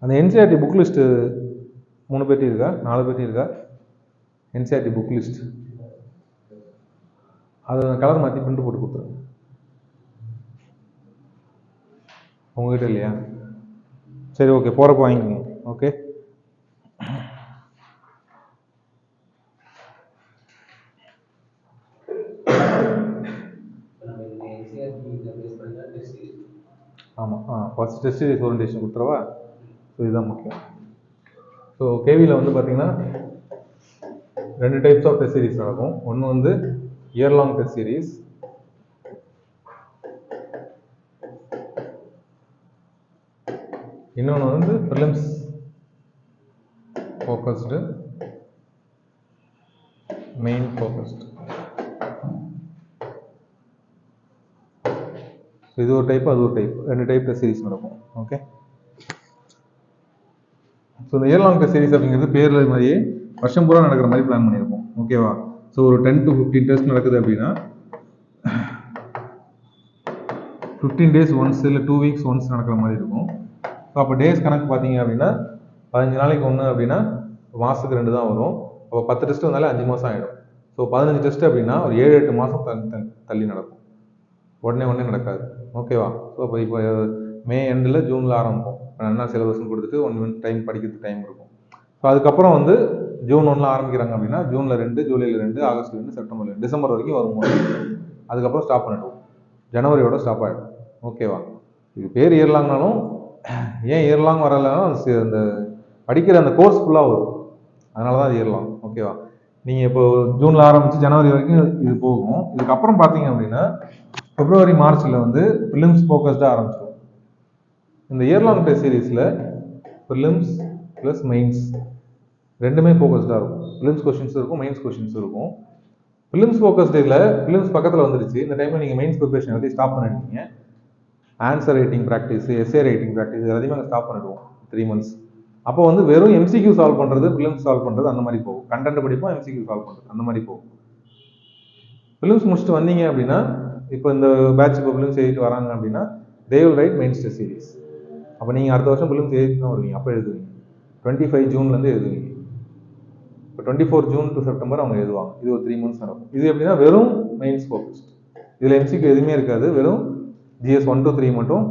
அந்த NCERT book list 3 பேர்ட்டி இருக்கா 4 பேர்ட்டி இருக்கா? என்சிஆர்டி புக் லிஸ்ட் அதை கலர் மாற்றி பிரிண்ட் போட்டு கொடுத்துருங்க. உங்ககிட்ட இல்லையா? சரி, ஓகே, போகிறப்ப வாங்கிக்கோங்க. ஓகே, ஆமாம். ஃபர்ஸ்ட் டெஸ்ட் சீரிஸ் ஓரியன்டேஷன் கொடுத்துருவா. ஸோ இதுதான் முக்கியம். ஸோ கேவியில் வந்து பார்த்தீங்கன்னா 2 டைப்ஸ் ஆஃப் டெஸ்ட் சீரிஸ் நடக்கும். ஒன்று வந்து இயர் லாங் டெஸ்ட் சீரிஸ், இன்னொன்று வந்து ப்ரிலிம்ஸ் ஃபோக்கஸ்டு, மெயின் ஃபோக்கஸ்டு. இது ஒரு டைப், அது ஒரு டைப், 2 டைப் டெஸ்ட் சீரிஸ் நடக்கும். ஓகே, ஸோ இந்த இயர் லாங் டெஸ்ட் சீரிஸ் அப்படிங்கிறது பேரில் மாதிரியே வருஷம் பூரா நடக்கிற மாதிரி பிளான் பண்ணியிருக்கோம். ஓகேவா? ஸோ ஒரு 10 to 15 டெஸ்ட் நடக்குது அப்படின்னா 15 days ஒன்ஸ் இல்லை 2 weeks ஒன்ஸ் நடக்கிற மாதிரி இருக்கும். ஸோ அப்போ டேஸ் கணக்கு பார்த்தீங்க அப்படின்னா 15 நாளைக்கு ஒன்று அப்படின்னா மாதத்துக்கு 2 தான் வரும். அப்போ 10 டெஸ்ட் வந்தாலே 5 மாதம் ஆகிடும். ஸோ 15 டெஸ்ட் அப்படின்னா ஒரு 7-8 மாதம் தள்ளி நடக்கும். உடனே நடக்காது. ஓகேவா? ஸோ இப்போ மே எண்டில் ஜூனில் ஆரம்பிப்போம். என்ன சிலபஸ்ன்னு கொடுத்துட்டு 1 month டைம் படிக்கிறதுக்கு டைம் இருக்கும். ஸோ அதுக்கப்புறம் வந்து ஜூன் 1 ஆரம்பிக்கிறாங்க அப்படின்னா ஜூனில் 2, ஜூலையில் 2, ஆகஸ்ட் 2, செப்டம்பர் 2, டிசம்பர் வரைக்கும் வரும்போது அதுக்கப்புறம் ஸ்டாப் பண்ணிடுவோம். ஜனவரியோட ஸ்டாப் ஆகிடும். ஓகேவா? இது பேர் இயர்லாங்னாலும் ஏன் இயர்லாங் வரலைன்னா அந்த படிக்கிற அந்த கோர்ஸ் ஃபுல்லாக வரும். அதனால தான் அது இயர்லாங். ஓகேவா? நீங்கள் இப்போ ஜூனில் ஆரம்பித்து ஜனவரி வரைக்கும் இது போகும். இதுக்கப்புறம் பார்த்தீங்க அப்படின்னா பிப்ரவரி மார்ச்சில் வந்து ப்ரிலிம்ஸ் ஃபோக்கஸ்டாக ஆரம்பிச்சிடும். இந்த இயர்லாங் டெஸ்ட் சீரீஸில் ப்ரிலிம்ஸ் ப்ளஸ் மெயின்ஸ் ரெண்டுமே ஃபோக்கஸ்டாக இருக்கும். ப்ரிலிம்ஸ் கொஷின்ஸ் இருக்கும், மெயின்ஸ் கொஷின்ஸ் இருக்கும். ப்ரிலிம்ஸ் ஃபோக்கஸ்டில் ப்ரிலிம்ஸ் பக்கத்தில் வந்துருச்சு. இந்த டைமில் நீங்கள் மெயின்ஸ் ப்ரிப்பரேஷன் எல்லாத்தையும் ஸ்டாப் பண்ணிடுவீங்க. Answer writing practice, S A writing practice எல்லாத்தையுமே நாங்கள் ஸ்டாப் பண்ணிடுவோம் 3 months. அப்போ வந்து வெறும் எம்சிக்யூ சால்வ் பண்ணுறது, ப்ரிலிம்ஸ் சால்வ் பண்ணுறது அந்த மாதிரி போகும். கண்டென்ட் படிப்போம், எம்சிக்யூ சால்வ் பண்ணுறது அந்த மாதிரி போகும். ப்ரிலிம்ஸ் முடிச்சுட்டு வந்தீங்க அப்படின்னா இப்போ இந்த பேட்ச் இப்போ ப்ரிலிம்ஸ் எழுதிட்டு வராங்க அப்படின்னா they will write mains test series. அப்போ நீங்கள் அடுத்த வருஷம் ப்ரிலிம்ஸ் எழுதிட்டு தான் வருவீங்க. அப்போ எழுதுவீங்க 25 ஜூன்லேருந்து எழுதுவீங்க. இப்போ 24 ஜூன் டு செப்டம்பர் அவங்க எழுதுவாங்க. இது ஒரு 3 months நடக்கும். இது எப்படின்னா வெறும் மெயின்ஸ் ஃபோக்கஸ்ட். இதில் எம்சிக்யூ எதுவுமே இருக்காது. வெறும் GS 1 to 3 மட்டும்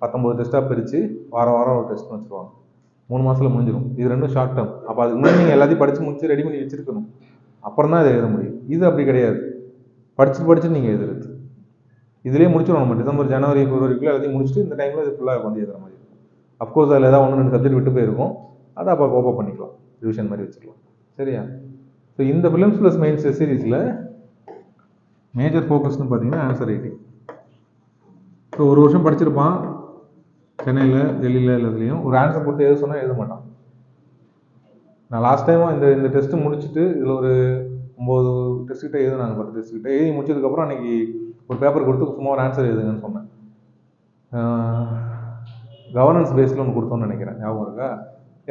19 டெஸ்ட்டாக பிரித்து வாரம் ஒரு டெஸ்ட்னு வச்சுருவாங்க. 3 மாதத்தில் முடிஞ்சிடும். இது ரெண்டும் ஷார்ட் டேர்ம். அப்போ அதுக்கு முன்னாடி நீங்கள் எல்லாத்தையும் படித்து முடிச்சு ரெடி பண்ணி வச்சுருக்கணும். அப்புறம் தான் இதை எழுத முடியும். இது அப்படி கிடையாது. படிச்சுட்டு நீங்கள் எழுதுறது. இதுலேயே முடிச்சிடும். நம்ம டிசம்பர், ஜனவரி, பிப்ரவரிக்குள்ளே எல்லாத்தையும் முடிச்சுட்டு இந்த டைமில் இது ஃபுல்லாக வந்து எழுதுற மாதிரி இருக்கும். அஃப்கோர்ஸ் அதில் ஏதாவது 1-2 சப்ஜெக்ட் விட்டு போயிருக்கும். அதை அப்போ கோப்பப் பண்ணிக்கலாம், ரிவிஷன் மாதிரி வச்சுக்கலாம். சரியா? ஸோ இந்த ப்ரிலிம்ஸ் ப்ளஸ் மெயின்ஸ் சீரீஸில் மேஜர் ஃபோக்கஸ்னு பார்த்தீங்கன்னா ஆன்சர் ரைட்டிங். ஸோ ஒரு வருஷம் படிச்சிருப்பான் சென்னையில், டெல்லியில் எல்லாத்துலேயும். ஒரு ஆன்சர் கொடுத்து எழுத சொன்னால் எழுத மாட்டான். நான் லாஸ்ட் டைமும் இந்த டெஸ்ட்டு முடிச்சுட்டு இதில் ஒரு 9 டெஸ்ட்டுக்கிட்ட எழுதுனாங்க, 10 டெஸ்ட்டுக்கிட்ட எழுதி முடிச்சதுக்கப்புறம் அன்றைக்கி ஒரு பேப்பர் கொடுத்து சும்மா ஒரு ஆன்சர் எழுதுங்கன்னு சொன்னேன். கவர்னன்ஸ் பேஸில் ஒன்று கொடுத்தோன்னு நினைக்கிறேன், ஞாபகம் இருக்கா?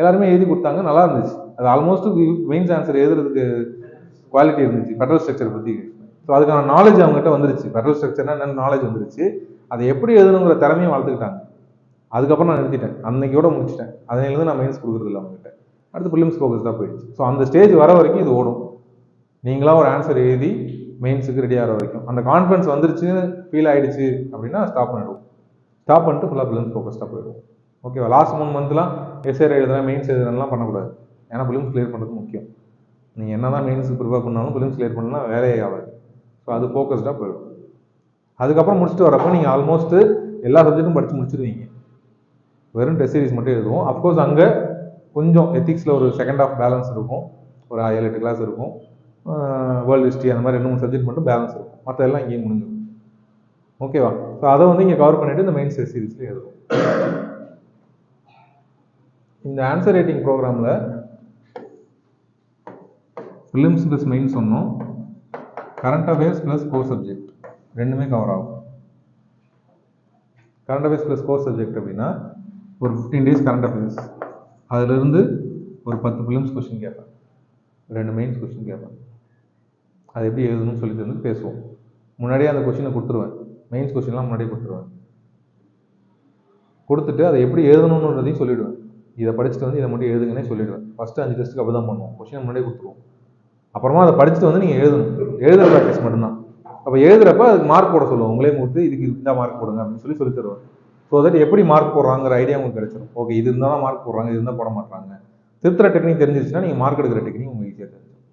எல்லாருமே எழுதி கொடுத்தாங்க, நல்லா இருந்துச்சு. அது ஆல்மோஸ்ட் மெயின்ஸ் ஆன்சர் எழுதுறதுக்கு குவாலிட்டி இருந்துச்சு, ஃபெடரல் ஸ்ட்ரக்சர் பற்றி. ஸோ அதுக்கான நாலேஜ் அவங்ககிட்ட வந்துருச்சு. ஃபெடரல் ஸ்ட்ரக்சர்னா என்னென்ன நாலேஜ் வந்துருச்சு. அதை எப்படி எழுதணுங்கிற திறமையும் வளர்த்துக்கிட்டாங்க. அதுக்கப்புறம் நான் நிறுத்திட்டேன், அன்னைக்கோட முடிச்சிட்டேன். அதனாலேருந்து நான் மெயின்ஸ் கொடுக்குறதில்ல அவங்ககிட்ட. அடுத்து ப்ரிலிம்ஸ் ஃபோக்கஸ் தான் போயிடுச்சு. ஸோ அந்த ஸ்டேஜ் வர வரைக்கும் இது ஓடும். நீங்களாக ஒரு ஆன்சர் எழுதி மெயின்ஸுக்கு ரெடி ஆகிற வரைக்கும் அந்த கான்ஃபிடன்ஸ் வந்துருச்சுன்னு ஃபீல் ஆகிடுச்சு அப்படின்னா ஸ்டாப் பண்ணிடுவோம். ஸ்டாப் பண்ணிட்டு ஃபுல்லாக ப்ரிலிம்ஸ் ஃபோக்கஸ்டாக போயிடுவோம். ஓகேவா? லாஸ்ட் 3 monthலாம் எஸ்ஏ எழுதுறேன், மெயின்ஸ் எழுதுறேன்லாம் பண்ணக்கூடாது. ஏன்னா ப்ரிலிம்ஸ் கிளியர் பண்ணுறது முக்கியம். நீங்கள் என்ன தான் மெயின்ஸுக்கு ப்ரிப்பேர் பண்ணாலும் ப்ரிலிம்ஸ் கிளியர் பண்ணலாம் வேலையே ஆகாது. ஸோ அது ஃபோக்கஸ்டாக போயிடும். அதுக்கப்புறம் முடிச்சுட்டு வரப்போ நீங்கள் ஆல்மோஸ்ட்டு எல்லா சப்ஜெக்ட்டும் படித்து முடிச்சிருவீங்க. வெறும் டெஸ்ட் சீரிஸ் மட்டும் எழுதுவோம். அஃப்கோர்ஸ் அங்கே கொஞ்சம் எத்திக்ஸில் ஒரு செகண்ட் ஆஃப் பேலன்ஸ் இருக்கும். ஒரு 7-8 கிளாஸ் இருக்கும். வேர்ல்டு ஹிஸ்ட்ரி அந்த மாதிரி 2-3 சப்ஜெக்ட் மட்டும் பேலன்ஸ் இருக்கும். மற்ற எல்லாம் இங்கேயும் முடிஞ்சிடும். ஓகேவா? ஸோ அதை வந்து இங்கே கவர் பண்ணிவிட்டு இந்த மெயின்ஸ் டெஸ்ட் சீரிஸில் எழுதுவோம். இந்த ஆன்சர் ரைட்டிங் ப்ரோக்ராமில் ப்ரிலிம்ஸ் ப்ளஸ் மெயின்ஸ் சொன்னோம், current affairs plus core subject ரெண்டுமே கவர் ஆகும். Current affairs plus core subject அப்படின்னா ஒரு 15 days கரண்ட் அஃபேர்ஸ், அதிலிருந்து ஒரு 10 ப்ரிலிம்ஸ் கொஸ்டின் கேட்பேன், 2 மெயின்ஸ் கொஸ்டின் கேட்பேன். அது எப்படி எழுதணும்னு சொல்லி தந்து பேசுவோம். முன்னாடியே அந்த கொஸ்டினை கொடுத்துருவேன், மெயின்ஸ் கொஸ்டின்லாம் முன்னாடியே கொடுத்துருவேன். கொடுத்துட்டு அதை எப்படி எழுதணுன்றதையும் சொல்லிவிடுவேன். இதை படிச்சுட்டு வந்து இதை மட்டும் எழுதுங்கன்னே சொல்லிடுவேன். ஃபஸ்ட்டு 5 டெஸ்ட்டுக்கு அப்படி தான் பண்ணுவோம், கொஷினை முன்னாடியே கொடுத்துருவோம். அப்புறமா அதை படிச்சுட்டு வந்து நீங்கள் எழுதணும், எழுதுகிற ப்ராக்டிஸ் மட்டும்தான். அப்போ எழுதுறப்ப அதுக்கு மார்க் போட சொல்லுவோம், உங்களே கொடுத்து இதுக்கு இந்த மார்க் போடுங்க அப்படின்னு சொல்லி தருவேன். ஸோ தட் எப்படி மார்க் போடுறாங்கிற ஐடியா உங்களுக்கு கிடைச்சிடும். ஓகே, இது இருந்தால் தான் மார்க் போடுறாங்க, இது இருந்தால் போட மாட்டாங்க. திருத்துற டெக்னிக் தெரிஞ்சிருச்சுன்னா நீங்கள் மார்க் எடுக்கிற டெக்னிக் உங்களுக்கு ஈஸியாக தெரிஞ்சிடும்.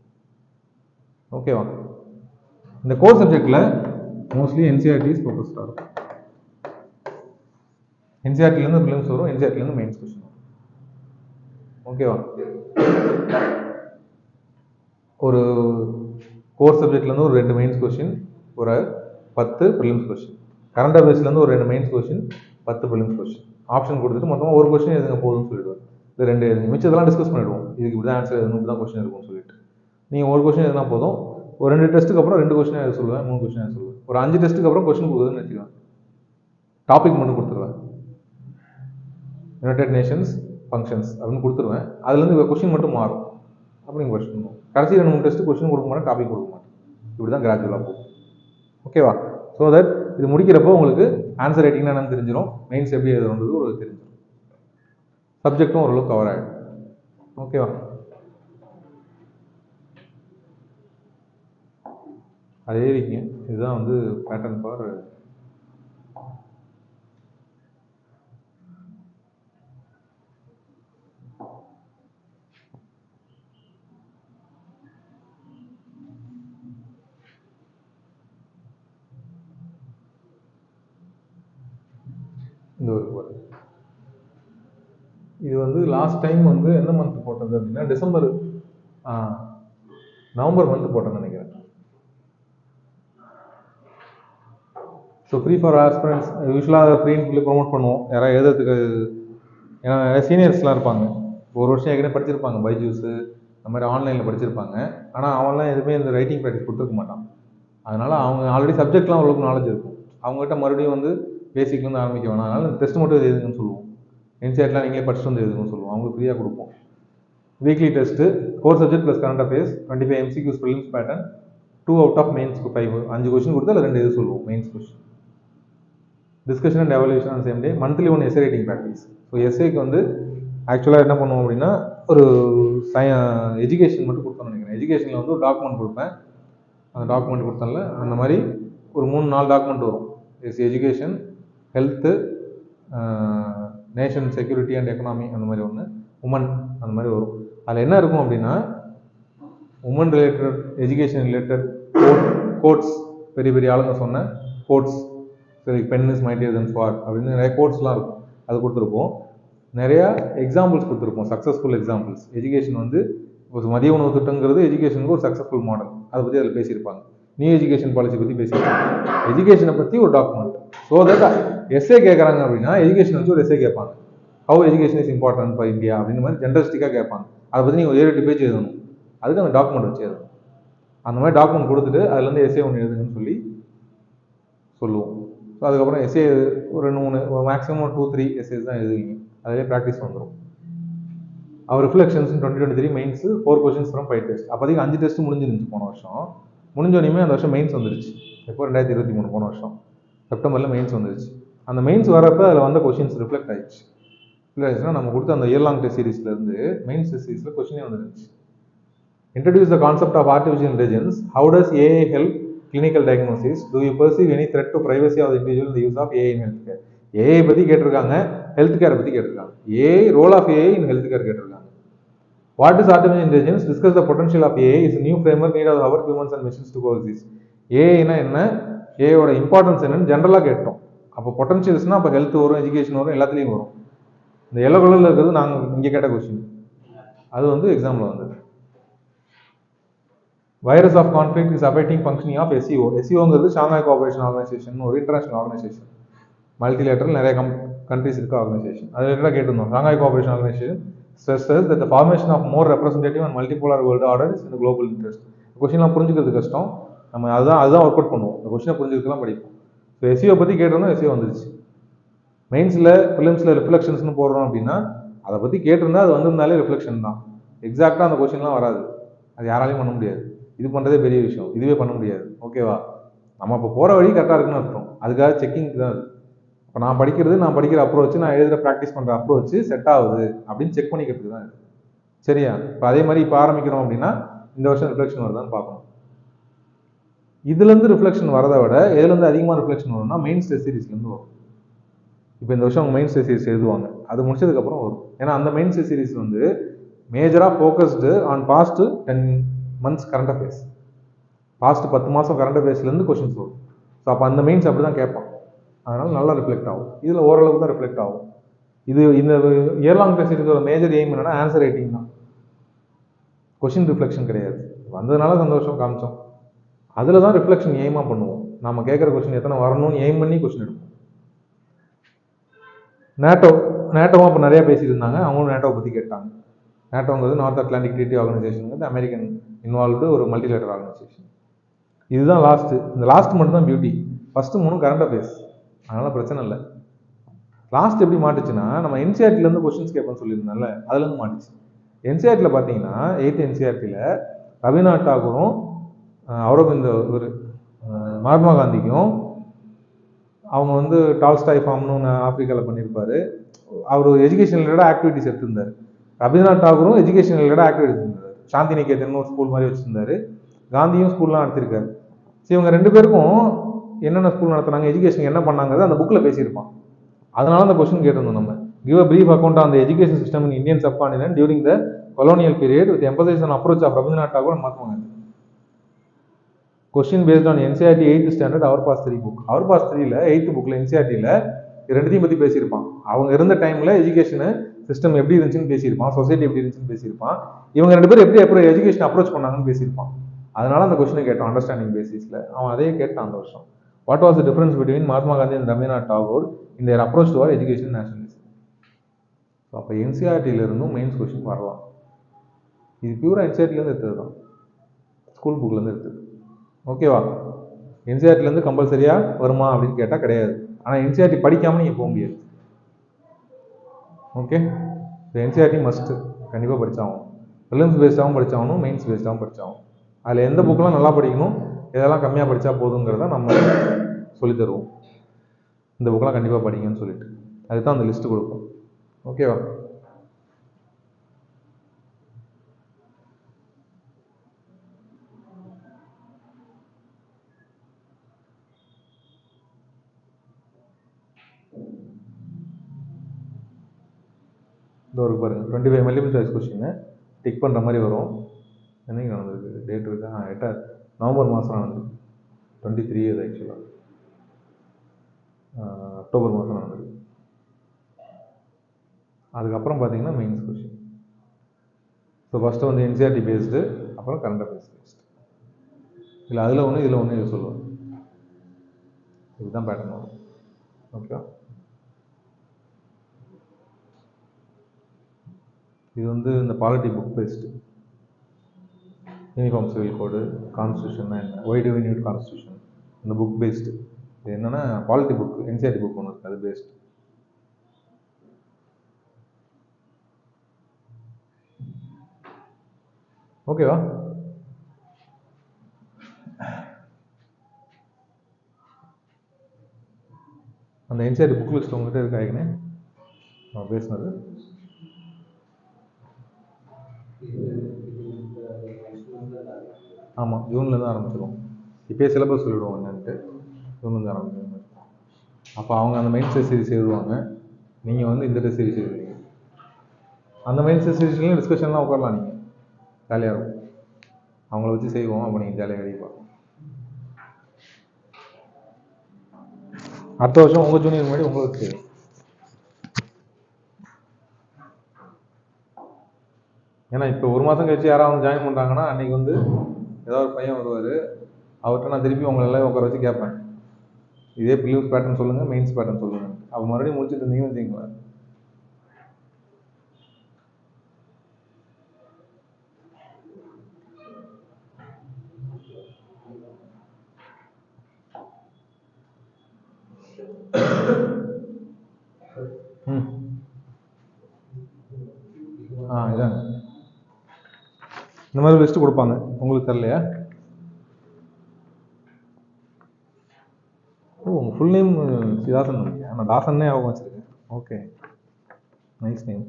ஓகேவா? இந்த கோர் சப்ஜெக்டில் மோஸ்ட்லி என்சிஆர்டிஸ் ஃபோக்கஸ்டாக இருக்கும். என்சிஆர்டிலேருந்து ப்ரிலிம்ஸ் வரும், என்சிஆர்டிலேருந்து மெயின்ஸ் கொஸ்டின் வரும். ஓகேவா? ஒரு கோர் சப்ஜெக்ட்லேருந்து ஒரு 2 மெயின்ஸ் கொஸ்டின், ஒரு 10 ப்ரிலிம்ஸ் கொஸ்டின். கரண்ட் அஃபேர்ஸ்லேருந்து ஒரு 2 mains question, 10 prelims question. Option கொடுத்துட்டு மொத்தமாக ஒரு கொஸ்டின் எதுங்க போதும்னு சொல்லிடுவேன். இது 2 எழுதுங்க, மிச்சதெல்லாம் டிஸ்கஸ் பண்ணிடுவோம். இதுக்கு இப்படி தான் ஆன்சர் எழுதணும், இப்படி தான் கொஸ்டின் இருக்கும்னு சொல்லிட்டு நீங்கள் ஒரு கொஸ்டின் எதுனா போதும். ஒரு 2 டெஸ்ட்டுக்கு அப்புறம் 2 கொஸ்டின் எழுத சொல்லுவேன், 3 கொஸ்டின் எழுத சொல்லுவேன். ஒரு 5 டெஸ்ட்டுக்கு அப்புறம் கொஸ்டின் கொடுக்குறதுன்னு வச்சுக்குவேன், டாபிக் மட்டும் கொடுத்துருவேன். யுனைடெட் நேஷன்ஸ் ஃபங்க்ஷன்ஸ் அப்படின்னு கொடுத்துருவேன். அதுலேருந்து கொஸ்டின் மட்டும் மாறும். அப்படிங்க கொஸ்டின் கடைசி 2-3 டெஸ்ட்டு கொஸ்டின் கொடுக்க மாட்டேன், டாபிக் கொடுக்க மாட்டேன். இப்படி தான் கிராஜுவலாக போகும். ஓகேவா? ஸோ தட் இது முடிக்கிறப்போ உங்களுக்கு ஆன்சர் ரைட்டிங்னா என்னன்னு தெரிஞ்சிடும், மெயின்ஸ் எப்படி எழுதுறது ஒரு தெரிஞ்சிடும், சப்ஜெக்டும் ஓரளவுக்கு கவர் ஆகிடும். ஓகேவா? அதே இருக்கீங்க. இதுதான் வந்து பேட்டர்ன் ஃபார் இந்த ஒரு போர்டு. இது வந்து லாஸ்ட் டைம் வந்து எந்த மந்த் போட்டது அப்படின்னா நவம்பர் மந்த் போட்டேன்னு நினைக்கிறேன். ஸோ ஃப்ரீ ஃபார் ஆஸ்பிரண்ட்ஸ் யூஸ்வலாக ஃப்ரீன்னு சொல்லி ப்ரொமோட் பண்ணுவோம். யாராவது எழுதுறதுக்கு, ஏன்னா நிறைய சீனியர்ஸ்லாம் இருப்பாங்க, ஒரு வருஷம் ஏற்கனவே படிச்சிருப்பாங்க, பைஜூஸு அந்த மாதிரி ஆன்லைனில் படிச்சிருப்பாங்க. ஆனால் அவன்லாம் எதுவுமே இந்த ரைட்டிங் ப்ராக்டிஸ் கொடுத்துருக்க மாட்டான். அதனால் அவங்க ஆல்ரெடி சப்ஜெக்ட்லாம் ஓரளவுக்கு நாலேஜ் இருக்கும். அவங்ககிட்ட மறுபடியும் வந்து பேசிக்லேருந்து ஆரம்பிக்க வேணாம், அதனால் இந்த டெஸ்ட் மட்டும் எழுதுங்கன்னு சொல்லுவோம். என்சிஆர்டிலாம் நீங்களே படிச்சுட்டு வந்து எழுதுங்கன்னு சொல்லுவோம், அவங்களுக்கு ஃப்ரீயாக கொடுப்போம். Weekly test 4 subject plus current affairs, 25 MCQs prelims pattern, 2 out of மெயின்ஸ்க்கு 5, 5 கொஸ்டின் கொடுத்து அதில் 2 எழுத சொல்லுவோம் mains question. Discussion and evaluation on same day. Monthly 1 essay writing practice. So எஸ்ஏக்கு வந்து ஆக்சுவலாக என்ன பண்ணுவோம் அப்படின்னா, ஒரு எஜுகேஷன் மட்டும் கொடுத்தோம்னு நினைக்கிறேன். எஜுகேஷனில் வந்து ஒரு டாக்குமெண்ட் கொடுப்பேன், அந்த டாக்குமெண்ட் கொடுத்தேன்ல அந்த மாதிரி ஒரு 3-4 டாக்குமெண்ட் வரும். Education, health, nation security and economy அந்த மாதிரி ஒன்று, உமன் அந்த மாதிரி வரும். அதில் என்ன இருக்கும் அப்படின்னா, woman related, education related quotes, பெரிய பெரிய ஆளுங்க சொன்ன கோட்ஸ், சரி pen is mightier than sword அப்படின்னு நிறைய கோட்ஸ்லாம் இருக்கும், அது கொடுத்துருப்போம். நிறையா எக்ஸாம்பிள்ஸ் கொடுத்துருப்போம், சக்ஸஸ்ஃபுல் எக்ஸாம்பிள்ஸ். எஜுகேஷன் வந்து ஒரு மதிய உணவு திட்டங்கிறது எஜுகேஷனுக்கு ஒரு சக்ஸஸ்ஃபுல் மாடல், அதை பற்றி அதில் பேசியிருப்பாங்க. நியூ எஜுகேஷன் பாலிசி பற்றி பேசியிருப்பாங்க, எஜுகேஷனை பற்றி ஒரு டாக்குமெண்ட். ஸோ தட் எஸ்ஏ கேட்குறாங்க அப்படின்னா எஜுகேஷன் வச்சு ஒரு எஸ்ஏ கேட்பாங்க, how education is important for India அப்படின்ற மாதிரி ஜென்ரலிஸ்டிக்காக கேட்பாங்க. அதை பற்றி நீங்கள் 7-8 பேஜ் எழுதணும், அதுக்கு அந்த டாக்குமெண்ட் வச்சு எழுதணும். அந்த மாதிரி டாக்குமெண்ட் கொடுத்துட்டு அதுலேருந்து எஸ்ஏ ஒன்று எழுதுங்கன்னு சொல்லுவோம். ஸோ அதுக்கப்புறம் எஸ்ஏ ஒரு 2-3 மேக்ஸிமம் 2-3 எஸ்ஏஸ் தான் எழுதுவீங்க, அதிலே ப்ராக்டிஸ் வந்துடும். Our reflections 2023 mains 4 questions from 5 test. அப்போதைக்கு 5 டெஸ்ட் முடிஞ்சிருந்துச்சு போன வருஷம். முடிஞ்சோடனே அந்த வருஷம் மெயின்ஸ் வந்துருச்சு. எப்போ 2023 போன வருஷம் செப்டம்பரில் மெயின்ஸ் வந்துருச்சு. அந்த மெயின்ஸ் வரப்போ அதில் வந்த கொஸ்டின்ஸ் ரிஃப்ளெக்ட் ஆயிடுச்சு. இல்லை நம்ம கொடுத்த அந்த இயர் லாங் டெஸ்ட் சீரீஸ்லேருந்து மெயின்ஸ் டெஸ்ட் சீரீஸில் கொஸ்டினே வந்துருந்துச்சு. Introduce the concept of artificial intelligence, how does AI help clinical diagnosis, do you perceive any threat to privacy of individual இந்த use of AI in health care. AI பற்றி கேட்டிருக்காங்க, health கேரை பற்றி கேட்டிருக்காங்க. AI, role of AI in health care கேட்டிருக்காங்க. What is artificial intelligence, discuss the potential of AI, is new framework need of our humans and machines to coexist. ஏஐனா என்ன, ஏஐயோட importance என்னன்னு ஜென்ரலாக கேட்டோம். அப்போ பொட்டன்ஷியல்ஸ்னா அப்போ ஹெல்த் வரும், எஜுகேஷன் வரும், எல்லாத்துலேயும் வரும். இந்த எல்லோ கலரில் இருக்கிறது நாங்கள் இங்கே கேட்ட கொஸ்டின், அது வந்து எக்ஸாமில் வந்தது. Virus of conflict is affecting functioning of SCO. எஸ்சிஓங்கிறது ஷாங்காய் கோஆபரேஷன் ஆர்கனைசேஷன், ஒரு இன்டர்நேஷனல் ஆர்கனைசேஷன், மல்டிலேட்டரல் நிறைய கண்ட்ரிஸ் இருக்க ஆர்கனைசேஷன். அது என்ன கேட்டிருந்தோம், Shanghai cooperation organisation stresses that the formation of more representative and multipolar world order is in the global interest. கொஸ்டின்லாம் புரிஞ்சுக்கிறது கஷ்டம், நம்ம அதுதான் ஒர்க் அவுட் பண்ணுவோம். இந்த கொஸ்டினை புரிஞ்சுக்கலாம் படிப்போம். ஸோ எஸ்சிஓ பற்றி கேட்டிருந்தோம், எஸ்சிஓ வந்துருச்சு. மெயின்ஸில் ப்ரிலிம்ஸில் ரிஃப்ளெக்ஷன்ஸ்னு போடுறோம் அப்படின்னா அதை பற்றி கேட்டிருந்தா அது வந்திருந்தாலே ரிஃப்ளெக்ஷன் தான். எக்ஸாக்டாக அந்த கொஸ்டின்லாம் வராது, அது யாராலையும் பண்ண முடியாது. இது பண்ணுறதே பெரிய விஷயம், இதுவே பண்ண முடியாது. ஓகேவா? நம்ம இப்போ போகிற வழி கரெக்டாக இருக்குன்னு அர்த்தம், அதுக்காக செக்கிங் தான் அது. இப்போ நான் படிக்கிற அப்ரோச், நான் எழுதுகிற ப்ராக்டிஸ் பண்ணுற அப்ரோச் செட் ஆகுது அப்படின்னு செக் பண்ணிக்கிறதுக்கு தான் இது. சரியா? இப்போ அதே மாதிரி இப்போ ஆரம்பிக்கிறோம் அப்படின்னா இந்த வருஷம் ரிஃப்ளெக்ஷன் வருதான்னு பார்க்கணும். இதுலேருந்து ரிஃப்ளெக்ஷன் வரதை விட எதுலேருந்து அதிகமாக ரிஃப்ளெக்ஷன் வரும்னா மெயின் டெஸ்ட் சீரிஸ்லேருந்து வரும். இப்போ இந்த வருஷம் அவங்க மெயின் டெஸ்ட் சீரிஸ் எழுதுவாங்க, அது முடிச்சதுக்கப்புறம் வரும். ஏன்னா அந்த மெயின் டெஸ்ட் சீரிஸ் வந்து மேஜராக focused on past 10 months current affairs. Past 10 மாதம் கரண்ட் அஃபேர்ஸ்லேருந்து கொஷின்ஸ் வரும். ஸோ அப்போ அந்த மெயின்ஸ் அப்படி தான் கேட்பான். அதனால் நல்லா ரிஃப்ளெக்ட் ஆகும். இதில் ஓரளவுக்கு தான் ரிஃப்ளெக்ட் ஆகும். இது இந்த இயர்லாங் டெஸ்ட் சீரிஸோட மேஜர் எய்ம் என்னன்னா ஆன்சர் ரைட்டிங் தான், கொஷின் ரிஃப்ளெக்ஷன் கிடையாது. வந்ததுனால சந்தோஷம் காமிச்சோம். அதில் தான் ரிஃப்ளெக்ஷன் எய்மாக பண்ணுவோம். நம்ம கேட்குற கொஷின் எத்தனை வரணும்னு எய்ம் பண்ணி கொஷின் எடுப்போம். நேட்டோவும் இப்போ நிறையா பேசியிருந்தாங்க, அவங்களும் நேட்டோவை பற்றி கேட்டாங்க. நேட்டோங்கிறது North Atlantic treaty organisation, American involved ஒரு மல்டிலேட்டர் ஆர்கனைசேஷன். இதுதான் லாஸ்ட்டு. இந்த லாஸ்ட் மட்டும் தான் பியூட்டி. ஃபஸ்ட்டு 3 கரண்ட் அஃபேர்ஸ், அதனால் பிரச்சனை இல்லை. லாஸ்ட் எப்படி மாட்டுச்சுன்னா, நம்ம என்சிஆர்டிலேருந்து கொஸ்டின்ஸ் கேட்போம்னு சொல்லியிருந்தோம்ல, அதுலேருந்து மாட்டுச்சு. என்சிஆர்டியில் பார்த்தீங்கன்னா 8th என்சிஆர்டியில் ரவீந்திரநாத் தாகூரும் அரவிந்த் ஒரு மகாத்மா காந்திக்கும் அவங்க வந்து டால்ஸ்டாய் ஃபார்ம்னு ஒன்று ஆப்பிரிக்காவில் பண்ணியிருப்பாரு. அவர் எஜுகேஷன் ரிலேட்டட் ஆக்டிவிட்டிஸ் எடுத்திருந்தார். ரவீந்திரநாத் தாகூரும் எஜுகேஷன் ரிலேட்டட் ஆக்டிவிட்டிஸ் எடுத்திருந்தார். சாந்தி நிகேதன் ஒரு ஸ்கூல் மாதிரி வச்சுருந்தாரு. காந்தியும் ஸ்கூல்லாம் நடத்திருக்காரு. ஸோ இவங்க 2 பேருக்கும் என்னென்ன ஸ்கூல் நடத்துனாங்க, எஜுகேஷன் என்ன பண்ணாங்கிறது அந்த புக்கில் பேசியிருப்பான். அதனால அந்த கொஸ்டின் கேட்டிருந்தோம் நம்ம. Give a brief account on the education system in Indian subcontinent during the colonial period with emphasis on approach of Rabindranath Tagore and Mahatma Gandhi. Question based on NCERT 8th standard our past 3 book. Our past 3ல 8th புக்கில் என்சிஆர்டியில் ரெண்டுத்தையும் பற்றி பேசியிருப்பான். அவங்க இருந்த டைமில் education system எப்படி இருந்துச்சுன்னு பேசியிருப்பான், society எப்படி இருந்துச்சுன்னு பேசியிருப்பான், இவங்க 2 பேரும் எப்படி எஜுகேஷன் அப்ரோச் பண்ணாங்கன்னு பேசியிருப்பான். அதனால அந்த கொஸ்டினை கேட்டான் அண்டர்ஸ்டாண்டிங் பேசிஸில். அவன் அதையே கேட்டான் அந்த வருஷம். What was the difference between Mahatma Gandhi and Rabindranath Tagore in their approach to our education nationalism. அப்போ என்சிஆர்டியிலிருந்தும் மெயின்ஸ் கொஸ்டின் வரலாம். இது பியூரா என்சிஆர்டிலேருந்து எடுத்தது தான், ஸ்கூல் புக்லேருந்து எடுத்தது. ஓகேவா? என்சிஆர்டிலேருந்து கம்பல்சரியாக வருமா அப்படின்னு கேட்டால் கிடையாது. ஆனால் என்சிஆர்டி படிக்காமல் நீங்கள் போக முடியாது. ஓகே, என்சிஆர்டி மஸ்ட்டு, கண்டிப்பாக படித்தாகணும். Prelims பேஸ்டாகவும் படித்தாகணும், mains பேஸ்டாகவும் படித்தாகணும். அதில் எந்த புக்கெலாம் நல்லா படிக்கணும், இதெல்லாம் கம்மியாக படித்தா போதுங்கிறத நம்ம சொல்லித் தருவோம். இந்த புக்கெலாம் கண்டிப்பாக படிங்கன்னு சொல்லிட்டு அதுதான் அந்த லிஸ்ட்டு கொடுப்போம். ஓகேவா? இந்த ஒரு பாருங்க 25 மல்டிபிள் சாய்ஸ் கொஸ்டின் டிக் பண்ணுற மாதிரி வரும். என்னைக்கு நடந்திருக்கு, டேட் இருக்கா? 8 நவம்பர் மாதம் நடந்திருக்கு. 23 அது ஆக்சுவலாக அக்டோபர் மாதம் நடந்திருக்கு. அதுக்கப்புறம் பார்த்தீங்கன்னா மெயின்ஸ் கொஸ்டின். ஸோ ஃபஸ்ட்டு வந்து என்சிஆர்டி பேஸ்டு, அப்புறம் கரண்ட் அஃபேர்ஸ் பேஸ்டு. இல்லை அதில் ஒன்று இதில் ஒன்று இது சொல்லுவாங்க. இதுதான் பேட்டர்ன் வரும். ஓகேவா? இது வந்து இந்த polity book based. Uniform civil code, constitution என்ன, why do we need constitution, இந்த புக் பேஸ்டு. இது என்னென்னா பாலிட்டி புக், என்சிஆர்டி புக் ஒன்று இருக்குது, அது பேஸ்டு. ஓகேவா? அந்த என்சிஆர்டி புக் லிஸ்ட் உங்கள்கிட்ட இருக்காங்கண்ணே நான் பேசுனது. ஆமாம், ஜூனில் தான் ஆரம்பிச்சிடுவோம். இப்போயே சிலபஸ் சொல்லிவிடுவோம் என்னன்ட்டு. ஜூன்லேருந்து ஆரம்பிச்சிடுவோம். அப்போ அவங்க அந்த மெயின் டெஸ்ட் சீரிஸ் எழுதுவாங்க, நீங்கள் வந்து இந்த டெஸ்ட் சீரிஸ் எழுதுவீங்க. அந்த மெயின் டெஸ்ட் சீரிஸ்லையும் டிஸ்கஷன்லாம் உட்காரலாம், நீங்கள் ஜாலியாக இருக்கும். அவங்கள வச்சு செய்வோம், அப்போ நீங்கள் ஜாலியாக எழுதிப்பா. அடுத்த வருஷம் உங்கள் ஜூனியர் முன்னாடி உங்களை வச்சு செய்வோம். ஏன்னா இப்போ ஒரு மாதம் கழிச்சு யாராவது ஜாயின் பண்ணுறாங்கன்னா அன்றைக்கி வந்து ஏதாவது ஒரு பையன் வருவார், அவர்கிட்ட நான் திருப்பி உங்களை எல்லாம் உட்கார வச்சு கேட்பேன், இதே ப்ரிலிம்ஸ் பேட்டர்ன் சொல்லுங்கள், மெயின்ஸ் பேட்டர்ன் சொல்லுங்கள். அப்போ மறுபடியும் முடிச்சுட்டு இருந்தீங்கன்னு வச்சுக்கோங்களேன். இதாங்க இந்த மாதிரி லிஸ்ட்டு கொடுப்பாங்க. உங்களுக்கு தரலையா? ஓ, உங்கள் ஃபுல் நேம் சிதாசன் நினைக்கிறேன். நான் தாசன்னே ஞாபகம் வச்சுருக்கேன். Okay, nice name.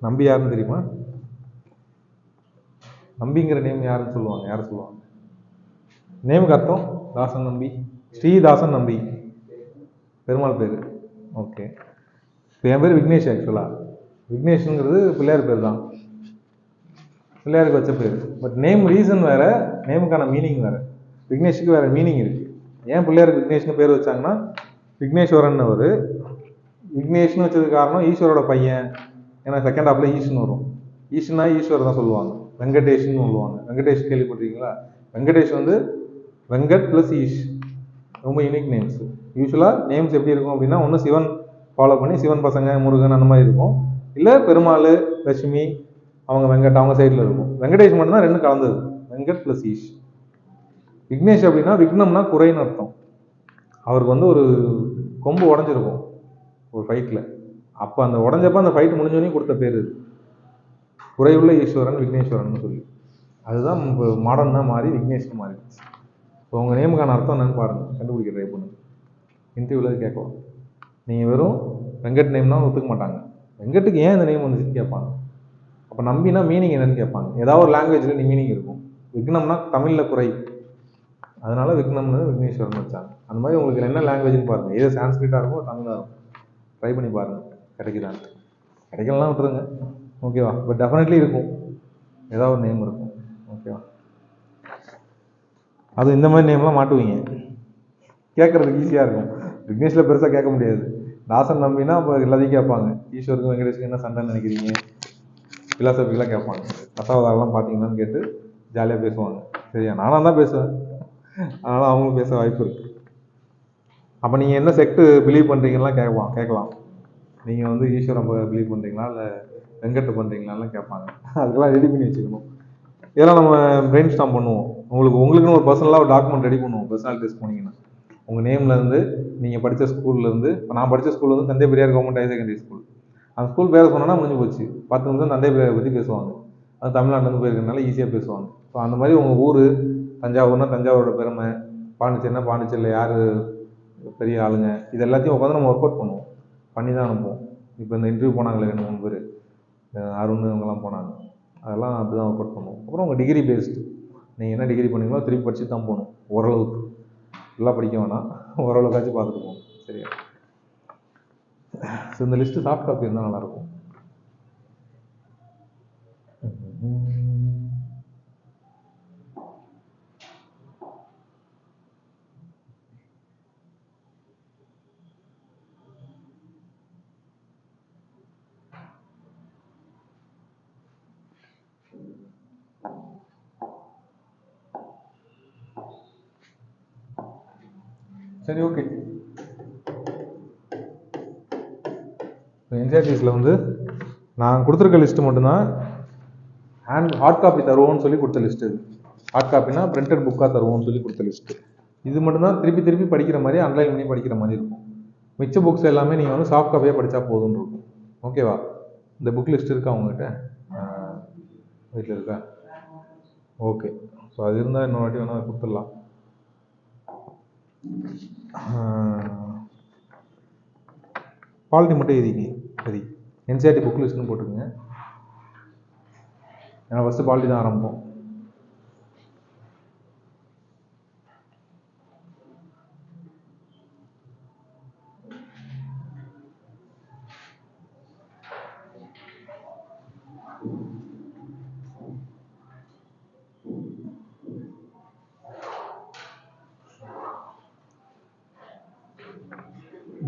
நம்பி யாருன்னு தெரியுமா? நம்பிங்கிற நேம் யாருன்னு சொல்லுவாங்க? யாரை சொல்லுவாங்க? நேமுக்கு அர்த்தம் தாசன் நம்பி, ஸ்ரீதாசன் நம்பி, பெருமாள் பேர். ஓகே, இப்போ என் பேர் விக்னேஷ். ஆக்சுவலாக விக்னேஷுங்கிறது பிள்ளையார் பேர் தான், பிள்ளையாருக்கு வச்ச பேர். பட் நேம் ரீசன் வேறு, நேமுக்கான மீனிங் வேறு. விக்னேஷுக்கு வேறு மீனிங் இருக்குது. ஏன் பிள்ளையாருக்கு விக்னேஷ்னு பேர் வச்சாங்கன்னா, விக்னேஸ்வரன் ஒரு விக்னேஷ்னு வச்சதுக்கு காரணம் ஈஸ்வரோட பையன். ஏன்னா செகண்ட் ஹாஃபில் ஈஸ்னு வரும். ஈஸ்னா ஈஸ்வர் தான் சொல்லுவாங்க, வெங்கடேஷ்னு சொல்லுவாங்க. வெங்கடேஷ் கேள்விப்பட்டிருக்கீங்களா? வெங்கடேஷ் வந்து வெங்கட் ப்ளஸ் ஈஷ், ரொம்ப யூனிக் நேம்ஸ். யூஸ்வலாக நேம்ஸ் எப்படி இருக்கும் அப்படின்னா, ஒன்று சிவன் ஃபாலோ பண்ணி சிவன் பசங்க முருகன் அந்த மாதிரி இருக்கும், இல்லை பெருமாள் லட்சுமி அவங்க வெங்கட் அவங்க சைடில் இருக்கும். வெங்கடேஷ் மட்டும்தான் ரெண்டும் கலந்தது, வெங்கட் ப்ளஸ் ஈஷ். விக்னேஷ் அப்படின்னா விக்னம்னா குறைன்னு அர்த்தம். அவருக்கு வந்து ஒரு கொம்பு உடஞ்சிருக்கும் ஒரு ஃபைட்டில், அப்போ அந்த உடஞ்சப்போ அந்த ஃபைட் முடிஞ்சோடனே கொடுத்த பேர் இது, குறையுள்ள ஈஸ்வரன் விக்னேஸ்வரன் சொல்லி. அதுதான் இப்போ மாடர்னாக மாறி விக்னேஷ்னு மாறிடுச்சு. ஸோ உங்கள் நேமுக்கான அர்த்தம் என்னன்னு பாருங்கள், கண்டுபிடிக்க ட்ரை பண்ணுங்க. இன்டர்வியூவில் கேட்கலாம். நீங்கள் வெறும் வெங்கட் நேம்னா ஒத்துக்க மாட்டாங்க. வெங்கட்டுக்கு ஏன் இந்த நேம் வந்துச்சுன்னு கேட்பாங்க. அப்போ நம்பினா மீனிங் என்னன்னு கேட்பாங்க. ஏதாவது ஒரு லாங்குவேஜில் நீ மீனிங் இருக்கும். விக்னம்னா தமிழில் குறை, அதனால விக்னம்னு விக்னேஸ்வரன் வச்சாங்க. அந்த மாதிரி உங்களுக்கு என்ன லாங்குவேஜ்னு பாருங்கள், ஏதோ சான்ஸ்கிரிட்டாக இருக்கும் தமிழாக இருக்கும், ட்ரை பண்ணி பாருங்கள் கிடைக்குதான்னு. கிடைக்கலாம் விட்டுருங்க, ஓகேவா? பட் டெஃபினெட்லி இருக்கும், ஏதாவது ஒரு நேம் இருக்கும், ஓகேவா? அது இந்த மாதிரி நேம்லாம் மாட்டுவீங்க, கேட்குறதுக்கு ஈஸியாக இருக்கும். விக்னேஷில் பெருசாக கேட்க முடியாது. தாசன் நம்பினா அப்போ எல்லாத்தையும் கேட்பாங்க. ஈஸ்வருக்கு வெங்கடேஷுக்கு என்ன சண்டைன்னு நினைக்கிறீங்க, ஃபிலாசபிக்கெலாம் கேட்பாங்க. தசாவதாரம்லாம் பார்த்தீங்களான்னு கேட்டு ஜாலியாக பேசுவாங்க. சரியா? நானாக தான் பேசுவேன், அதனால் அவங்களும் பேச வாய்ப்பு இருக்குது. அப்போ நீங்கள் என்ன செக்ட் பிலீவ் பண்ணுறீங்கலாம் கேட்கலாம். நீங்கள் வந்து ஈஸ்வரன் பிலீவ் பண்ணுறீங்களா இல்லை வெங்கட் பண்ணுறீங்களாலாம் கேட்பாங்க. அதுக்கெல்லாம் ரெடி பண்ணி வச்சுக்கணும். இதெல்லாம் நம்ம பிரெயின் ஸ்டார்ம் பண்ணுவோம். உங்களுக்குன்னு ஒரு பர்சனலாக ஒரு டாக்குமெண்ட் ரெடி பண்ணுவோம். பர்சனாலிட்டி டெஸ்ட் போனீங்கன்னா உங்கள் நேம்லேருந்து, நீங்கள் படித்த ஸ்கூல்லேருந்து. இப்போ நான் படித்த ஸ்கூல் வந்து தந்தை Periyar government higher secondary school. அந்த ஸ்கூல் பேரை சொன்னோன்னா முடிஞ்சு போச்சு. 10 நிமிஷம் தந்தை பெரியாரை பற்றி பேசுவாங்க. அது தமிழ்நாட்டிலேருந்து போயிருக்கிறதுனால ஈஸியாக பேசுவாங்க. ஸோ அந்த மாதிரி உங்கள் ஊர் தஞ்சாவூர்னா தஞ்சாவூரோட பெருமை, பாண்டிச்சேரினா பாண்டிச்சேரியில் யார் பெரிய ஆளுங்க, இது எல்லாத்தையும் உட்காந்து நம்ம ஒர்க் அவுட் பண்ணுவோம், பண்ணி தான் அனுப்புவோம். இப்போ இந்த இன்டர்வியூ போனாங்களே 2-3 பேர், அருண் இவங்கெல்லாம் போனாங்க, அதெல்லாம் அப்படி தான் ஒர்க் அவுட் பண்ணுவோம். அப்புறம் உங்கள் டிகிரி பேஸ்டு, நீங்கள் என்ன டிகிரி பண்ணீங்களோ திருப்பி படித்து தான் போகணும். ஓரளவுக்கு ஃபுல்லாக படிக்க வேணாம், ஓரளவுக்காச்சும் பார்த்துட்டு போகணும். சரியா? ஸோ இந்த லிஸ்ட்டு சாஃப்ட் காப்பி இருந்தால் நல்லாயிருக்கும். சரி, ஓகே. என்சிஆர்டிஸில் வந்து நான் கொடுத்துருக்க லிஸ்ட்டு மட்டும்தான் ஹார்ட் காப்பி தருவோம்னு சொல்லி கொடுத்த லிஸ்ட்டு. இது ஹார்ட் காப்பினா பிரிண்டட் புக்காக தருவோம்னு சொல்லி கொடுத்த லிஸ்ட்டு. இது மட்டும்தான் திருப்பி திருப்பி படிக்கிற மாதிரி, அண்டர்லைன் பண்ணி படிக்கிற மாதிரி இருக்கும். மிச்ச புக்ஸ் எல்லாமே நீங்கள் வந்து சாஃப்ட் காப்பியாக படித்தா போதும்னு இருக்கும். ஓகேவா? இந்த புக் லிஸ்ட் இருக்கா உங்கள்கிட்ட? வீட்டில் இருக்கா? ஓகே. ஸோ அது இருந்தால் இன்னொரு வாட்டி வேணால் கொடுத்துடலாம். பாலிட்டி மட்டும் எழுதிங்க. சரி, என்சிஆர்டி புக் லிஸ்ட்னு போட்டுக்கோங்க. ஏன்னா ஃபஸ்ட்டு பாலிட்டி தான் ஆரம்பிப்போம்.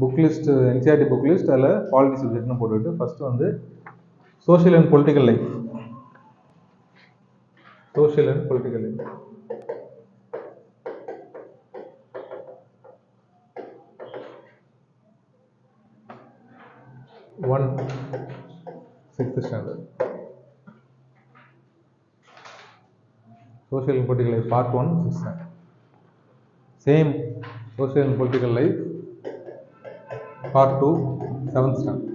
Book list, NCERT book list, அதில் பாலிட்டி சப்ஜெக்ட்னு போட்டுக்கிட்டு ஃபஸ்ட்டு வந்து social and political life. Social and political life 1 6th standard. Social and Political Life Part 1 6th standard. Same Social and Political Life Part 2 7th standard.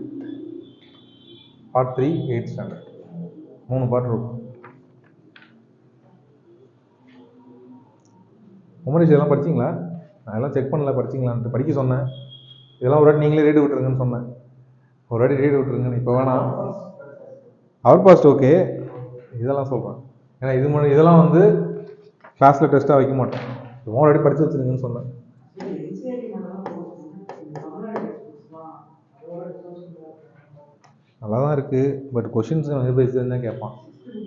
Part 3 8th standard. 3 part இருக்கும். உமரேஷ் இதெல்லாம் படிச்சிங்களா? நான் எல்லாம் check பண்ணல, படிச்சிங்களான்ட்டு. படிக்க சொன்னேன், இதெல்லாம் ஒரு வாட்டி நீங்களே ரீடு விட்டுருங்கன்னு சொன்னேன். ஒரு வாட்டி ரீடு விட்டுருங்கன்னு. இப்போ வேணாம், அவர் பாஸ்ட் ஓகே, இதெல்லாம் சொல்கிறேன். ஏன்னா இதெல்லாம் வந்து கிளாஸில் டெஸ்ட்டாக வைக்க மாட்டோம். ஒரு வாட்டி படித்து வச்சுருங்கன்னு சொன்னேன். நல்லா தான் இருக்குது, பட் கொஷின்ஸ் நிர்பயிச்சு தான் கேட்பான்.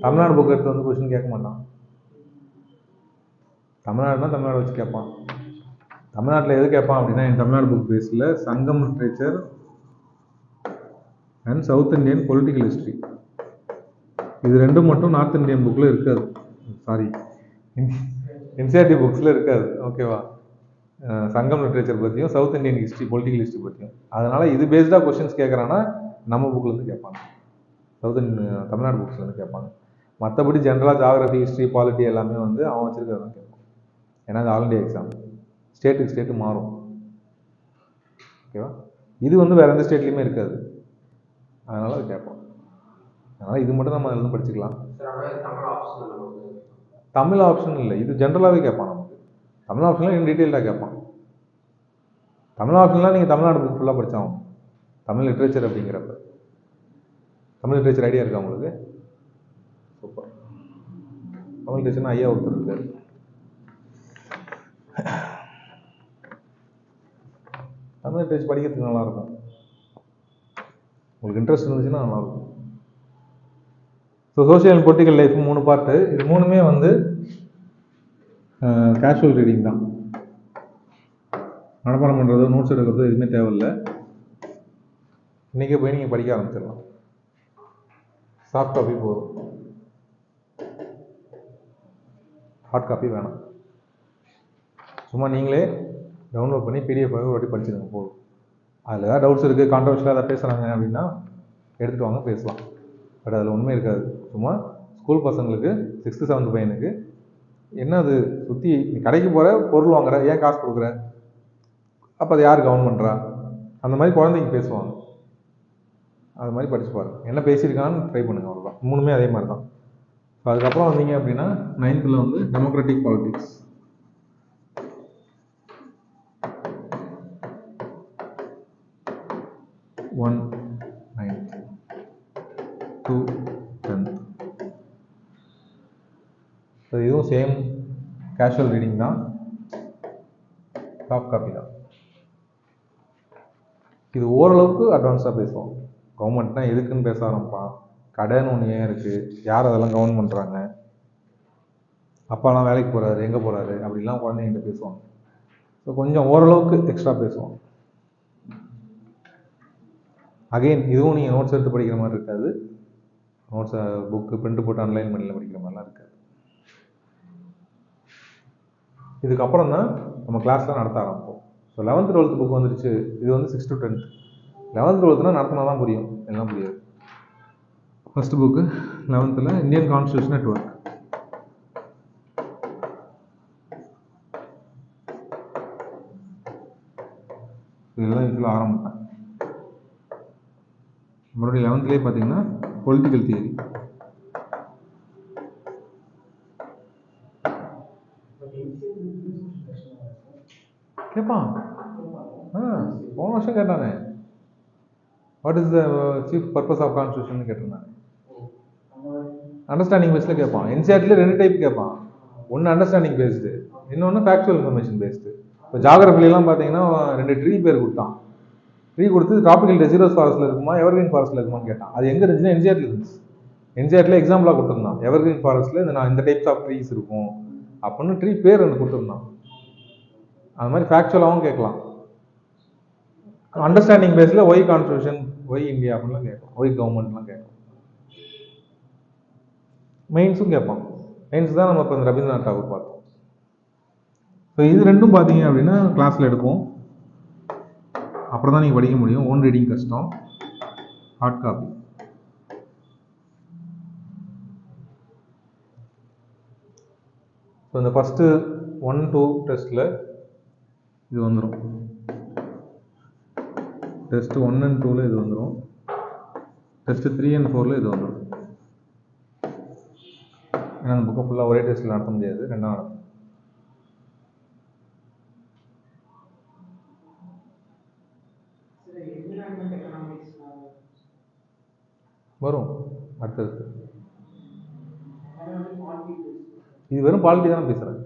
தமிழ்நாடு புக் எடுத்து வந்து கொஷின் கேட்க மாட்டான். தமிழ்நாடுனா தமிழ்நாடு வச்சு கேட்பான். தமிழ்நாட்டில் எது கேட்பான் அப்படின்னா, என் தமிழ்நாடு புக் பேஸில் சங்கம் literature and south Indian political history, இது ரெண்டும் மட்டும் நார்த் இந்தியன் புக்கில் இருக்காது. சாரி, என்சிஆர்டி புக்ஸில் இருக்காது. ஓகேவா? சங்கம் லிட்ரேச்சர் பற்றியும் south Indian history political history பற்றியும். அதனால் இது பேஸ்டாக கொஷின்ஸ் கேட்குறான்னா நம்ம புக்லேருந்து கேட்பாங்க, தமிழ்நாடு புக்ஸ்லேருந்து கேட்பாங்க. மற்றபடி ஜென்ரலாக ஜாகிரபி, ஹிஸ்ட்ரி, பாலிட்டி எல்லாமே வந்து அவன் வச்சுருக்கிறது தான் கேட்பான். ஏன்னா அது ஆல் இண்டியா எக்ஸாம், ஸ்டேட்டு மாறும். ஓகேவா? இது வந்து வேறு எந்த ஸ்டேட்லேயுமே இருக்காது, அதனால் அது கேட்போம். அதனால் இது மட்டும் நம்ம அதில் படிச்சுக்கலாம். தமிழ் ஆப்ஷன் இல்லை, இது ஜென்ரலாகவே கேட்பான் நமக்கு. தமிழ் ஆப்ஷன்லாம் இன்னும் டீட்டெயிலாக கேட்பான். தமிழ் ஆப்ஷன்லாம் நீங்கள் தமிழ்நாடு புக் ஃபுல்லாக படித்தாகும். தமிழ் லிட்ரேச்சர் அப்படிங்கிறப்ப தமிழ் லிட்ரேச்சர் ஐடியா இருக்கா உங்களுக்கு? சூப்பர். தமிழ் லிட்ரேச்சர்னா ஐயா ஒருத்தர் இருக்காரு. தமிழ் லிட்ரேச்சர் படிக்கிறதுக்கு நல்லாயிருக்கும், உங்களுக்கு இன்ட்ரெஸ்ட் இருந்துச்சுன்னா நல்லாயிருக்கும். So social and political life 3 part. இது 3மே வந்து கேஷுவல் ரீடிங் தான். மனப்பாடம் பண்ணுறதோ நோட்ஸ் எடுக்கிறதோ எதுவுமே தேவையில்லை. இன்றைக்கே போய் நீங்கள் படிக்க ஆரம்பிச்சிடலாம். சாஃப்ட் காப்பி போதும், ஹார்ட் காப்பி வேணாம். சும்மா நீங்களே டவுன்லோட் பண்ணி PDF ஒரு வாட்டி படிச்சுடுங்க போதும். அதில் ஏதாவது டவுட்ஸ் இருக்குது, கான்ட்ரவர்ஷியலாக ஏதாவது பேசுகிறாங்க அப்படின்னா எடுத்துகிட்டு வாங்க, பேசலாம். பட் அதில் ஒன்றுமே இருக்காது. சும்மா ஸ்கூல் பசங்களுக்கு 6th 7th பையனுக்கு என்ன அது சுற்றி கடைக்கு போகிற, பொருள் வாங்குற, ஏன் காசு கொடுக்குற, அப்போ அதை யார் கவர்ன் பண்ணுறா, அந்த மாதிரி குழந்தைக்கு பேசுவாங்க. அது மாதிரி படிச்சு பாருங்க, என்ன பேசியிருக்கான்னு ட்ரை பண்ணுங்கள், அவ்வளோதான். 3மே அதே மாதிரி தான். ஸோ அதுக்கப்புறம் வந்தீங்க அப்படின்னா 9th வந்து democratic politics. One 9th, 2 10th. So இதுவும் சேம் கேஷுவல் ரீடிங் தான், சாஃப்ட் காப்பி தான். இது ஓரளவுக்கு அட்வான்ஸாக பேசுவோம். கவர்மெண்ட்னா எதுக்குன்னு பேச ஆரம்பிப்பான். கடைன்னு ஒன்று ஏன் இருக்குது, யார் அதெல்லாம் கவர்ன் பண்ணுறாங்க, அப்பாலாம் வேலைக்கு போகிறாரு, எங்கே போகிறாரு, அப்படிலாம் குழந்தைங்கிட்ட பேசுவாங்க. ஸோ கொஞ்சம் ஓரளவுக்கு எக்ஸ்ட்ரா பேசுவோம். அகெயின் இதுவும் நீங்கள் நோட்ஸ் எடுத்து படிக்கிற மாதிரி இருக்காது, நோட்ஸை புக்கு பிரிண்ட் போட்டு ஆன்லைன் பண்ணியில் படிக்கிற மாதிரிலாம் இருக்காது. இதுக்கப்புறம் தான் நம்ம கிளாஸ்லாம் நடத்த ஆரம்பிப்போம். ஸோ 11th 12th புக் வந்துருச்சு. இது வந்து 6th to 10th. 11th 12th நடத்தினா தான் புரியும், எல்லாம் புரியாது. First book 11th Indian constitution at work. இதெல்லாம் யூஸ்வலாக ஆரம்பிப்பேன். மறுபடியும் 11th பார்த்தீங்கன்னா பொலிட்டிக்கல் தியரி. கேட்பான், போன வருஷம் கேட்டானே, what is the chief purpose of constitution கேட்டிருந்தாங்க. அண்டர்ஸ்டாண்டிங் பேஸ்டில் கேட்பான். என்சிஆர்டியில் 2 டைப் கேட்பான், ஒன்று அண்டர்ஸ்டாண்டிங் பேஸ்டு, இன்னொன்று ஃபேக்சுவல் இன்ஃபர்மேஷன் பேஸ்டு. இப்போ ஜாகிரபிலாம் பார்த்தீங்கன்னா 2 ட்ரீ பேர் கொடுத்தான். ட்ரீ கொடுத்து ட்ராபிக்கல் டெசிடஸ் ஃபாரஸ்ட்டில் இருக்குமா எவர்கிரீன் ஃபாரஸ்ட்டில் இருக்குமான்னு கேட்டான். அது எங்கே இருந்துச்சுன்னா என்சிஆர்டியில் இருந்துச்சு. என்சிஆர்டியில் எக்ஸாம்பிளாக கொடுத்துருந்தான், எவர்கிரீன் ஃபாரஸ்ட்டில் இந்த டைப்ஸ் ஆஃப் ட்ரீஸ் இருக்கும் அப்படின்னு ட்ரீ பேர் எனக்கு கொடுத்துருந்தான். அது மாதிரி ஃபேக்சுவலாகவும் கேட்கலாம். அண்டர்ஸ்டாண்டிங் பேஸில் ஒய் கான்ஸ்டியூஷன், ஒய் இந்தியா அப்படின்லாம் கேட்கலாம், ஒய் கவர்மெண்ட்லாம் கேட்கலாம். மெயின்ஸும் கேட்பான். மெயின்ஸ் தான் நம்ம இப்போ இந்த ரவீந்திரநாத் தாகூர் பார்த்தோம். ஸோ இது ரெண்டும் பார்த்தீங்க அப்படின்னா கிளாஸில் எடுப்போம், அப்புறம் தான் நீங்கள் படிக்க முடியும். ஓன் ரீடிங் கஷ்டம், ஹார்ட் காப்பி. ஸோ இந்த ஃபஸ்ட்டு 1, 2 டெஸ்ட்டில் இது வந்துடும். டெஸ்ட் 1 and 2ல் இது வந்துடும். டெஸ்ட் 3 and 4ல் இது வந்துடும். ஏன்னா அந்த புக்கை ஃபுல்லாக ஒரே டெஸ்ட்டில் நடத்த முடியாது, 2 நடத்தும். வரும் அடுத்தது. இது வெறும் பாலிட்டி தானே பேசுகிறேன்,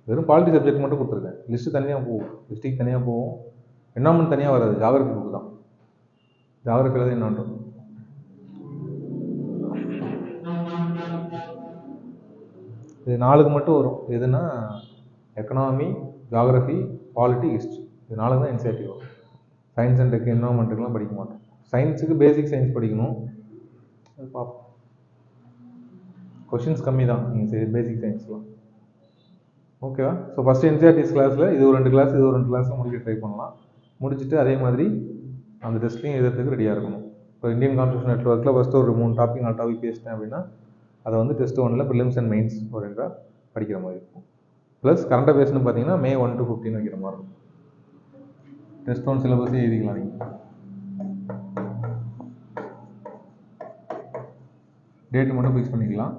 வெறும் பாலிட்டி சப்ஜெக்ட் மட்டும் கொடுத்துருக்கேன். லிஸ்ட்டு தனியாக போகும், டிஸ்ட்ரிக் தனியாக போகும், என்வரான்மெண்ட் தனியாக வராது. ஜாகிரபி புக்கு தான், ஜாகிரபியில் தான் என்னான்றது. இது 4க்கு மட்டும் வரும். எதுனா எக்கனாமி, ஜாகிரபி, பாலிட்டி, ஹிஸ்ட்ரி. இது 4 தான் என்சிஆர்டி வரும். சயின்ஸ் அண்ட் டெக் என்வரான்மெண்ட்டுக்கெலாம் படிக்க மாட்டோம். சயின்ஸுக்கு பேசிக் சயின்ஸ் படிக்கணும், அது பார்ப்போம். கொஷின்ஸ் கம்மி தான் நீங்கள் பேசிக் சயின்ஸ்லாம். ஓகேவா? ஸோ ஃபஸ்ட்டு என்சிஆர்டிஸ் கிளாஸில் இது ஒரு 2 கிளாஸ், இது ஒரு 2 கிளாஸில் முடிக்க ட்ரை பண்ணலாம். முடிச்சுட்டு அதே மாதிரி அந்த டெஸ்ட்லையும் எழுதுறதுக்கு ரெடியாக இருக்கணும். இப்போ இந்தியன் கான்ஸ்டியூஷன் நெட்வொர்க்கில் ஃபஸ்ட்டு ஒரு 3 டாபிக் 4 டாபிக் பேசிட்டேன் அப்படின்னா அதை வந்து டெஸ்ட் 1ல் ப்ரிலிம்ஸ் அண்ட் மெயின்ஸ் ஒரு 2 படிக்கிற மாதிரி இருக்கும். ப்ளஸ் கரண்ட் அஃபேர்ஸ்னு பார்த்தீங்கன்னா May 1 to 15 வைக்கிற மாதிரி இருக்கும். டெஸ்ட் 1 சிலபஸே எழுதிக்கலாம் நீங்கள். டேட்டு மட்டும் ஃபிக்ஸ் பண்ணிக்கலாம்.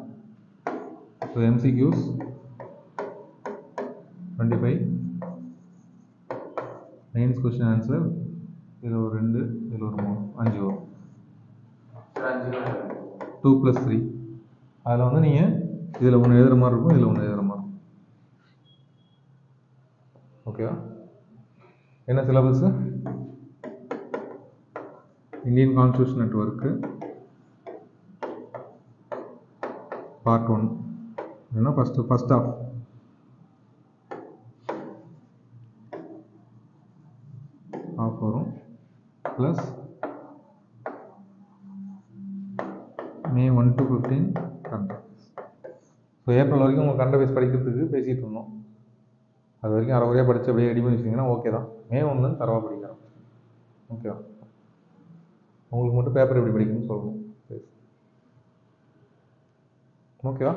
So MCQs 25, mains question answer இதில் ஒரு 2, இதில் ஒரு 3, 5 வரும். 2+3. அதில் வந்து நீங்கள் இதில் ஒன்று எழுதுகிற மாதிரி இருக்கும், இதில் ஒன்று எழுதுகிற மாதிரி இருக்கும். ஓகேவா? என்ன syllabus? Indian constitution network part 1 இல்லைன்னா ஃபஸ்ட் ஆஃப் வரும். Plus May 1 to 15 current affairs. So April வரைக்கும் உங்கள் கரண்ட் அஃபேர்ஸ் படிக்கிறதுக்கு பேசிகிட்டு இருந்தோம். அது வரைக்கும் அரைக்குறையாக படித்து அப்படியே ரெடி பண்ணி வச்சிங்கன்னா ஓகே தான். May 1 தரவாக படிக்கிறோம். ஓகேவா? உங்களுக்கு மட்டும் பேப்பர் எப்படி படிக்கணும்னு சொல்லணும். ஓகேவா?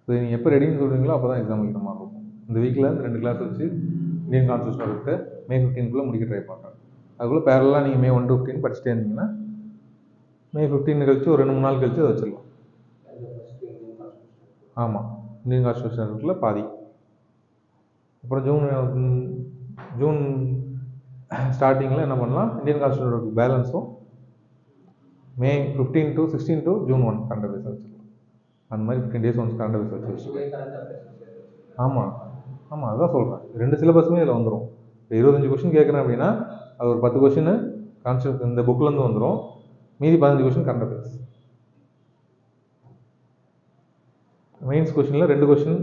ஸோ நீங்கள் எப்போ ரெடின்னு சொல்கிறீங்களோ அப்போ தான் எக்ஸாம் வைக்கிற மாதிரி இருக்கும். இந்த வீக்கில் 2 கிளாஸ் வச்சு இந்தியன் கான்ஸ்டியூஷன் இருக்கு May 15 முடிக்க ட்ரை பண்ணுறேன். அதுக்குள்ளே பேரலாக நீங்கள் May 1 to 15 படிச்சுட்டே இருந்தீங்கன்னா May 15 கழிச்சு ஒரு 2-3 நாள் கழிச்சு அதை வச்சிடலாம். ஆமாம், இந்தியன் கான்ஸ்டியூஷன் இருக்குல்ல பாதி. அப்புறம் ஜூன் ஸ்டார்டிங்கில் என்ன பண்ணலாம், இந்தியன் கான்ஸ்டியூஷன் பேலன்ஸும் May 15 to 16 to June 1 current affairs வச்சுக்கலாம். அந்த மாதிரி 15 days ஒன்ஸ் கரண்ட் அஃபேர்ஸ் வச்சு. ஆமாம் ஆமாம், அதுதான் சொல்கிறேன். 2 சிலபஸுமே இதில் வந்துடும். இப்போ 25 கொஷின் கேட்குறேன் அப்படின்னா அது ஒரு 10 கொஷின் கான்ஸ்டியூஷன் இந்த புக்லேருந்து வந்துடும், மீதி 15 கொஷின் கரண்ட் அஃபேர்ஸ். மெயின்ஸ் கொஷினில் 2 கொஷின்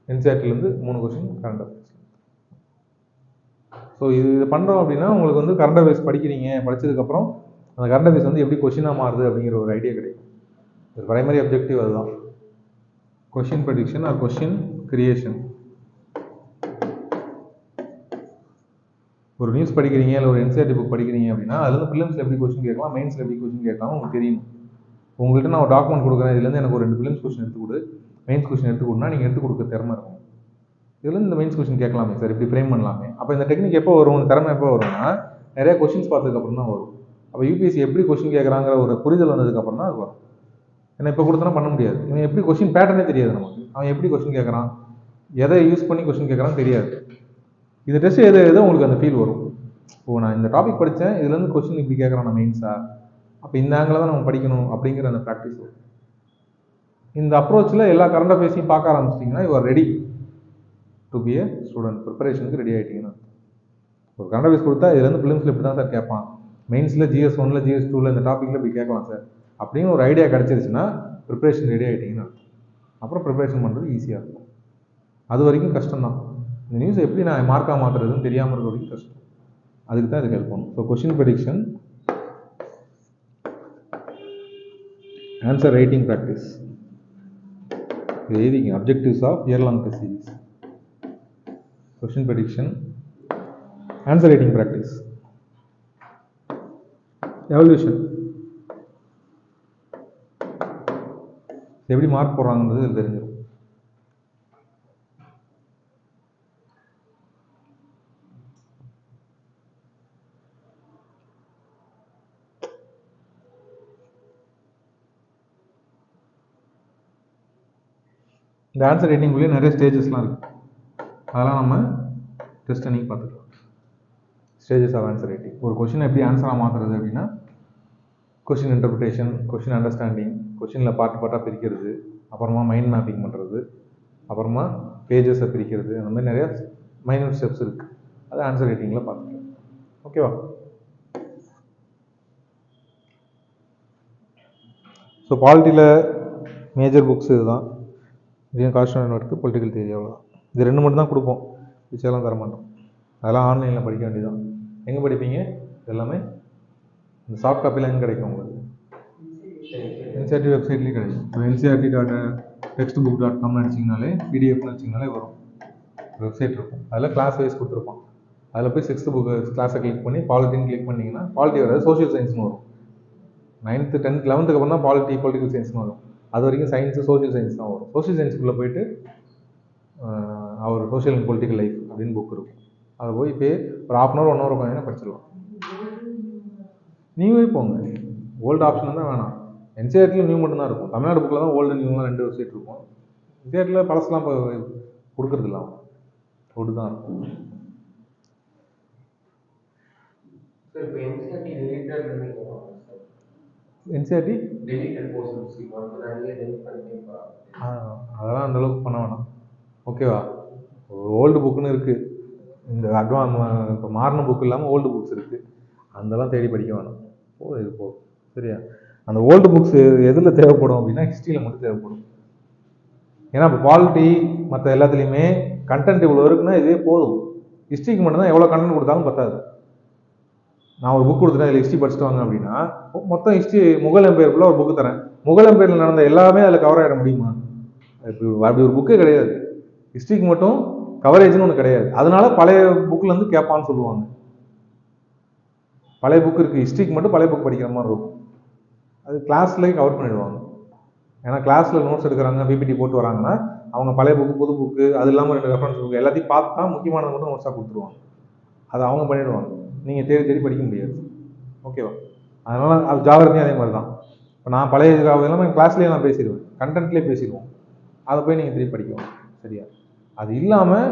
என்சிஆர்டிலேருந்து 3 கொஷின் கரண்ட் அஃபேர்ஸ். ஸோ இது பண்ணுறோம் அப்படின்னா உங்களுக்கு வந்து கரண்ட் அஃபேர்ஸ் படிக்கிறீங்க, படித்ததுக்கப்புறம் அந்த கரண்ட் அஃபேர்ஸ் வந்து எப்படி கொஷினாக மாறுது அப்படிங்கிற ஒரு ஐடியா கிடைக்கும். இது பிரைமரி அப்ஜெக்டிவ் அதுதான். Question prediction or question creation. ஒரு நியூஸ் படிக்கிறீங்க இல்லை ஒரு என்சிஆர்டி புக் படிக்கிறீங்க அப்படின்னா அதுலேருந்து ப்ரிலிம்ஸில் எப்படி கொஸ்டின் கேட்கலாம், மெயின்ஸில் எப்படி கொஸ்டின் கேட்கலாம் உங்களுக்கு தெரியும். உங்கள்கிட்ட நான் ஒரு டாக்குமெண்ட் கொடுக்குறேன், இதுலேருந்து எனக்கு ஒரு 2 ப்ரிலிம்ஸ் கொஸ்டின் எடுத்து கொடு, மெயின்ஸ் கொஸ்டின் எடுத்து கொடுனா நீங்கள் எடுத்து கொடுக்க திறமை இருக்கும். இதுலேருந்து இந்த மெயின்ஸ் கொஸ்டின் கேட்கலாமே சார், இப்படி ஃப்ரேம் பண்ணலாமே. அப்போ இந்த டெக்னிக் எப்போ வரும், இந்த திறமை எப்போ வரும்னா நிறைய கொஸ்டின்ஸ் பார்த்ததுக்கப்புறம் தான் வரும். அப்போ யூபிஎஸ்சி எப்படி கொஸ்டின் கேட்குறாங்கிற ஒரு புரிதல் வந்ததுக்கப்புறம் தான் அது வரும். ஏன்னா இப்போ கொடுத்தனா பண்ண முடியாது. இவன் எப்படி கொஸ்டின் பேட்டர்னே தெரியாது நமக்கு. அவன் எப்படி கொஸ்டின் கேட்குறான், எதை யூஸ் பண்ணி கொஸ்டின் கேட்குறான்னு தெரியாது. இந்த டெஸ்ட் எதோ உங்களுக்கு அந்த ஃபீல் வரும். ஓ நான் இந்த டாபிக் படித்தேன், இதுலேருந்து கொஸ்டின் இப்படி கேட்குறான் நான் மெயின்ஸா, அப்போ இந்த ஆங்கில தான் நம்ம படிக்கணும் அப்படிங்கிற அந்த ப்ராக்டிஸ் வரும். இந்த அப்ரோச்சில் எல்லா கரண்ட் அஃபேர்ஸையும் பார்க்க ஆரம்பிச்சிட்டிங்கன்னா you are ready to be a student. ப்ரிப்பரேஷனுக்கு ரெடி ஆகிட்டீங்கன்னா ஒரு கரண்ட் அஃபேர்ஸ் கொடுத்தா இதுலேருந்து ப்ரிலிம்ஸில் இப்படி தான் சார் கேட்பான், மெயின்ஸில் GS 1 GS 2 இந்த டாப்பிக்கில் இப்படி கேட்கலாம் சார் அப்படின்னு ஒரு ஐடியா கிடச்சிருச்சுன்னா ப்ரிப்பரேஷன் ரெடி ஆகிட்டீங்கன்னா அப்புறம் ப்ரிப்பரேஷன் பண்ணுறது ஈஸியாக இருக்கும். அது வரைக்கும் கஷ்டம்தான். இந்த நியூஸை எப்படி நான் மார்க்காக மாற்றுறதுன்னு தெரியாமல் இருக்க வரைக்கும் கஷ்டம். அதுக்கு தான் இதுக்கு ஹெல்ப் பண்ணும். So question prediction, answer writing practice. இது எழுதிங்க, objectives of year long test series. Question prediction, answer writing practice, evaluation எப்படி மார்க் போடுறாங்கன்றது இது தெரிஞ்சிடும். இந்த ஆன்சர் ரைட்டிங்குள்ளேயே நிறைய ஸ்டேஜஸ்லாம் இருக்குது, அதெல்லாம் நம்ம டெஸ்ட் அன்னைக்கு பார்த்துக்கலாம். Stages of answer writing. ஒரு கொஸ்டின் எப்படி ஆன்சராக மாற்றுறது அப்படின்னா கொஷின் இன்டர்பிரிட்டேஷன், கொஷின் அண்டர்ஸ்டாண்டிங், கொஷினில் பார்ட்டாக பிரிக்கிறது, அப்புறமா மைண்ட் மேப்பிங் பண்ணுறது, அப்புறமா பேஜஸை பிரிக்கிறது, அந்த மாதிரி நிறையா மைனூட் ஸ்டெப்ஸ் இருக்குது. அது ஆன்சர் ரைட்டிங்கில் பார்த்துக்கலாம். ஓகேவா? ஸோ பாலிட்டியில் மேஜர் புக்ஸ் இதுதான். Indian constitution work, political theory, அவ்வளோதான். இது 2 மட்டும் தான் கொடுப்போம், விஷயம்லாம் தர மாட்டோம். அதெல்லாம் ஆன்லைனில் படிக்க வேண்டியதான். எங்கே படிப்பீங்க? எல்லாமே இந்த சாஃப்ட் காப்பியில் எங்கே கிடைக்கும் உங்களுக்கு? என்சிஆர்டி வெப்சைட்லேயும் கிடைக்கும். இப்போ ncrt.textbook.com அடிச்சிங்கனாலே, பிடிஎஃப்னு அடிச்சிங்கனாலே வரும். வெப்சைட் இருக்கும், அதில் கிளாஸ் வைஸ் கொடுத்துருப்பான். அதில் போய் 6th புக்கு கிளாஸை கிளிக் பண்ணி பாலிட்டின்னு கிளிக் பண்ணிங்கன்னா பாலிட்டி வராது, சோஷியல் சயின்ஸ்னு வரும். 9th 10th 11th அப்புறம் தான் பாலிட்டி பொலிட்டிக்கல் சயின்ஸ்னு வரும். அது வரைக்கும் சயின்ஸு சோஷியல் சயின்ஸ் தான் வரும். சோஷியல் சயின்ஸுக்குள்ளே போயிட்டு அவர் சோஷியல் அண்ட் பொலிட்டிக்கல் லைஃப் அப்படின்னு புக் இருக்கும். அதை போய் இப்போ ஒரு 1/2 hour 1 hour உட்காந்து படிச்சிடலாம். நியூவே போங்க, ஓல்டு ஆப்ஷன் தான் வேணாம். என்சிஆர்டியில் நியூ மட்டும்தான் இருக்கும். தமிழ்நாடு புக்கில் தான் ஓல்டு நியூலாம் 2 வெப்சைட் இருக்கும். என்சிஆர்டியில் பழசெலாம் இப்போ கொடுக்குறது இல்லை, ஓல்டு தான் இருக்கும். என்சிஆர்டி அதெல்லாம் அந்தளவுக்கு பண்ண வேணாம். ஓகேவா? ஓல்டு புக்குன்னு இருக்குது, இந்த இப்போ மாறின புக் இல்லாமல் ஓல்டு புக்ஸ் இருக்குது, அதெல்லாம் தேடி படிக்க வேணாம். இது போதும். சரியா? அந்த ஓல்டு புக்ஸ் எதில் தேவைப்படும் அப்படின்னா ஹிஸ்ட்ரியில் மட்டும் தேவைப்படும். ஏன்னா இப்போ பாலிட்டி மற்ற எல்லாத்துலேயுமே கண்டென்ட் இவ்வளோ இருக்குன்னா இதே போதும். ஹிஸ்ட்ரிக்கு மட்டும்தான் எவ்வளோ கண்டென்ட் கொடுத்தாலும் பத்தாது. நான் ஒரு புக் கொடுத்துட்டேன், இதில் ஹிஸ்ட்ரி படிச்சுட்டு வாங்க அப்படின்னா மொத்தம் ஹிஸ்ட்ரி முகல் எம்பையருக்குள்ள ஒரு புக்கு தரேன், முகல் எம்பையரில் நடந்த எல்லாமே அதில் கவர் ஆகிட முடியுமா? அப்படி ஒரு புக்கே கிடையாது. ஹிஸ்ட்ரிக்கு மட்டும் கவரேஜ்னு ஒன்று கிடையாது. அதனால பழைய புக்லேருந்து கேட்பான்னு சொல்லுவாங்க. பழைய புக் இருக்குது, ஹிஸ்ட்ரிக்கு மட்டும் பழைய புக் படிக்கிற மாதிரி இருக்கும். அது கிளாஸ்லேயே கவர் பண்ணிடுவாங்க. ஏன்னா கிளாஸில் நோட்ஸ் எடுக்கிறாங்க, பிபிடி போட்டு வராங்கன்னா அவங்க பழைய புக்கு புது புக்கு அது இல்லாமல் 2 ரெஃபரன்ஸ் புக்கு எல்லாத்தையும் பார்த்து தான் முக்கியமானது மட்டும் நோட்ஸாக கொடுத்துருவாங்க. அதை அவங்க பண்ணிவிடுவாங்க, நீங்கள் தேடி தேடி படிக்க முடியாது. ஓகேவா? அதனால் அது ஜாகிரதையும் அதே மாதிரி தான். இப்போ நான் பழைய எல்லாமே கிளாஸ்லேயே நான் பேசிடுவேன், கண்டென்ட்லேயே பேசிடுவோம். அதை போய் நீங்கள் திருப்பி படிக்கணும். சரியா? அது இல்லாமல்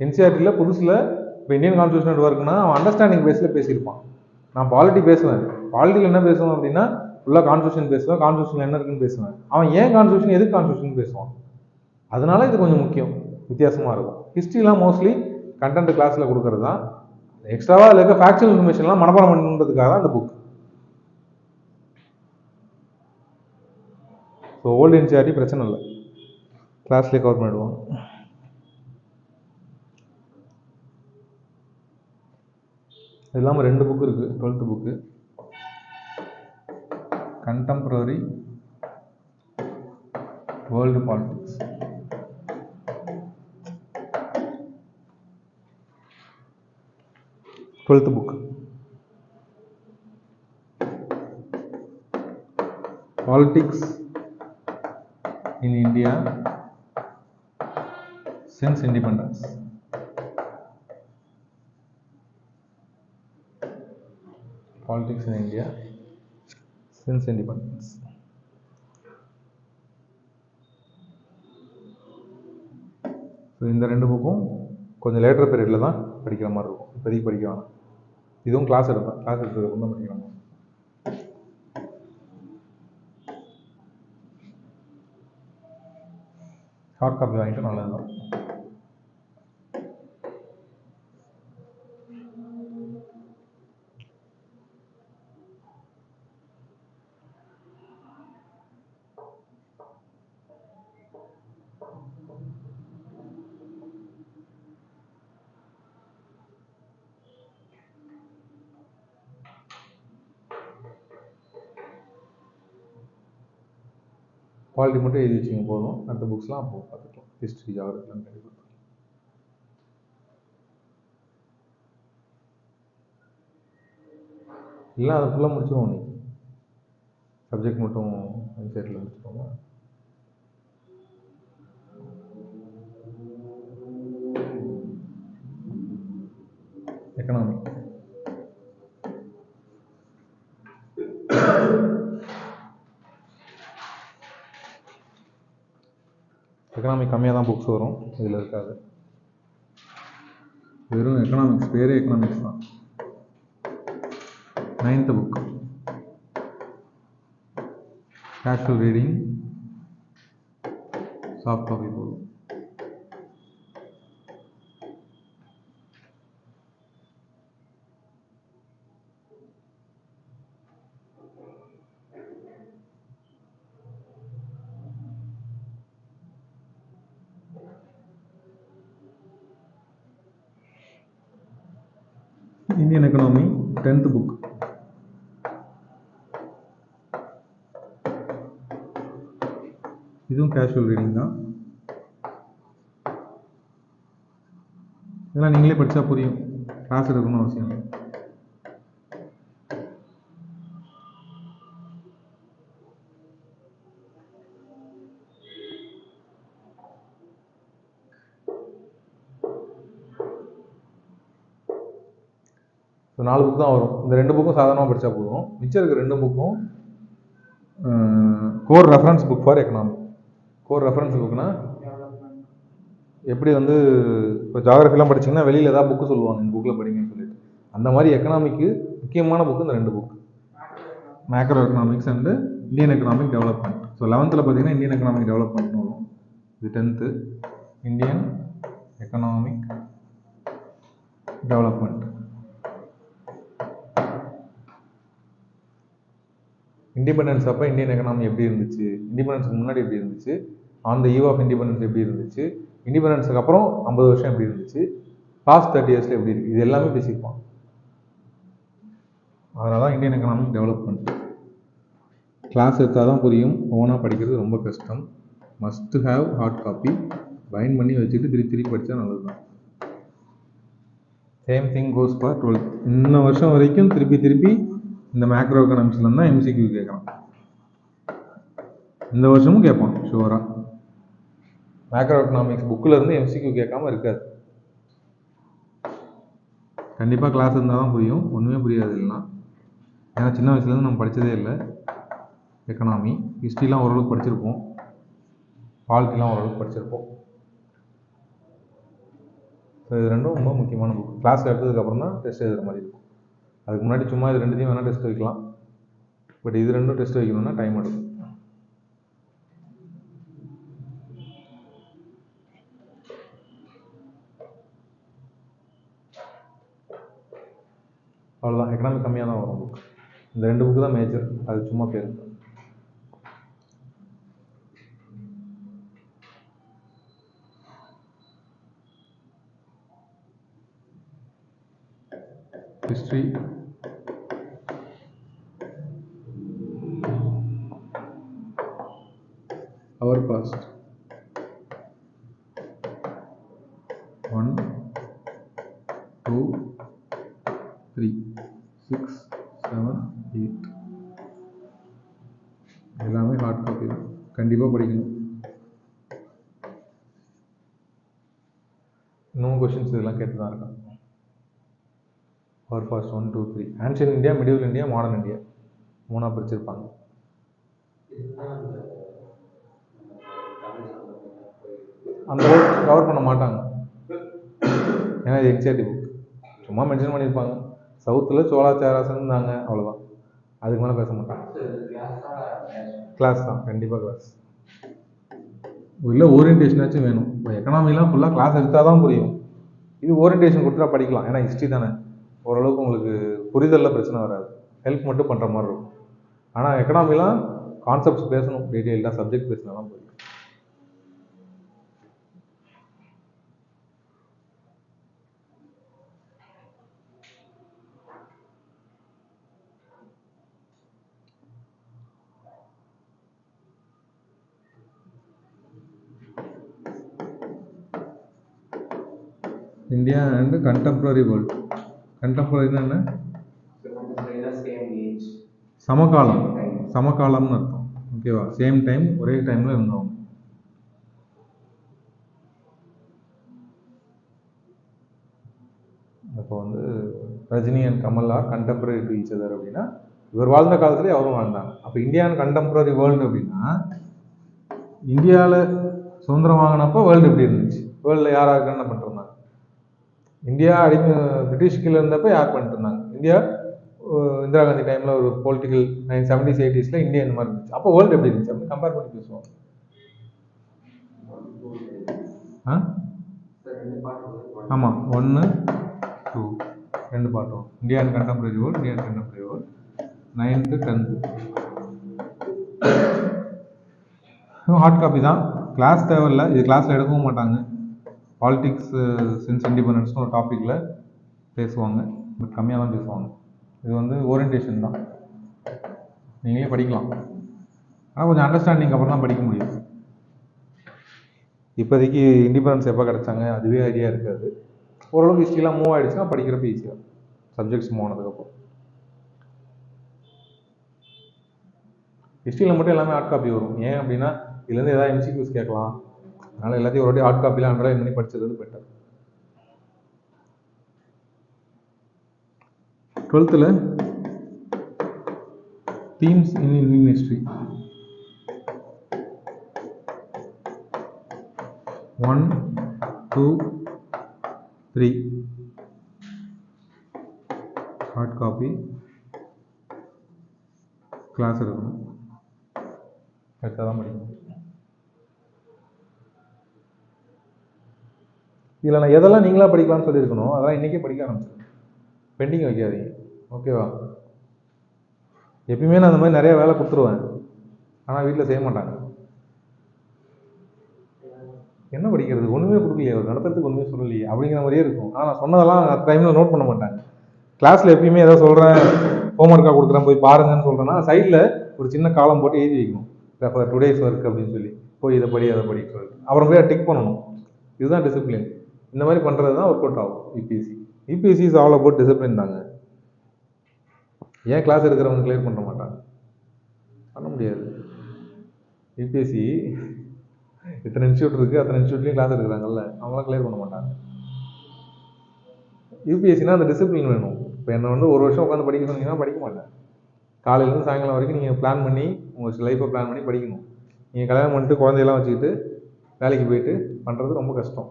என்சிஆர்டியில் புதுசில் இப்போ இந்தியன் கான்ஸ்டியூஷன் ஒர்க்குன்னா அவன் அண்டர்ஸ்டாண்டிங் பேஸில் பேசியிருப்பான். நான் பாலிட்டி பேசுவேன், பாலிட்டியில் என்ன பேசுவேன் அப்படின்னா ஃபுல்லாக கான்ஸ்டியூஷன் பேசுவேன், கான்ஸ்டியூஷன் என்ன இருக்குன்னு பேசுவேன். அவன் ஏன் கான்ஸ்டியூஷன் எதுக்கு கான்ஸ்டியூஷன் பேசுவான். அதனால இது கொஞ்சம் முக்கியம், வித்தியாசமாக இருக்கும். ஹிஸ்ட்ரிலாம் மோஸ்ட்லி கண்டென்ட் கிளாஸில் கொடுக்கறது தான். எக்ஸ்ட்ராவாக அதில் இருக்க ஃபேக்சுவல் இன்ஃபர்மேஷன்லாம் மனப்பாடம் பண்ணுறதுக்காக தான் இந்த புக். ஸோ ஓல்டு என்சிஆர்டி பிரச்சனை இல்லை, கிளாஸ்லேயே கவர் பண்ணிடுவோம். இது இல்லாமல் 2 புக்கு இருக்குது. 12th book contemporary world politics. Book politics in India since independence. Politics in India since independence. So இந்த 2 புக்கும் கொஞ்சம் லேட்டர் பீரியடில் தான் படிக்கிற மாதிரி இருக்கும், இப்போதைக்கு படிக்க வேணாம். இதுவும் கிளாஸ் எடுப்பேன், கிளாஸ் எடுத்ததுக்கு தான் படிக்கணும். ஷார்ட் காப்பி வாங்கிட்டு நல்லது தான். குவாலிட்டி மட்டும் எழுதி வச்சுங்க போதும், அடுத்த புக்ஸ்லாம் அப்போ பார்த்துக்கலாம். ஹிஸ்ட்ரி ஜாகிரபிலாம் கண்டிப்பாக இல்லை, அதை ஃபுல்லாக முடிச்சிடுவோம். இன்னைக்கு சப்ஜெக்ட் மட்டும் வெப்சைட்டில் முடிச்சுக்கோங்க. எக்கனாமிக் எக்கனாமிக் கம்மியாக தான் புக்ஸ் வரும், இதில் இருக்காது. வெறும் எக்கனாமிக்ஸ், பேரே எக்கனாமிக்ஸ் தான். 9th book casual reading, soft copy போதும். Indian economy 10th book. இதுவும் கேஷுவல் ரீடிங் தான். இதெல்லாம் நீங்களே படித்தா புரியும், கிளாஸ் எடுக்கணும்னு அவசியம் இல்லை. ஸோ 4 புக் தான் வரும். இந்த 2 புக்கும் சாதாரணமாக படித்தா போதும். மிச்சம் இருக்கிற 2 புக்கும் core reference book for economy. Core reference புக்னா எப்படி வந்து இப்போ ஜாகிரஃபிலாம் படிச்சிங்கன்னா வெளியில் ஏதாவது புக்கு சொல்லுவாங்க, இந்த புக்கில் படிங்கன்னு சொல்லிட்டு. அந்த மாதிரி எக்கனாமிக்கு முக்கியமான புக்கு இந்த 2 book, macroeconomics and Indian economic development. So 11th பார்த்தீங்கன்னா இந்தியன் எக்கனாமிக் டெவலப்மெண்ட்னு வரும். இது 10th Indian economic development. Independence அப்போ இந்தியன் எக்கனாமி எப்படி இருந்துச்சு, இண்டிபெண்டன்ஸுக்கு முன்னாடி எப்படி இருந்துச்சு, on the eve of independence எப்படி இருந்துச்சு, இண்டிபெண்டன்ஸுக்கு அப்புறம் 50 வருஷம் எப்படி இருந்துச்சு, லாஸ்ட் 30 இயர்ஸில் எப்படி இருக்குது, இது எல்லாமே பேசியிருப்பான். அதனால தான் இந்தியன் எக்கனாமிக் டெவலப்மெண்ட். கிளாஸ் எடுத்தால் தான் புரியும், ஓனாக படிக்கிறது ரொம்ப கஷ்டம். Must have hard copy, bind பண்ணி வச்சுட்டு திருப்பி படித்தா நல்லது தான். Same thing goes for 12th. இன்ன வருஷம் வரைக்கும் திருப்பி இந்த மேக்ரோ எக்கனாமிக்ஸ்லேருந்து தான் எம்சிக்யூ கேட்குறான். இந்த வருஷமும் கேட்பான் ஷுவராக. மேக்ரோ எக்கனாமிக்ஸ் புக்கில் இருந்து எம்சிக்யூ கேட்காம இருக்காது. கண்டிப்பாக கிளாஸ் இருந்தால் தான் புரியும், ஒன்றுமே புரியாது இல்லைனா. ஏன்னா சின்ன வயசுலேருந்து நம்ம படித்ததே இல்லை எக்கனாமி. ஹிஸ்ட்ரிலாம் ஓரளவுக்கு படிச்சிருப்போம், பாலிட்டிலாம் ஓரளவுக்கு படிச்சிருப்போம். ஸோ இது 2ம் ரொம்ப முக்கியமான புக். கிளாஸ் எடுத்ததுக்கப்புறம் தான் டெஸ்ட் எழுதுகிற மாதிரி இருக்கும். அதுக்கு முன்னாடி சும்மா இது 2த்தையும் வேணால் டெஸ்ட் வைக்கலாம். பட் இது 2ம் டெஸ்ட் வைக்கணும்னா டைம் எடுக்கும். அவ்வளோதான், எக்கனாமிக் கம்மியாக தான் வரும் புக். இந்த 2 புக்கு தான் மேஜர், அது சும்மா பேர். ஹிஸ்ட்ரி, அவர் பாஸ்ட் 1 2 3 6 7 8 எல்லாமே ஹார்ட் காப்பி தான், கண்டிப்பாக படிக்கணும். இன்னும் கொஷின்ஸ் இதெல்லாம் கேட்டு தான் இருக்கான். Our past 1 2 3. Ancient India, medieval India, modern India 3ஆக பிரிச்சிருப்பாங்க. அந்த அளவுக்கு கவர் பண்ண மாட்டாங்க, ஏன்னா இது எக்ஸாக்ட் புக். சும்மா மென்ஷன் பண்ணியிருப்பாங்க, சவுத்தில் சோழாச்சாராசன் இருந்தாங்க, அவ்வளோதான். அதுக்கு மேலே பேச மாட்டாங்க. கிளாஸ் தான், கண்டிப்பாக கிளாஸ். இல்லை ஓரியன்டேஷனாச்சும் வேணும். இப்போ எக்கனாமிலாம் ஃபுல்லாக கிளாஸ் எடுத்தால் தான் புரியும். இது ஓரியன்டேஷன் கொடுத்தா படிக்கலாம், ஏன்னா ஹிஸ்ட்ரி தானே, ஓரளவுக்கு உங்களுக்கு புரிதலில் பிரச்சனை வராது, ஹெல்ப் மட்டும் பண்ணுற மாதிரி இருக்கும். ஆனால் எக்கனாமிலாம் கான்செப்ட்ஸ் பேசணும், டீட்டெயில்டாக சப்ஜெக்ட் பேசினா தான் புரியும். India and contemporary world. கண்டெம்பரரினா என்ன? சமகாலம், சமகாலம்னு அர்த்தம். ஓகேவா? சேம் டைம், ஒரே டைமில் இருந்தவங்க. இப்போ வந்து Rajini and Kamal are contemporary to each other அப்படின்னா, இவர் வாழ்ந்த காலத்துலேயே அவரும் வாழ்ந்தாங்க. அப்போ இந்தியா அண்ட் கண்டெம்பரரி வேர்ல்டு அப்படின்னா, இந்தியாவில் சுதந்திரம் வாங்கினப்போ வேர்ல்டு எப்படி இருந்துச்சு, வேர்ல்டில் யார் யாருக்கு என்ன பண்ணிட்டு இருந்தாங்க, இந்தியா பிரிட்டிஷ் கீழே இருந்தப்போ யார் பண்ணிட்டு இருந்தாங்க, இந்தியா இந்திரா காந்தி டைமில் ஒரு பொலிட்டிக்கல் 1970s 80s இந்தியா இந்த மாதிரி இருந்துச்சு. அப்போ வேர்ல்டு எப்படி இருந்துச்சு அப்படின்னு கம்பேர் பண்ணி பேசுவோம். ஆமாம், 1, 2 2 பார்ட் வரும். India and contemporary world, India and contemporary world, 9th 10th. Hard copy தான், கிளாஸ் தேவையில்லை. இது கிளாஸில் எடுக்கவும் மாட்டாங்க. பாலிடிக்ஸ் சின்ஸ் இண்டிபெண்டன்ஸ்னு ஒரு டாப்பிக்கில் பேசுவாங்க, பட் கம்மியாக தான் பேசுவாங்க. இது வந்து ஓரியன்டேஷன் தான், நீங்களே படிக்கலாம். ஆனால் கொஞ்சம் அண்டர்ஸ்டாண்டிங் அப்புறம் தான் படிக்க முடியும். இப்போதைக்கு இண்டிபெண்டன்ஸ் எப்போ கிடச்சாங்க அதுவே ஐடியா இருக்காது. ஓரளவுக்கு ஹிஸ்ட்ரிலாம் மூவ் ஆகிடுச்சுன்னா படிக்கிறப்ப ஈஸியாக சப்ஜெக்ட்ஸ் மூவ் ஆனதுக்கப்புறம். ஹிஸ்ட்ரியில் மட்டும் எல்லாமே ஹார்ட் காப்பி வரும். ஏன் அப்படின்னா இதுலேருந்து ஏதாவது எம்சிக்யூஸ் கேட்கலாம், அதனால் எல்லாத்தையும் ஒரு ஹார்ட் காப்பியில் அண்டர்லைன் பண்ணி படிச்சிருது better. 12th themes in Indian history 1, 2, 3 hard copy class இருக்கணும், கரெக்டாக தான் படிக்கணும். இதில் நான் எதெல்லாம் நீங்களாக படிக்கலாம்னு சொல்லியிருக்கணும் அதெல்லாம் இன்றைக்கே படிக்க ஆரம்பிச்சிருக்கேன், பெண்டிங் வைக்காதீங்க, ஓகேவா? எப்பயுமே நான் அந்த மாதிரி நிறைய வேலை கொடுத்துருவேன், ஆனால் வீட்டில் செய்ய மாட்டாங்க. என்ன படிக்கிறது, ஒன்றுமே கொடுக்கலையே, ஒரு நடத்துறதுக்கு ஒன்றுமே சொல்லலையே அப்படிங்கிற மாதிரியே இருக்கும். ஆனால் நான் சொன்னதெல்லாம் அந்த டைமில் நோட் பண்ண மாட்டாங்க. கிளாஸில் எப்பயுமே ஏதோ சொல்கிறேன், ஹோம்ஒர்க்காக கொடுக்குறேன் போய் பாருங்கன்னு சொல்கிறேன்னா சைடில் ஒரு சின்ன காலம் போட்டு எழுதி வைக்கணும், ரெஃபர் டுடேஸ் ஒர்க் அப்படின்னு சொல்லி, போய் இதை படி அதை படிக்க சொல்லிட்டு அப்புறம் போய் டிக் பண்ணணும். இதுதான் டிசிப்ளின். இந்த மாதிரி பண்ணுறது தான் ஒர்க் அவுட் ஆகும். UPSC is all about discipline தாங்க. ஏன் கிளாஸ் எடுக்கிறவங்க கிளியர் பண்ண மாட்டாங்க? பண்ண முடியாது. யூபிஎஸ்சி இத்தனை இன்ஸ்டியூட் இருக்குது, அத்தனை இன்ஸ்டியூட்லேயும் கிளாஸ் எடுக்கிறாங்கல்ல, அவங்களாம் கிளியர் பண்ண மாட்டாங்க. யூபிஎஸ்சினா அந்த டிசிப்ளின் வேணும். இப்போ என்ன வந்து ஒரு வருஷம் உட்காந்து படிக்க சொன்னீங்கன்னா படிக்க மாட்டேன். காலையிலேருந்து சாயங்காலம் வரைக்கும் நீங்கள் பிளான் பண்ணி உங்கள் லைஃப்பை பிளான் பண்ணி படிக்கணும். நீங்கள் கல்யாணம் பண்ணிட்டு குழந்தையெல்லாம் வச்சுக்கிட்டு வேலைக்கு போயிட்டு பண்ணுறது ரொம்ப கஷ்டம்.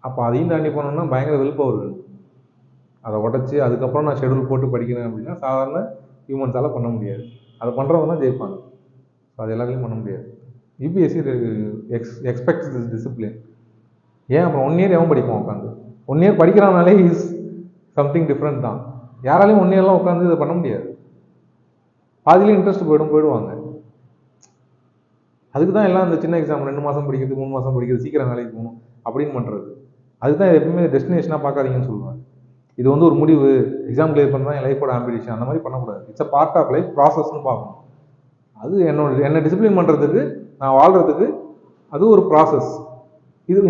அப்போ அதையும் தாண்டி போனோம்னா பயங்கர வில்பவர் வேணும். அதை உடச்சி அதுக்கப்புறம் நான் ஷெடியூல் போட்டு படிக்கிறேன் அப்படின்னா சாதாரண ஹியூமன்ஸால் பண்ண முடியாது. அதை பண்ணுறவங்க தான் ஜெயிப்பாங்க. அது எல்லாருக்கும் பண்ண முடியாது. UPSC expects this discipline. ஏன் அப்புறம் 1 இயர் எவன் படிப்பான் உட்காந்து? 1 இயர் படிக்கிறானாலே இஸ் சம்திங் டிஃப்ரெண்ட் தான். யாராலையும் 1 இயர்லாம் உட்காந்து இதை பண்ண முடியாது. பாதியிலே இன்ட்ரெஸ்ட் போயிடுவாங்க. அதுக்கு தான் எல்லாம் இந்த சின்ன எக்ஸாம் 2 மாதம் படிக்கிறது, 3 மாதம் படிக்கிறது, சீக்கிரம் வேலைக்கு போகணும் அப்படின்னு பண்ணுறது. அதுதான் எப்பவுமே டெஸ்டினேஷனாக பார்க்காதீங்கன்னு சொல்லுவேன். இது வந்து ஒரு முடிவு, எக்ஸாம் கிளியர் பண்ணுறதா என் லைஃபோட ஆம்பிஷன், அந்த மாதிரி பண்ணக்கூடாது. It's a part of life, ப்ராசஸ்ன்னு பார்க்கணும். அது என்னை டிசிப்ளின் பண்ணுறதுக்கு, நான் வாழ்கிறதுக்கு அது ஒரு ப்ராசஸ்.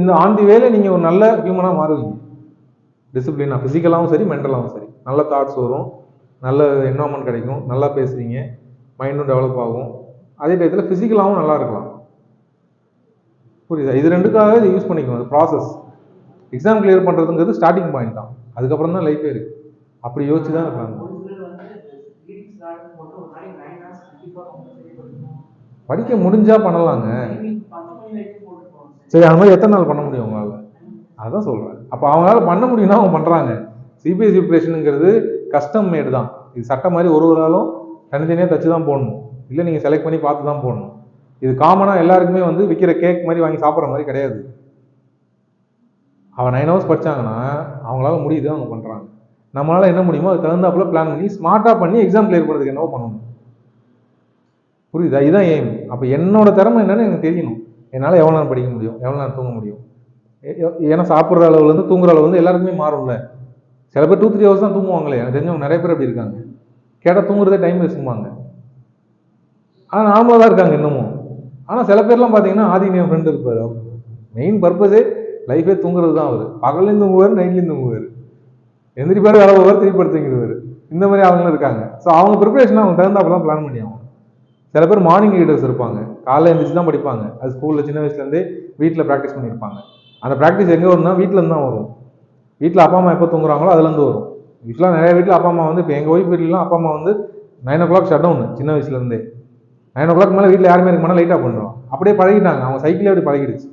இந்த ஆன் தி வேலை நீங்கள் ஒரு நல்ல ஹியூமனாக மாறுவீங்க. டிசிப்ளினாக ஃபிசிக்கலாகவும் சரி மென்டலாகவும் சரி. நல்ல தாட்ஸ் வரும், நல்ல என்வரான்மெண்ட் கிடைக்கும், நல்லா பேசுவீங்க, மைண்டும் டெவலப் ஆகும். அதே டயத்தில் ஃபிசிக்கலாகவும் நல்லா இருக்கலாம். புரியுதா? இது ரெண்டுக்காக இதை யூஸ் பண்ணிக்கணும். அது ப்ராசஸ். எக்ஸாம் கிளியர் பண்ணுறதுங்கிறது ஸ்டார்டிங் பாயிண்ட் தான். அதுக்கப்புறம் தான் லைஃபே இருக்குது. அப்படி யோசிச்சு தான் இருக்காங்க. படிக்க முடிஞ்சா பண்ணலாங்க. சரி, அந்த மாதிரி எத்தனை நாள் பண்ண முடியும் உங்களால்? அதான் சொல்கிறேன். அப்போ அவங்களால பண்ண முடியும்னா அவங்க பண்ணுறாங்க. சிபிஎஸ்சி ப்ரிப்பரேஷனுங்கிறது கஸ்டம் மேடு தான். இது சட்டம் மாதிரி ஒரு ஆளும் தனித்தனியாக தச்சு தான் போடணும், இல்லை நீங்கள் செலக்ட் பண்ணி பார்த்து தான் போடணும். இது காமனாக எல்லாருக்குமே வந்து விற்கிற கேக் மாதிரி வாங்கி சாப்பிட்ற மாதிரி கிடையாது. அவன் 9 hours படித்தாங்கன்னா அவங்களால முடியுது, அவங்க பண்ணுறாங்க. நம்மளால் என்ன முடியுமோ அது தகுந்தாப்புல பிளான் பண்ணி ஸ்மார்ட்டாக பண்ணி எக்ஸாம் கிளியர் பண்ணுறதுக்கு என்னவோ பண்ணணும். புரியுதா? இதுதான் எய்ம். அப்போ என்னோட திறமை என்னன்னு எனக்கு தெரியணும். என்னால் எவ்வளோ நேரம் படிக்க முடியும், எவ்வளோ நேரம் தூங்க முடியும். ஏன்னா சாப்பிட்ற அளவுலேருந்து தூங்குற அளவு வந்து எல்லாருக்குமே மாறும்ல. சில பேர் 2-3 hours தான் தூங்குவாங்களே. எனக்கு தெரிஞ்சவங்க நிறைய பேர் அப்படி இருக்காங்க. கேட்டால் தூங்குறதே டைம் வேஸ்ட்டுமாங்க. ஆனால் நார்மலாக தான் இருக்காங்க இன்னமும். ஆனால் சில பேர்லாம் பார்த்தீங்கன்னா ஆதினி என் ஃப்ரெண்டு இருப்பார். மெயின் பர்பஸே லைஃபே தூங்குறது தான். அவர் பகல்லையும் தூங்குவார், நைட்லையும் தூங்குவார். எந்திரிப்பார், வேலை போவார், திருப்பி தூங்கிடுவார். இந்த மாதிரி அவங்களும் இருக்காங்க. ஸோ அவங்க ப்ரிப்பரேஷன் அவங்க தகுந்தாப்ப தான் பிளான் பண்ணி ஆகும். சில பேர் மார்னிங் ரீடர்ஸ் இருப்பாங்க, காலையில் எழுந்திரிச்சு தான் படிப்பாங்க. அது ஸ்கூலில் சின்ன வயசுலேருந்தே வீட்டில் ப்ராக்டிஸ் பண்ணியிருப்பாங்க. அந்த ப்ராக்டிஸ் எங்கே வரும்னா வீட்டிலேருந்து தான் வரும். வீட்டில் அப்பா அம்மா எப்போ தூங்குறாங்களோ அதுலேருந்து வரும். வீட்டில் நிறைய வீட்டில் அப்பா அம்மா வந்து, இப்போ எங்கள் ஒய்ஃப் வீட்டிலலாம் அப்பா அம்மா வந்து 9 o'clock ஷட் டவுன். சின்ன வயசுலேருந்தே 9 o'clock மேலே வீட்டில் யாருமே இருக்க மாட்டா, லைட்டாக பண்ணுவோம். அப்படியே பழகிட்டாங்க, அவங்க சைக்கிளே அப்படி பழகிடுச்சு.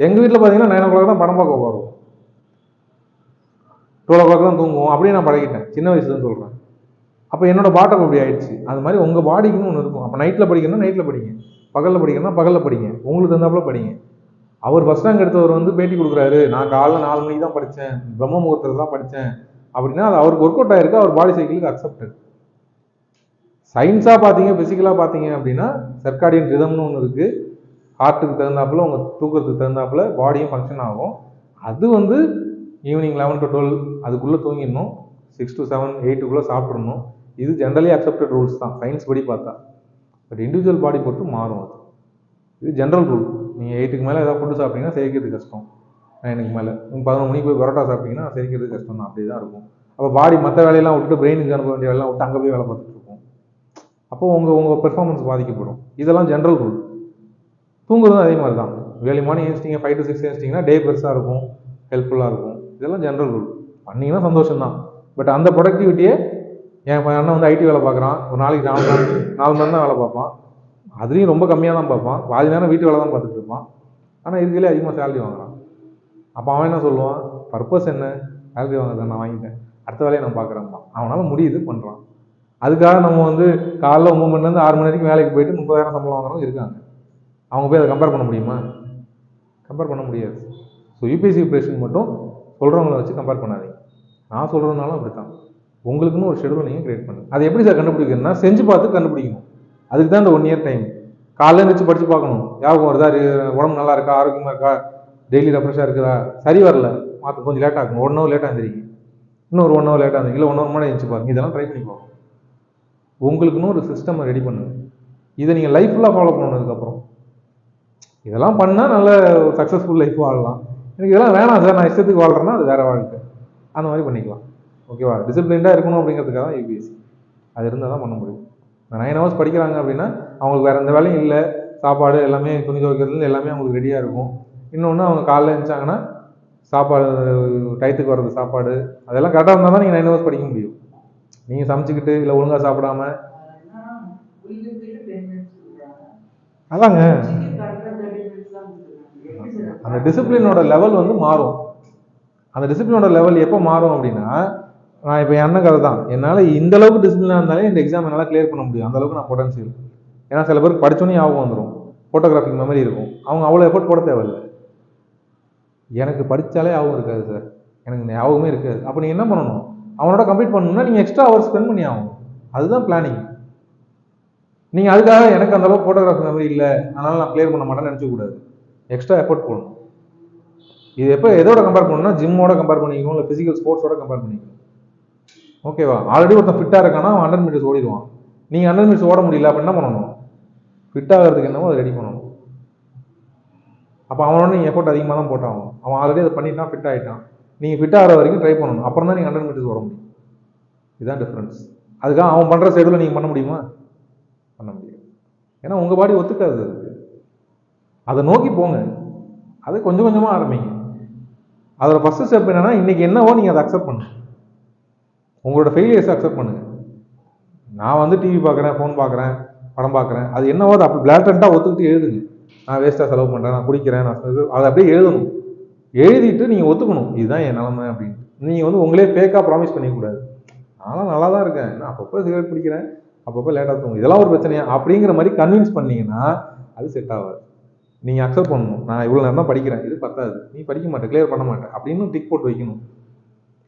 எங்கள் வீட்டில் பார்த்தீங்கன்னா 9 o'clock தான் படம் பார்க்க உட்காருவோம், 12 o'clock தான் தூங்குவோம். அப்படியே நான் பழகிட்டேன், சின்ன வயசுலன்னு சொல்கிறேன். அப்போ என்னோட பாட்டம் அப்படி ஆயிடுச்சு. அது மாதிரி உங்கள் பாடிக்குன்னு ஒன்று இருக்கும். அப்போ நைட்டில் படிக்கணும்னா நைட்டில் படிங்க, பகலில் படிக்கணும்னா பகலில் படிங்க, உங்களுக்கு தகுந்தாப்புல படிங்க. அவர் ஃபர்ஸ்ட் ரேங்க் எடுத்தவர் வந்து பேட்டி கொடுக்குறாரு, நான் காலைல 4 மணிக்கு தான் படித்தேன், பிரம்ம முகூர்த்தத்தில் தான் படித்தேன் அப்படின்னா அது அவருக்கு ஒர்க் அவுட் ஆயிருக்கு, அவர் பாடி சைக்கிளுக்கு அக்செப்டட். சயின்ஸாக பார்த்தீங்க, ஃபிசிக்கலாக பார்த்தீங்க அப்படின்னா சர்க்காடியன் ரிதம்னு ஒன்று இருக்குது. ஹார்ட்டுக்கு தகுந்தாப்புல உங்கள் தூக்கத்துக்கு தகுந்தாப்புல பாடியும் ஃபங்க்ஷன் ஆகும். அது வந்து ஈவினிங் 11 to 12 அதுக்குள்ளே தூங்கிடணும், 6 to 7 8க்குள்ளே சாப்பிட்றணும். இது ஜென்ரலி அக்செப்டட் ரூல்ஸ் தான் சயின்ஸ் படி பார்த்தா. பட் இண்டிவிஜுவல் பாடி பொறுத்து மாறும். அது இது ஜென்ரல் ரூல். நீங்கள் 8க்கு மேலே ஏதாவது ஃபுட்டு சாப்பிட்டீங்கன்னா செரிக்கிறது கஷ்டம். 9க்கு மேலே 11 மணிக்கு போய் பரோட்டா சாப்பிட்டீங்கன்னா செரிக்கிறது கஷ்டம் தான். அப்படி தான் இருக்கும். அப்போ பாடி மற்ற வேலையெல்லாம் விட்டுட்டு பிரெயினுக்கு அனுப்ப வேண்டிய வேலையெல்லாம் விட்டு அங்கே போய் வேலை பார்த்துட்டு இருக்கும். அப்போ உங்கள் பெர்ஃபார்மன்ஸ் பாதிக்கப்படும். இதெல்லாம் ஜென்ரல் ரூல். தூங்குறதும் அதே மாதிரி தான். ஏர்லி மார்னிங் ஏஞ்சிட்டிங்க 5 to 6 ஏஞ்சிட்டிங்கன்னா டே பெருசாக இருக்கும், ஹெல்ப்ஃபுல்லாக இருக்கும். இதெல்லாம் ஜென்ரல் ரூல். பண்ணிங்கன்னா சந்தோஷம் தான். பட் அந்த ப்ரொடக்டிவிட்டியே என் அண்ணன் வந்து ஐடி வேலை பார்க்குறான், ஒரு நாளைக்கு 4 மணி தான் வேலை பார்ப்பான், அதுலேயும் ரொம்ப கம்மியாக தான் பார்ப்பான், பாதி நேரம் வீட்டு வேலை தான் பார்த்துட்டு இருப்பான். ஆனால் இதுலேயே அதிகமாக சேலரி வாங்குறான். அப்போ அவன் என்ன சொல்லுவான், பர்பஸ் என்ன, சேலரி வாங்குறத நான் வாங்கிட்டேன், அடுத்த வேலையை நான் பார்க்குறேன்பான். அவனால் முடியுது, பண்ணுறான். அதுக்காக நம்ம வந்து காலைல 9 மணிலேருந்து 6 மணி வரைக்கும் வேலைக்கு போயிட்டு 30,000 சம்பளம் வாங்குறவங்க இருக்காங்க. அவங்க போய் அதை கம்பேர் பண்ண முடியுமா? கம்பேர் பண்ண முடியாது. ஸோ யூபிஎஸ்சி ப்ரிப்பரேஷன் மட்டும் சொல்கிறவங்கள வச்சு கம்பேர் பண்ணாதீங்க. நான் சொல்கிறதுனாலும் அப்படி தான். உங்களுக்குன்னு ஒரு ஷெடியூல் நீங்கள் கிரியேட் பண்ணுங்க. அது எப்படி சார் கண்டுபிடிக்கணும்னா செஞ்சு பார்த்து கண்டுபிடிக்கணும். அதுக்கு தான் இந்த 1 year டைம். காலையில் எழுந்திரிச்சு படித்து பார்க்கணும், ஞாபகம் வருதா, உடம்பு நல்லா இருக்கா, ஆரோக்கியமாக இருக்கா, டெய்லி ரெஃப்ரெஷ்ஷாக இருக்குதா, சரி வரல மாற்ற கொஞ்சம் லேட்டாக இருக்கும், 1 hour லேட்டாக இருந்திருக்கு, இன்னொரு 1 hour லேட்டாக இருந்தீங்க, இல்லை 1 hour முன்னாடி எழுந்திரிச்சு பாருங்க. இதெல்லாம் ட்ரை பண்ணி பார்க்கணும். உங்களுக்குன்னு ஒரு சிஸ்டம் ரெடி பண்ணுங்க. இதை நீங்கள் லைஃப் ஃபுல்லாக ஃபாலோ பண்ணதுக்கப்புறம் இதெல்லாம் பண்ணால் நல்ல சக்ஸஸ்ஃபுல் லைஃப் வாழலாம். எனக்கு இதெல்லாம் வேணாம் சார், நான் இஷ்டத்துக்கு வாழ்கிறேன்னா அது வேறு வாழ்க்கை, அந்த மாதிரி பண்ணிக்கலாம். ஓகேவா? டிசிப்ளின்டாக இருக்கணும் அப்படிங்கிறதுக்காக தான் யூபிஎஸ்சி. அது இருந்தால் தான் பண்ண முடியும். 9 hours படிக்கிறாங்க அப்படின்னா அவங்களுக்கு வேறு எந்த வேலையும் இல்லை, சாப்பாடு எல்லாமே துணி துவைக்கிறதுல எல்லாமே அவங்களுக்கு ரெடியாக இருக்கும். இன்னொன்று அவங்க காலையில் எழுந்திரிச்சாங்கன்னா சாப்பாடு டயத்துக்கு வர்றது, சாப்பாடு அதெல்லாம் கரெக்டாக இருந்தால் தான் நீங்கள் 9 hours படிக்க முடியும். நீங்கள் சமைச்சிக்கிட்டு இல்லை ஒழுங்காக சாப்பிடாம அதாங்க அந்த டிசிப்ளினோட லெவல் வந்து மாறும். அந்த டிசிப்ளினோட லெவல் எப்போ மாறும் அப்படின்னா, நான் இப்போ என் அண்ணன் கதை தான், என்னால் இந்த அளவுக்கு டிசிப்ளினாக இருந்தாலே இந்த எக்ஸாம் என்னால் கிளியர் பண்ண முடியும். அந்த அளவுக்கு நான் பொட்டன்ஷியல். ஏன்னா சில பேருக்கு படித்தோன்னே ஞாபகம் வந்துடும், ஃபோட்டோகிராஃபிக் மெமரி இருக்கும், அவங்க அவ்வளோ எஃபோர்ட் போட தேவையில்லை. எனக்கு படித்தாலே ஞாபகம் இருக்காது சார், எனக்கு ஞாபகமே இருக்காது. அப்போ நீங்கள் என்ன பண்ணணும், அவனோட கம்ப்ளீட் பண்ணணும்னா நீங்கள் எக்ஸ்ட்ரா ஹவர்ஸ் ஸ்பெண்ட் பண்ணி ஆகணும். அதுதான் பிளானிங். நீங்கள் அதுக்காக எனக்கு அந்த அளவுக்கு ஃபோட்டோகிராஃபி மெமரி இல்லை அதனால் நான் கிளியர் பண்ண மாட்டேன்னு நினச்சக்கூடாது. எக்ஸ்ட்ரா எஃபோர்ட் போடணும். இது எப்போ எதோட கம்பேர் பண்ணணும்னா ஜிம்மோட கம்பேர் பண்ணிக்கணும், இல்லை ஃபிசிக்கல் ஸ்போர்ட்ஸோட கம்பேர் பண்ணிக்கணும். ஓகேவா? ஆல்ரெடி ஒருத்தன் ஃபிட்டாக இருக்கானா அவன் 100 meters ஓடிடுவான். நீங்கள் 100 meters ஓட முடியல அப்போ என்ன பண்ணணும், ஃபிட் ஆகிறதுக்கு என்னவோ அதை ரெடி பண்ணணும். அப்போ அவனோட நீங்கள் எஃபோர்ட் அதிகமாக தான் போட்டாகணும். அவன் ஆல்ரெடி அதை பண்ணிட்டான், ஃபிட் ஆகிட்டான். நீங்கள் ஃபிட் ஆகிற வரைக்கும் ட்ரை பண்ணணும். அப்புறம் தான் நீங்கள் 100 meters ஓட முடியும். இதுதான் டிஃப்ரென்ஸ். அதுக்காக அவன் பண்ணுற ஷெடியூலை நீங்கள் பண்ண முடியுமா? பண்ண முடியாது. ஏன்னா உங்கள் பாடி ஒத்துக்காது. அதை நோக்கி போங்க, அதை கொஞ்சம் கொஞ்சமாக ஆரம்பிங்க. அதோட ஃபஸ்ட்டு ஸ்டெப் என்னன்னா, இன்னைக்கு என்னவோ நீங்கள் அதை அக்செப்ட் பண்ணுங்க. உங்களோட ஃபெயிலியர்ஸை அக்செப்ட் பண்ணுங்க. நான் வந்து டிவி பார்க்குறேன், ஃபோன் பார்க்குறேன், படம் பார்க்குறேன், அது என்னவோ அதை அப்படி பிளாட்டண்ட்டாக ஒத்துக்கிட்டு எழுதுங்க. நான் வேஸ்ட்டாக செலவு பண்ணுறேன், நான் குடிக்கிறேன், நான் அதை அப்படியே எழுதணும். எழுதிட்டு நீங்கள் ஒத்துக்கணும், இதுதான் என் நிலைமை அப்படின்ட்டு. நீங்கள் வந்து உங்களே ஃபேக்காக ப்ராமிஸ் பண்ணிக்கூடாது. நானும் நல்லா தான் இருக்கேன், நான் அப்பப்போ சிகரெட் பிடிக்கிறேன், அப்பப்போ லேட்டாக தூங்கும், இதெல்லாம் ஒரு பிரச்சனையா அப்படிங்கிற மாதிரி கன்வின்ஸ் பண்ணீங்கன்னா அது செட் ஆகாது. நீங்கள் அக்செப்ட் பண்ணணும், நான் இவ்வளோ நேரம் தான் படிக்கிறேன், இது பத்தாது, நீ படிக்க மாட்டேன், கிளியர் பண்ண மாட்டேன் அப்படின்னு டிக் போட்டு வைக்கணும்.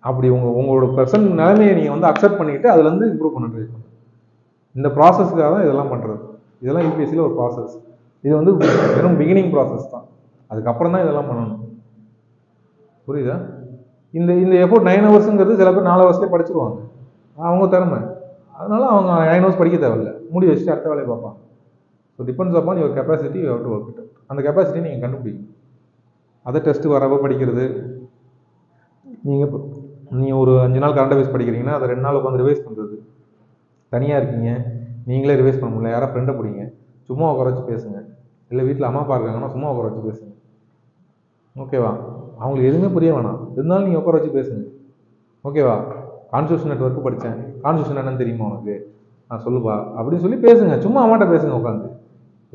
அப்படி உங்களோட பர்சன்ட் நிலைமையை நீங்கள் வந்து அக்செப்ட் பண்ணிக்கிட்டு அதுலேருந்து இம்ப்ரூவ் பண்ண ட்ரை பண்ணணும். இந்த ப்ராசஸ்க்காக தான் இதெல்லாம் பண்ணுறது. இதெல்லாம் யூபிஎஸ்சியில் ஒரு ப்ராசஸ். இது வந்து வெறும் பிகினிங் ப்ராசஸ் தான். அதுக்கப்புறம் தான் இதெல்லாம் பண்ணணும். புரியுதா? இந்த எஃபோர்ட் 9 hours சில பேர் 4 hours படிச்சிருவாங்க, அவங்க திறமை. அதனால அவங்க 9 hours படிக்க தேவையில்லை, மூடி வச்சுட்டு அடுத்த வேலையை பார்ப்பாங்க. So depends upon your capacity, you have to work it out. அந்த கெப்பாசிட்டியை நீங்கள் கண்டுபிடிக்கணும். அதை டெஸ்ட்டு வரப்போ படிக்கிறது. நீங்கள் ஒரு 5 நாள் கரண்ட் அஃபேர்ஸ் படிக்கிறீங்கன்னா அதை 2 நாள் உட்காந்து ரிவைஸ் பண்ணுறது. தனியாக இருக்கீங்க, நீங்களே ரிவைஸ் பண்ண முடியல, யாராவது ஃப்ரெண்டை பிடிங்க, சும்மா உட்கார வச்சு பேசுங்க. இல்லை வீட்டில் அம்மா அப்பா இருக்காங்கன்னா சும்மா உட்கார வச்சு பேசுங்க. ஓகேவா? அவங்களுக்கு எதுவுமே புரிய வேணாம், இருந்தாலும் நீங்கள் உட்கார வச்சு பேசுங்க. ஓகேவா? கான்ஸ்டியூஷன் நெட்வொர்க்கு படித்தேன், கான்ஸ்டியூஷன் என்னன்னு தெரியுமா உனக்கு, நான் சொல்லுப்பா அப்படின்னு சொல்லி பேசுங்க. சும்மா அம்மாட்ட பேசுங்க உட்காந்து.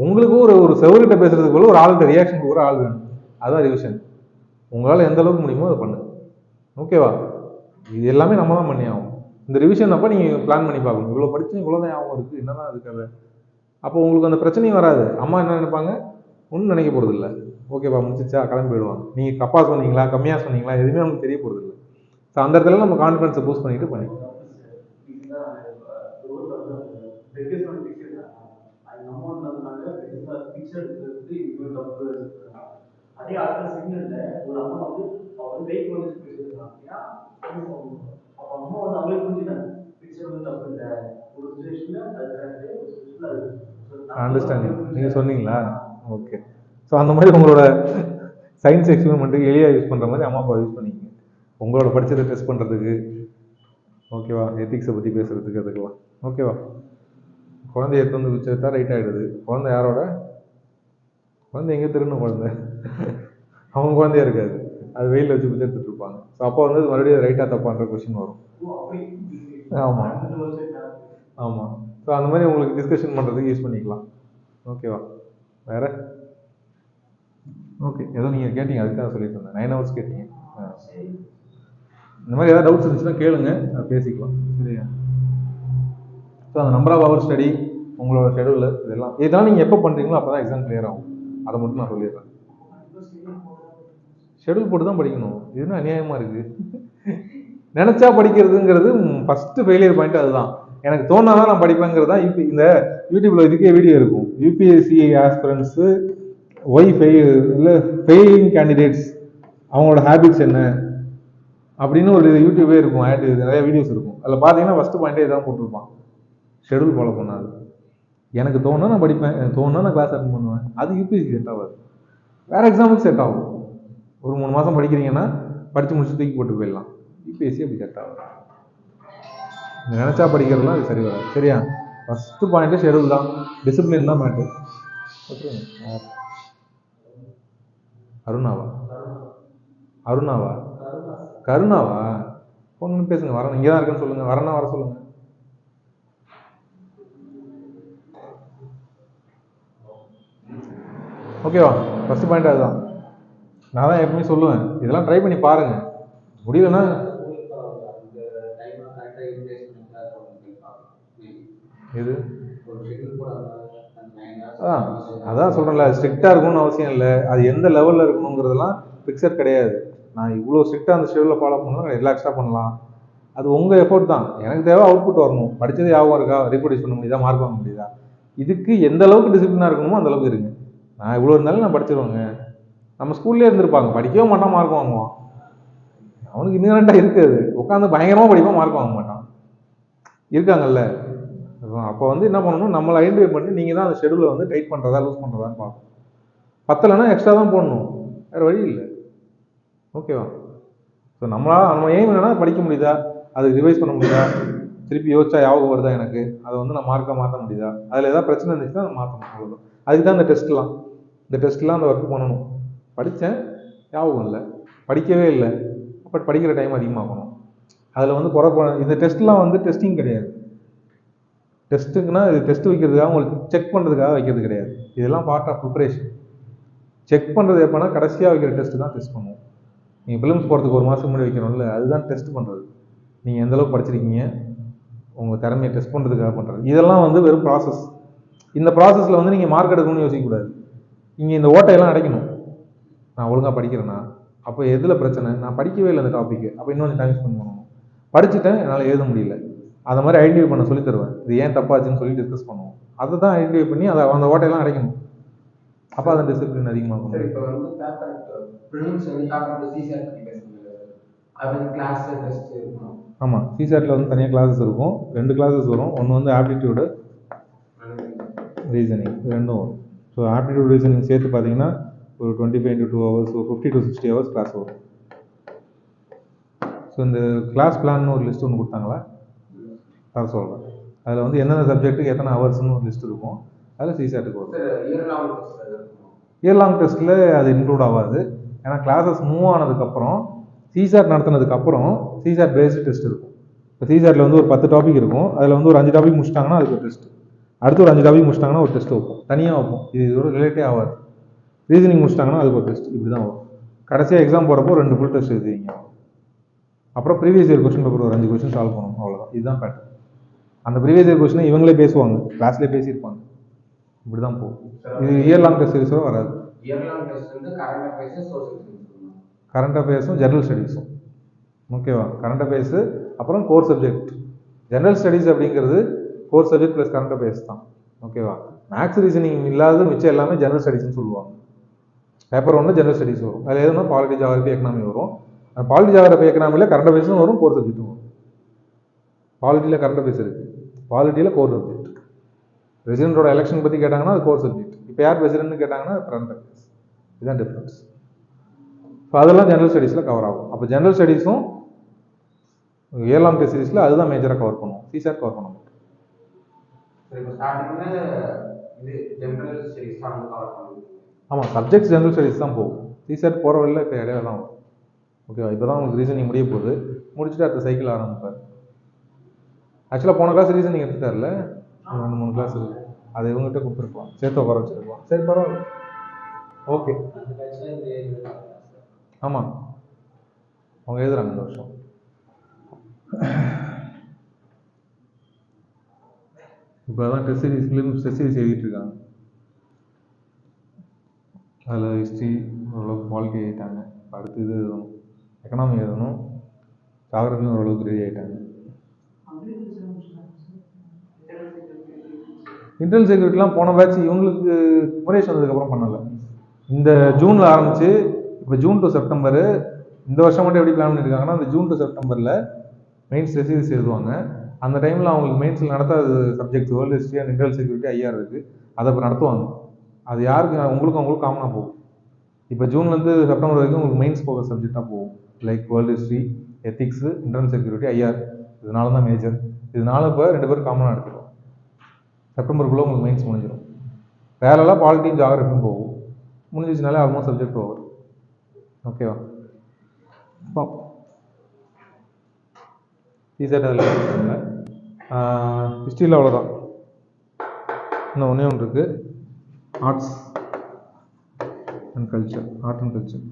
உங்களுக்கு ஒரு செவர்கிட்ட பேசுறதுக்கு போல ஒரு ஆள்கிட்ட ரியாக்ஷன் கொடுக்குற ஆள் வேணும். அதுதான் ரிவிஷன். உங்களால் எந்த அளவுக்கு முடியுமோ அதை பண்ணுங்க. ஓகேவா? இது எல்லாமே நம்ம தான் பண்ணி ஆகும். இந்த ரிவிஷன் அப்போ நீங்கள் பிளான் பண்ணி பார்க்கணும், இவ்வளோ படிச்சு இவ்வளோதான் ஞாபகம் இருக்குது, என்னதான் அதுக்கு அதை. அப்போ உங்களுக்கு அந்த பிரச்சனையும் வராது. அம்மா என்ன நினைப்பாங்க, ஒன்றும் நினைக்க போகிறது இல்லை, ஓகேப்பா முடிச்சிச்சா கிளம்பி போயிடுவாங்க. நீங்கள் தப்பாக சொன்னீங்களா கம்மியாக சொன்னீங்களா எதுவுமே அவங்களுக்கு தெரிய போகிறது இல்லை. ஸோ அந்த இடத்துல நம்ம கான்ஃபிடன்ஸை பூஸ்ட் பண்ணிட்டு பண்ணிக்கலாம். அதே அடுத்த செகண்ட்ல ஒரு அம்மா வந்து அவர் கைக்கு வந்து பேசியிருக்காங்க, அப்போ அம்மா வந்து அவங்களே புரிஞ்சுட்டாங்க பிக்சர் வந்து தப்பு இல்லை, ஒரு சுச்சுவேஷன்ல அது கரெக்ட், ஒரு சுச்சுவேஷன்ல அது அண்டர்ஸ்டாண்டிங். நீங்கள் சொன்னீங்களா? ஓகே. ஸோ அந்த மாதிரி உங்களோட சயின்ஸ் எக்ஸ்பெரிமெண்ட்டுக்கு எளியா யூஸ் பண்ணுற மாதிரி அம்மா அப்பா யூஸ் பண்ணிக்கங்க, உங்களோட படிச்சதை டெஸ்ட் பண்ணுறதுக்கு, ஓகேவா, எத்திக்ஸை பற்றி பேசுகிறதுக்கு, அதுக்கெல்லாம். ஓகேவா? குழந்தைய எடுத்து வந்து வச்சுட்டா ரைட் ஆகிடுது. குழந்தை யாரோட குழந்தை எங்கே திரும்ப குழந்தை அவங்க குழந்தையா இருக்காது, அது வெயிலில் வச்சு பிடிச்சி எடுத்துட்டு இருப்பாங்க. ஸோ அப்போ வந்து மறுபடியும் ரைட்டாக தப்பான்ற கொஸ்டின் வரும். ஆமாம் ஆமாம். ஸோ அந்த மாதிரி உங்களுக்கு டிஸ்கஷன் பண்ணுறதுக்கு யூஸ் பண்ணிக்கலாம். ஓகேவா? வேற ஓகே, ஏதோ நீங்கள் கேட்டீங்க அதுக்கு தான் சொல்லிட்டு இருந்தேன், 9 hours கேட்டீங்க. இந்த மாதிரி ஏதாவது டவுட்ஸ் இருந்துச்சுன்னா கேளுங்க, அதை பேசிக்கலாம். சரியா? ஸோ அந்த நம்பர் ஆஃப் ஹவர் ஸ்டடி, உங்களோட ஷெடியூல், இதெல்லாம் நீங்கள் எப்போ பண்ணுறீங்களோ அப்போ தான் எக்ஸாம் கிளியர் ஆகும். அதை மட்டும் நான் சொல்லிடுறேன். ஷெடியூல் போட்டு தான் படிக்கணும், இதுனா அநியாயமாக இருக்குது. நினச்சா படிக்கிறதுங்கிறது ஃபஸ்ட்டு ஃபெயிலியர் பாயிண்ட் அதுதான். எனக்கு தோணாதான் நான் படிப்பேங்கிறது தான். இப்போ இந்த யூடியூப்ல இதுக்கே வீடியோ இருக்கும், யூபிஎஸ்சி ஆஸ்பிரன்ஸு ஒய் இல்லை ஃபெயிலிங் கேண்டிடேட்ஸ் அவங்களோட ஹேபிட்ஸ் என்ன அப்படின்னு ஒரு யூடியூபே இருக்கும், ஆட் நிறைய வீடியோஸ் இருக்கும். அதில் பார்த்தீங்கன்னா ஃபஸ்ட்டு பாயிண்ட்டே இதான் போட்டிருப்பான், ஷெடியூல் ஃபாலோ பண்ணாது. எனக்கு தோணுனா நான் படிப்பேன், எனக்கு தோணுனா நான் கிளாஸ் அட்டன் பண்ணுவேன். அது யூபிஎஸ்சி செட் ஆகாது, வேறு எக்ஸாமுக்கு செட் ஆகும். ஒரு 3 மாதம் படிக்கிறீங்கன்னா படித்து முடிச்சு தூக்கி போட்டு போயிடலாம். யூபிஎஸ்சி அப்படி செட் ஆகும். நினச்சா படிக்கிறதுலாம் அது சரி வராது. சரியா? ஃபஸ்ட்டு பாயிண்ட்டு ஷெடியூல் தான், டிசிப்ளின் தான் மேட்ரு. ஓகே. அருணாவா அருணாவா கருணாவா ஃபோன் பண்ணி பேசுங்க, வரேன், இங்கே தான் இருக்குன்னு சொல்லுங்கள், வரேன்னா வர சொல்லுங்கள். ஓகேவா? ஃபஸ்ட்டு பாயிண்ட் அதுதான். நான் தான் எப்பவுமே சொல்லுவேன், இதெல்லாம் ட்ரை பண்ணி பாருங்க, முடியலன்னா எது அதான் சொல்கிறேன்ல, ஸ்ட்ரிக்டாக இருக்கணும்னு அவசியம் இல்லை. அது எந்த லெவலில் இருக்கணுங்கிறதெல்லாம் ஃபிக்ஸட் கிடையாது. நான் இவ்வளோ ஸ்ட்ரிக்டாக அந்த ஷெடியூலில் ஃபாலோ பண்ணலாம், ரிலாக்ஸாக பண்ணலாம், அது உங்கள் எஃபோர்ட் தான். எனக்கு தேவை அவுட்புட் வரணும், படித்தது ஞாபகம் இருக்கா, ரீப்ரொடியூஸ் பண்ண முடியுதா, மார்க் வாங்க முடியுதா, இதுக்கு எந்த அளவுக்கு டிசிப்ளினாக இருக்கணுமோ அந்த அளவுக்கு இருங்க. நான் இவ்வளோ இருந்தாலும் நான் படிச்சிருவேங்க. நம்ம ஸ்கூல்லே இருந்திருப்பாங்க, படிக்கவே மாட்டான், மார்க் வாங்குவான். அவனுக்கு இன்னரெண்டாக இருக்காது, உட்காந்து பயங்கரமாக படிப்பான், மார்க் வாங்க மாட்டான். இருக்காங்கல்ல. அப்போ வந்து என்ன பண்ணணும், நம்மளை ஐடென்டிஃபை பண்ணி நீங்கள் தான் அந்த ஷெடியூலை வந்து டைட் பண்ணுறதா லூஸ் பண்ணுறதான்னு பார்க்கணும். பத்தலைன்னா எக்ஸ்ட்ரா தான் போடணும், வேறு வழி இல்லை. ஓகேவா? ஸோ நம்ம எய்ம் என்னன்னா படிக்க முடியுதா, அது ரிவைஸ் பண்ண முடியுதா, திருப்பி யோசிச்சா ஞாபகம் வருதா எனக்கு, அதை வந்து நான் மார்க்காக மாற்ற முடியுதா, அதில் ஏதாவது பிரச்சனை இருந்துச்சுன்னா அதை மாற்றணும், அவ்வளோதான். அதுக்கு தான் இந்த டெஸ்ட்லாம் அந்த ஒர்க் பண்ணணும். படித்தேன், ஞாபகம் இல்லை, படிக்கவே இல்லை, பட் படிக்கிற டைம் அதிகமாகணும். அதில் வந்து இந்த டெஸ்ட்லாம் வந்து டெஸ்டிங் கிடையாது. டெஸ்ட்டுக்குன்னா இது டெஸ்ட் வைக்கிறதுக்காக உங்களுக்கு செக் பண்ணுறதுக்காக வைக்கிறது கிடையாது. இதெல்லாம் பார்ட் ஆஃப் ப்ரிப்பரேஷன். செக் பண்ணுறது எப்போனா கடைசியாக வைக்கிற டெஸ்ட்டு தான் டெஸ்ட் பண்ணுவோம். நீங்கள் ஃபிலிம்ஸ் போகிறதுக்கு 1 மாதத்துக்கு முன்னாடி வைக்கணும்ல, அதுதான் டெஸ்ட் பண்ணுறது. நீங்கள் எந்தளவுக்கு படிச்சிருக்கீங்க, உங்கள் திறமையை டெஸ்ட் பண்ணுறதுக்காக பண்ணுறது. இதெல்லாம் வந்து வெறும் ப்ராசஸ். இந்த ப்ராசஸில் வந்து நீங்கள் மார்க் எடுக்கணும்னு யோசிக்கக்கூடாது. நீங்கள் இந்த ஓட்டையெல்லாம் அடைக்கணும். நான் ஒழுங்காக படிக்கிறேன்னா, அப்போ எதில் பிரச்சனை, நான் படிக்கவே இல்லை அந்த டாப்பிக்கு, அப்போ இன்னொன்று டைம் ஸ்பெண்ட் பண்ணணும். படிச்சுட்டேன், என்னால் எழுத முடியல, அதை மாதிரி ஐடென்டிஃபை பண்ண சொல்லி தருவேன். இது ஏன் தப்பாச்சுன்னு சொல்லி டிஸ்கஸ் பண்ணுவோம். அதை தான் ஐடென்டிஃபை பண்ணி அதை அந்த ஓட்டையெல்லாம் அடைக்கணும். அப்போ அந்த டிசிப்ளின் அதிகமாகும். இப்போ வந்து ஆமாம், சிசாட்டில் வந்து தனியாக கிளாஸஸ் இருக்கும். 2 கிளாஸஸ் வரும். ஒன்று வந்து ஆப்டிடியூடு, ரீசனிங், ரெண்டும் வரும். ஸோ ஆப்டிடியூட் ரீசனிங் சேர்த்து பார்த்தீங்கன்னா ஒரு 25 to 2 hours, 50 to 60 hours class வரும். ஸோ இந்த கிளாஸ் பிளான்னு ஒரு லிஸ்ட் ஒன்று கொடுத்தாங்களா, அதை சொல்கிறேன். அதில் வந்து எந்தெந்த சப்ஜெக்ட்டுக்கு எத்தனை ஹவர்ஸ்னு ஒரு லிஸ்ட் இருக்கும். அதில் சிசாட்டுக்கு வரும். இயர் லாங் டெஸ்ட்டில் அது இன்க்ளூட் ஆகாது. ஏன்னா கிளாஸஸ் மூவ் ஆனதுக்கப்புறம், சிசாட் நடத்தினதுக்கப்புறம் சிசாட் பேஸ்டு டெஸ்ட் இருக்கும். இப்போ சிசாட்டில் வந்து ஒரு 10 டாபிக் இருக்கும். அதில் வந்து ஒரு 5 டாபிக் முடிச்சிட்டாங்கன்னா அதுக்கு ஒரு டெஸ்ட், அடுத்து ஒரு 5 டாபிக் முடிச்சிட்டாங்கன்னா ஒரு டெஸ்ட் வைப்போம், தனியாக வைப்போம். இதோட ரிலேட்டே ஆகாது. ரீசனிங் முடிச்சிட்டாங்கன்னா அதுக்கு ஒரு டெஸ்ட், இப்படி தான் வரும். கடைசியாக எக்ஸாம் போகிறப்போ 2 ஃபுல் டெஸ்ட் எழுதுவீங்க. அப்புறம் ப்ரீவியஸ் இயர் கொஸ்டின் பேப்பர் ஒரு 5 கொஸ்டின் சால்வ் பண்ணணும், அவ்வளோதான். இதுதான் பேட்டர்ன். அந்த ப்ரீவியஸ் இயர் கொஸ்டினை இவங்களே பேசுவாங்க, கிளாஸ்லேயே பேசியிருப்பாங்க. இப்படி தான் போகும். இது இயர் லாங் டெஸ்ட் சீரிஸோட வராது. இயர் லாங் டெஸ்ட் வந்து current affairs, social science, current அஃபேர்ஸும் ஜெனரல் ஸ்டடீஸும். ஓகேவா? கரண்ட் அஃபேர்ஸு அப்புறம் கோர் சப்ஜெக்ட். ஜெனரல் ஸ்டடீஸ் அப்படிங்கிறது core subject plus current affairs தான். ஓகேவா? மேக்ஸ் ரீசனிங் இல்லாத மிச்சம் எல்லாமே ஜெனரல் ஸ்டடீஸ்னு சொல்லுவாங்க. பேப்பர் 1 ஜெனரல் ஸ்டடீஸ் வரும், அதில் எதுனா பாலிட்டி, ஜியாகிரபி, எக்கனாமி வரும். பாலிட்டி, ஜியாகிரபி, எக்கனாமியில் கரண்ட் அஃபேர்ஸும் வரும், கோர் சப்ஜெக்ட்டும் வரும். பாலிட்டியில் கரண்ட் அஃபேர்ஸ் இருக்குது, பாலிட்டியில் கோர் சப்ஜெக்ட். பிரசிடென்ட்டோட எலெக்ஷன் பற்றி கேட்டாங்கன்னா அது கோர் சப்ஜெக்ட். இப்போ யார் பிரசிடென்ட்னு கேட்டாங்கன்னா கரண்ட் அஃபேர்ஸ். இதுதான் டிஃப்ரென்ஸ். ஸோ அதெல்லாம் ஜெனரல் ஸ்டடீஸில் கவர் ஆகும். அப்போ ஜெனரல் ஸ்டடீஸும் இயர் லாங் டெஸ்ட் சீரிஸில் அதுதான் மேஜராக கவர் பண்ணுவோம், சிசாட் கவர் பண்ண மாட்டோம். ஆமாம், சப்ஜெக்ட்ஸ் ஜெனரல் ஸ்டடீஸ் தான் போகும். சிசாட் போகிற வழியில் இப்போ இடையில தான் வரும். ஓகேவா? இப்போ தான் உங்களுக்கு ரீசனிங் முடிய போகுது, முடிச்சுட்டு அடுத்த சைக்கிள் ஆரம்பிப்பார். ஆக்சுவலாக போன கிளாஸ் ரீசனிங் எடுத்துட்டார்ல, 2-3 கிளாஸ் இருக்குது, அதை இவங்ககிட்ட கொடுத்துருக்கலாம், சேர்த்து உட்கார வச்சுருக்கலாம். சரி, பரவாயில்ல, ஓகே. ஆமாம், அவங்க எழுதுறாங்க இந்த வருஷம். இப்போ தான் டெஸ்ட் சீரிஸ்லேயும் டெஸ்ட் சீரிஸ் எழுதிட்டு இருக்காங்க. அதில் ஹிஸ்ட்ரி ஓரளவுக்கு பாலிட்டி எழுதிட்டாங்க. அடுத்து இது எழுதணும், எக்கனாமி எழுதணும், ஜியாகிரபியும் ஓரளவுக்கு ரெடி ஆகிட்டாங்க. இன்டர்னல் செக்யூரிட்டிலாம் போன பேட்ச் இவங்களுக்கு குமரேஷ் வந்ததுக்கப்புறம் பண்ணலை. இந்த ஜூனில் ஆரம்பித்து இப்போ ஜூன் டு செப்டம்பர் இந்த வருஷம் மட்டும் எப்படி பிளான் பண்ணியிருக்காங்கன்னா, அந்த ஜூன் டு செப்டம்பரில் மெயின்ஸ் டெஸ்ட் சீரிஸ் எழுதுவாங்க. அந்த டைமில் அவங்களுக்கு மெயின்ஸில் நடத்தாத subject world history and internal security IR இருக்குது, அதை இப்போ நடத்துவாங்க. அது யாருக்கு, உங்களுக்கு காமனாக போகும். இப்போ ஜூன்லேருந்து செப்டம்பர் வரைக்கும் உங்களுக்கு மெயின்ஸ் போகிற சப்ஜெக்டாக போகும், like world history, ethics, internal security, IR. இதனால தான் மேஜர். இதனால இப்போ 2 பேரும் காமனாக எடுத்துருவோம். செப்டம்பருக்குள்ளே உங்களுக்கு மெயின்ஸ் முடிஞ்சிடும். வேறெல்லாம் பாலிட்டியும் ஜியாகிரபியும் போகும். முடிஞ்சிச்சுனாலே ஆல்மோஸ்ட் சப்ஜெக்ட் ஓவர். ஓகேவா? சிசெட் அதில் இல்லை. ஹிஸ்ட்ரியில் அவ்வளோதான். இன்னும் ஒன்றே ஒன்று இருக்குது, arts and culture. Art and culture.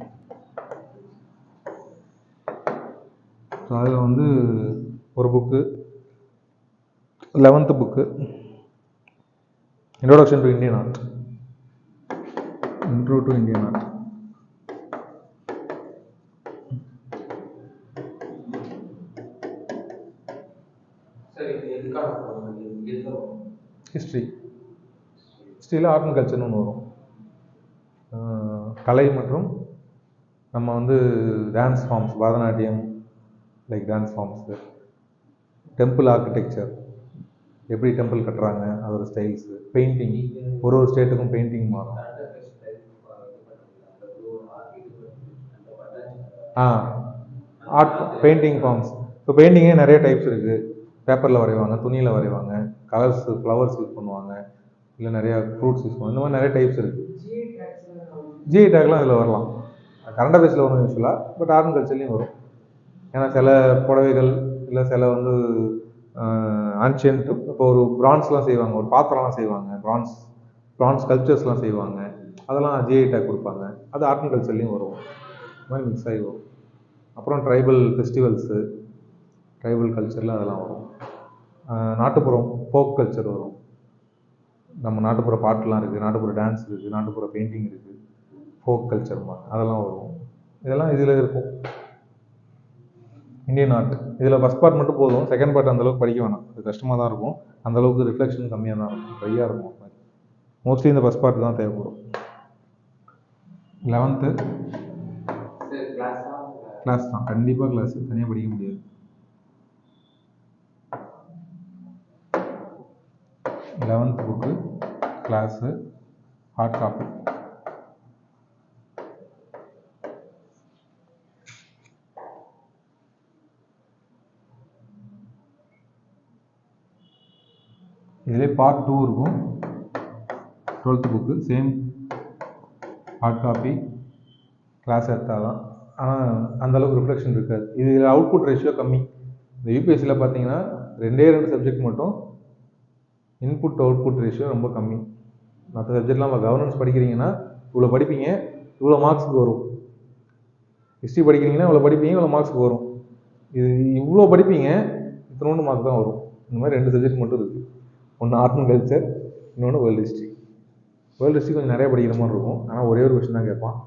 So அதில் வந்து ஒரு book, 11th book, introduction to Indian art. Intro to Indian art. History. ஹிஸ்ட்ரியில் ஆர்ட் அண்ட் கல்ச்சர்னு ஒன்று வரும். கலை மற்றும் நம்ம வந்து dance forms, Bharatanatyam like dance forms, temple architecture, எப்படி டெம்பிள் கட்டுறாங்க அதோட ஸ்டைல்ஸு, பெயிண்டிங், ஒரு ஸ்டேட்டுக்கும் பெயிண்டிங் மாறும். Art painting forms. இப்போ பெயிண்டிங்கே நிறைய டைப்ஸ் இருக்குது. பேப்பரில் வரைவாங்க, துணியில் வரைவாங்க, கலர்ஸ், ஃப்ளவர்ஸ் யூஸ் பண்ணுவாங்க, இல்லை நிறையா ஃப்ரூட்ஸ் யூஸ் பண்ணுவாங்க. இந்த மாதிரி நிறைய டைப்ஸ் இருக்குது. ஜிஐ டேக்லாம் இதில் வரலாம். கரண்ட் அஃபேர்ஸில் வரும் யூஸ்ஃபுல்லாக, பட் ஆர்ட் அண்ட் கல்ச்சர்லேயும் வரும். ஏன்னா சில புடவைகள் இல்லை சில வந்து ஆன்ஷியன்ட், இப்போ ஒரு பிரான்ஸ்லாம் செய்வாங்க, ஒரு பாத்திரம்லாம் செய்வாங்க, பிரான்ஸ் கல்ச்சர்ஸ்லாம் செய்வாங்க, அதெல்லாம் ஜிஐ டேக் கொடுப்பாங்க. அது ஆர்ட் அண்ட் கல்ச்சர்லேயும் வரும். இந்த மாதிரி மிக்ஸ் ஆகி வரும். அப்புறம் ட்ரைபல் ஃபெஸ்டிவல்ஸு, ட்ரைபல் கல்ச்சரில் அதெல்லாம் வரும். நாட்டுப்புறம் ஃபோக் கல்ச்சர் வரும். நம்ம நாட்டுப்புற பாட்டுலாம் இருக்குது, நாட்டுப்புற டான்ஸ் இருக்குது, நாட்டுப்புற பெயிண்டிங் இருக்குது, ஃபோக் கல்ச்சர்மா, அதெல்லாம் வரும். இதெல்லாம் இதில் இருக்கும். இந்தியன் ஆர்ட் இதில் ஃபஸ்ட் பார்ட் மட்டும் போதும், செகண்ட் பார்ட் அந்தளவுக்கு படிக்க வேணாம், அது கஷ்டமாக தான் இருக்கும். அந்தளவுக்கு ரிஃப்ளெக்ஷன் கம்மியாக தான் இருக்கும், ட்ரையாக இருக்கும். மோஸ்ட்லி இந்த ஃபஸ்ட் பார்ட் தான் தேவைப்படும். 11th கிளாஸ் தான், கண்டிப்பாக கிளாஸ், தனியாக படிக்க முடியாது. 11th book, class, hard copy. இதிலே பார்ட் 2 இருக்கும். 12th book same hard copy, class எடுத்தால் தான். ஆனால் அந்தளவுக்கு ரிஃப்ளெக்ஷன் இருக்காது. இதில் அவுட்புட் ரேஷியோ கம்மி. இந்த யூபிஎஸ்சியில் பார்த்தீங்கன்னா 2 சப்ஜெக்ட் மட்டும் இன்புட் அவுட்புட் ரேஷியோ ரொம்ப கம்மி. மற்ற சப்ஜெக்ட்லாம் நம்ம கவர்னன்ஸ் படிக்கிறீங்கன்னா இவ்வளோ படிப்பீங்க, இவ்வளோ மார்க்ஸுக்கு வரும். ஹிஸ்ட்ரி படிக்கிறீங்கன்னா இவ்வளோ படிப்பீங்க, இவ்வளோ மார்க்ஸுக்கு வரும். இது இவ்வளோ படிப்பீங்க, இத்தனோண்டு மார்க் தான் வரும். இந்த மாதிரி 2 சப்ஜெக்ட் மட்டும் இருக்குது. ஒன்று ஆர்ட் அண்ட் கல்ச்சர், இன்னொன்று வேர்ல்டு ஹிஸ்ட்ரி. வேர்ல்டு ஹிஸ்ட்ரி கொஞ்சம் நிறைய படிக்கிற மாதிரி இருக்கும், ஆனால் ஒரே ஒரு கொஸ்டின் தான் கேட்பான்.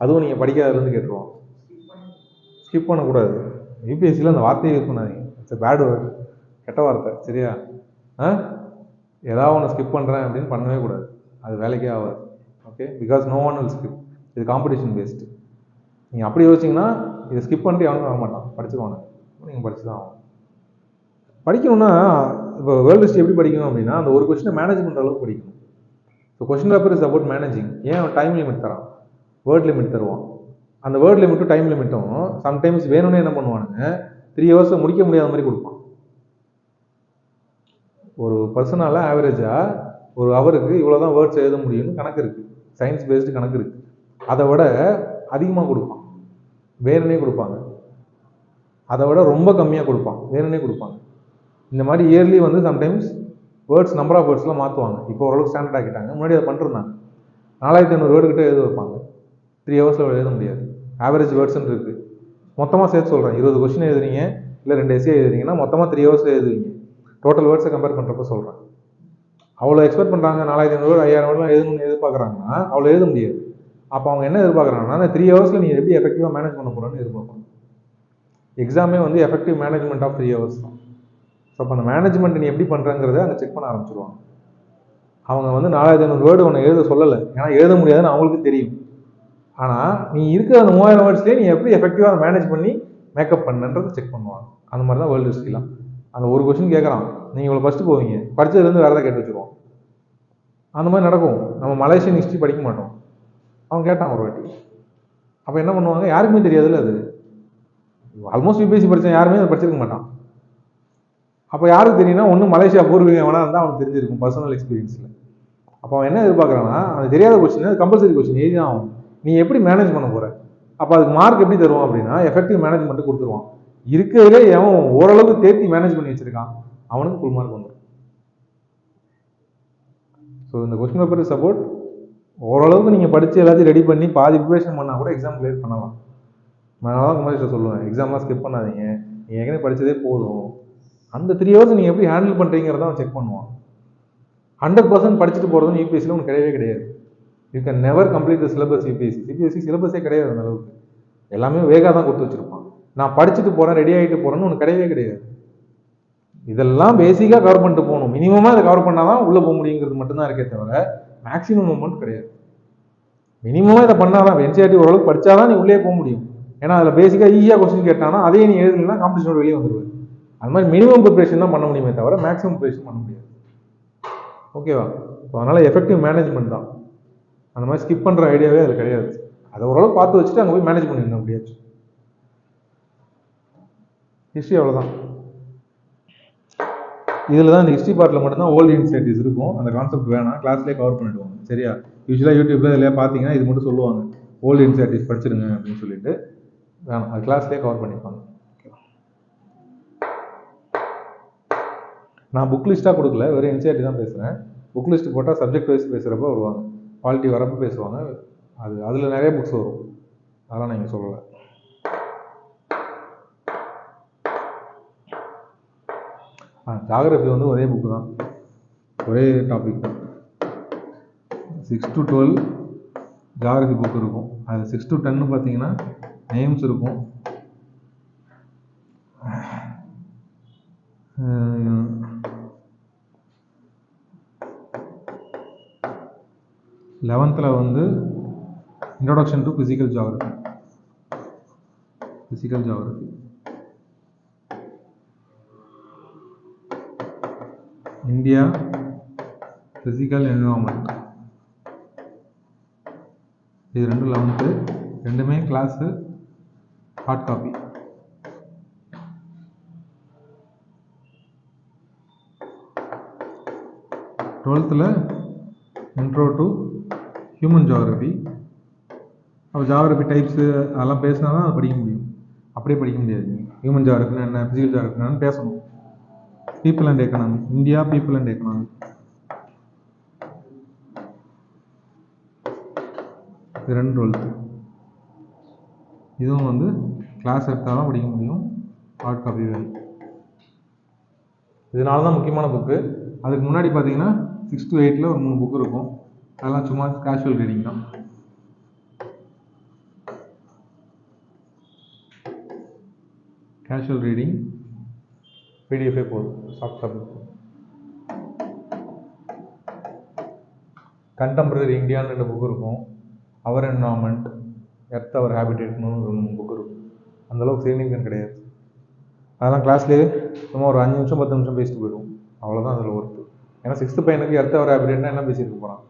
அதுவும் நீங்கள் படிக்காததுலேருந்து கேட்டுருவான். ஸ்கிப் பண்ணக்கூடாது. யூபிஎஸ்சியில் அந்த வார்த்தையை யூஸ் பண்ணாதீங்க. இட்ஸ் பேட் வேர்டு, கெட்ட வார்த்தை. சரியா? ஏதாவது ஒன்று ஸ்கிப் பண்ணுறேன் அப்படின்னு பண்ணவே கூடாது, அது வேலைக்கே ஆகாது. Okay, because no one will skip. இது காம்படிஷன் பேஸ்டு. நீங்கள் அப்படி யோசிச்சிங்கன்னா இதை ஸ்கிப் பண்ணிட்டு எவனும் வர மாட்டான், படிச்சுருவானு. நீங்கள் படிச்சு தான் ஆகும். படிக்கணும்னா இப்போ வேர்ல்டு ஹிஸ்ட்ரி எப்படி படிக்கணும் அப்படின்னா, அந்த ஒரு கொஸ்டினை மேனேஜ் பண்ணுற அளவுக்கு படிக்கணும். இப்போ question paper is about managing. ஏன் அவன் டைம் லிமிட் தரான், வேர்ட் லிமிட் தருவான். அந்த வேர்ட் லிமிட்டும் டைம் லிமிட்டும் சம்டைம்ஸ் வேணும்னே என்ன பண்ணுவானுங்க, 3 hours முடிக்க முடியாத மாதிரி கொடுப்பான். ஒரு பர்சனால ஆவரேஜாக ஒரு ஹவருக்கு இவ்வளோ தான் வேர்ட்ஸ் எழுத முடியும்னு கணக்கு இருக்குது, சயின்ஸ் பேஸ்டு கணக்கு இருக்குது. அதை விட அதிகமாக கொடுப்பான், வேணும்னே கொடுப்பாங்க. அதை விட ரொம்ப கம்மியாக கொடுப்பான், வேணும்னே கொடுப்பாங்க. இந்த மாதிரி இயர்லி வந்து சம்டைம்ஸ் வேர்ட்ஸ் நம்பர் ஆஃப் வேர்ட்ஸ்லாம் மாற்றுவாங்க. இப்போ ஓரளவுக்கு ஸ்டாண்டர்ட் ஆக்கிட்டாங்க, முன்னாடி அதை பண்ணிருந்தாங்க. 4500 வேர்டு கிட்ட எழுத வைப்பாங்க, 3 ஹவர்ஸில் எழுத முடியாது. ஆவரேஜ் வேர்ட்ஸ்ன்னு இருக்குது. மொத்தமாக சேர்த்து சொல்கிறேன், 20 கொஸ்டின் எழுதுறீங்க, இல்லை 2 எஸ்ஏ எழுதுறீங்கன்னா மொத்தமாக 3 ஹவர்ஸில் எழுதுவீங்க. டோட்டல் வேர்ட்ஸை கம்பேர் பண்ணுறப்ப சொல்கிறேன். அவ்வளோ எக்ஸ்பெக்ட் பண்ணுறாங்க, 4500 வேர்டு 5000 வேர்டுலாம் எழுதணும்னு எதிர்பார்க்குறாங்கன்னா அவ்வளோ எழுத முடியாது. அப்போ அவங்க என்ன எதிர்பார்க்குறாங்கன்னா, அந்த 3 ஹவர்ஸில் நீங்கள் எப்படி எஃபெக்டிவாக மேனேஜ் பண்ண போகிறோன்னு எதிர்பார்ப்பாங்க. எக்ஸாமே வந்து எஃபெக்டிவ் மேனேஜ்மெண்ட் ஆஃப் 3 ஹவர்ஸ் தான். ஸோ அப்போ அந்த மேனேஜ்மெண்ட் நீ எப்படி பண்ணுறங்கிறத அங்கே செக் பண்ண ஆரம்பிச்சிருவாங்க. அவங்க வந்து 4500 வேர்டு ஒன்று எழுத சொல்லலை, ஏன்னா எழுத முடியாதுன்னு அவங்களுக்கு தெரியும். ஆனால் நீ இருக்கிற அந்த 3000 வேர்ட்ஸ்லேயே நீ எப்படி எஃபெக்டிவாக மேனேஜ் பண்ணி மேக்கப் பண்ணுன்றதை செக் பண்ணுவாங்க. அந்த மாதிரி தான் வேர்ல்டு ஹிஸ்ட்ரிலாம். அந்த ஒரு கொஸ்டின் கேட்குறான், நீங்கள் இவ்வளோ ஃபஸ்ட்டு போவீங்க, படித்ததுலேருந்து வேறு எதாவது கேட்டு வச்சுருவோம். அந்த மாதிரி நடக்கும். நம்ம மலேசியன் ஹிஸ்ட்ரி படிக்க மாட்டோம், அவன் கேட்டான் ஒரு வாட்டி. அப்போ என்ன பண்ணுவாங்க, யாருக்குமே தெரியாதுல்ல அது. ஆல்மோஸ்ட் யூபிஎஸ்சி படித்தேன் யாருமே அதை படிச்சிருக்க மாட்டான். அப்போ யாருக்கு தெரியும்னா, ஒன்றும் மலேசியா பூர்வீகம் வேணா இருந்தால் அவனுக்கு தெரிஞ்சிருக்கும் பர்சனல் எக்ஸ்பீரியன்ஸில். அப்போ அவன் என்ன எதிர்பார்க்குறான்னா, அது தெரியாத கொஸ்டின், அது கம்பல்சரி கொஸ்டின் எழுதி தான் ஆகும். நீ எப்படி மேனேஜ் பண்ண போகிற, அப்போ அதுக்கு மார்க் எப்படி தருவான் அப்படின்னா, எஃபெக்டிவ் மேனேஜ்மெண்ட்டு கொடுத்துருவான். இருக்கிறதே அவன் ஓரளவுக்கு தேர்த்தி மேனேஜ் பண்ணி வச்சிருக்கான், அவனுக்கு ஃபுல் மார்க் வந்துடும். ஸோ இந்த கொஸ்டின் பேப்பர் இஸ் அபவுட் ஓரளவுக்கு நீங்கள் படித்து எல்லாத்தையும் ரெடி பண்ணி பாதி ப்ரிப்பரேஷன் பண்ணால் கூட எக்ஸாம் கிளியர் பண்ணலாம். நான் தான் குமாரிட்ட சொல்லுவேன், எக்ஸாம்லாம் ஸ்கிப் பண்ணாதீங்க, நீங்கள் ஏற்கனவே படித்ததே போதும். அந்த 3 ஹவர்ஸ் நீங்கள் எப்படி ஹேண்டில் பண்ணுறீங்கிறத அவன் செக் பண்ணுவான். 100% படிச்சுட்டு போகிறதுன்னு யூபிஎஸ்சியில் ஒன்று கிடையவே கிடையாது. You can never complete the syllabus. CBSE சிலபஸே கிடையாது அந்த அளவுக்கு. எல்லாமே வேகாக தான் கொடுத்து வச்சுருப்பான். நான் படிச்சுட்டு போகிறேன், ரெடி ஆகிட்டு போகிறேன்னு ஒன்று கிடையவே கிடையாது. இதெல்லாம் பேசிக்காக கவர் பண்ணிட்டு போகணும். மினிமமாக இதை கவர் பண்ணால் தான் உள்ளே போக முடியுங்கிறது மட்டும்தான் இருக்கே தவிர மேக்ஸிமம் அமௌண்ட் கிடையாது. மினிமமாக இதை பண்ணால் தான், என்சிஆர்டி ஓரளவுக்கு படித்தா தான் நீ உள்ளே போக முடியும். ஏன்னா அதில் பேசிக்காக ஈஸியாக கொஸ்டின் கேட்டானா அதையே நீ எழுதுனா காம்படிஷனோட வெளியே வந்துடுவார். அது மாதிரி மினிமம் ப்ரிப்பரேஷன் தான் பண்ண முடியுமே தவிர மேக்ஸிமம் ப்ரிப்பரேஷன் பண்ண முடியாது. ஓகேவா? ஸோ அதனால் எஃபெக்டிவ் மேனேஜ்மெண்ட் தான். அந்த மாதிரி ஸ்கிப் பண்ணுற ஐடியாவே அதில் கிடையாது. அதை ஓரளவு பார்த்து வச்சுட்டு அங்கே போய் மேனேஜ் பண்ணிடணும் அப்படியாச்சும். ஹிஸ்ட்ரி அவ்வளோதான். இதில் தான் இந்த ஹிஸ்ட்ரி பார்ட்டில் மட்டும்தான் ஓல்டு இன்சைட்டிஸ் இருக்கும். அந்த கான்செப்ட் வேணாம், கிளாஸ்லேயே கவர் பண்ணிடுவாங்க. சரியா? யூஸ்வலாக யூடியூப்ல இதில் பார்த்தீங்கன்னா இது மட்டும் சொல்லுவாங்க, ஓல்டு இன்சைட்டிஸ் படிச்சிருங்க அப்படின்னு சொல்லிட்டு. வேணாம், அது கிளாஸ்லேயே கவர் பண்ணிப்பாங்க. நான் புக் லிஸ்ட்டாக கொடுக்கல, வெறும் என்சிஆர்டி தான் பேசுகிறேன். புக் லிஸ்ட் போட்டால் சப்ஜெக்ட் வைஸ் பேசுகிறப்ப வருவாங்க, குவாலிட்டி வரப்போ பேசுவாங்க. அதில் நிறைய புக்ஸ் வரும், அதெல்லாம் நீங்கள் சொல்லலை. ஜாகிரபி வந்து ஒரே புக்கு தான், ஒரே டாபிக் தான். 6 to 12 ஜாகிரபி புக் இருக்கும். அது 6 to 10 பார்த்தீங்கன்னா நேம்ஸ் இருக்கும். 11th வந்து introduction to physical geography. India physical environment, இது ரெண்டும் 11th, ரெண்டுமே கிளாஸு ஹார்ட் காப்பி. டுவெல்த்தில் இன்ட்ரோ டு ஹியூமன் ஜியாகிரபி. அப்போ ஜியாகிரபி டைப்ஸு அதெல்லாம் பேசினா தான் அதை படிக்க முடியும், அப்படியே படிக்க முடியாது. ஹியூமன் ஜியாகிரபினா என்ன, ஃபிசிக்கல் ஜியாகிரபினா பேசணும். People and economy, India people and economy, இது ரெண்டு 12th. இதுவும் வந்து கிளாஸ் எடுத்தால் தான் படிக்க முடியும், ஹார்ட் காப்பி வேணும். இதனால தான் முக்கியமான புக்கு. அதுக்கு முன்னாடி பார்த்தீங்கன்னா 6 to 8ல் ஒரு 3 புக்கு இருக்கும். அதெல்லாம் சும்மா கேஷுவல் ரீடிங் தான். கேஷுவல் ரீடிங் பிடிஎஃபே போதும், சாஃப்ட் காப்பி போதும். கண்டெம்பரரி இந்தியான்னு 2 புக்கு இருக்கும். அவர் என்வரான்மெண்ட், எர்த் அவர் ஹேபிடேட்னு ஒரு 3 புக்கு இருக்கும். அந்தளவுக்கு சிக்னிஃபிகன்ட் கிடையாது. அதெல்லாம் கிளாஸ்லேயே சும்மா ஒரு 5 நிமிஷம் 10 நிமிஷம் பேசிட்டு போயிடுவோம். அவ்வளோதான் அதில் ஒர்த்து. ஏன்னா 6th பையனுக்கு எர்த் அவர் ஹேபிடேட்னா என்ன பேசியிருக்க போகிறான்?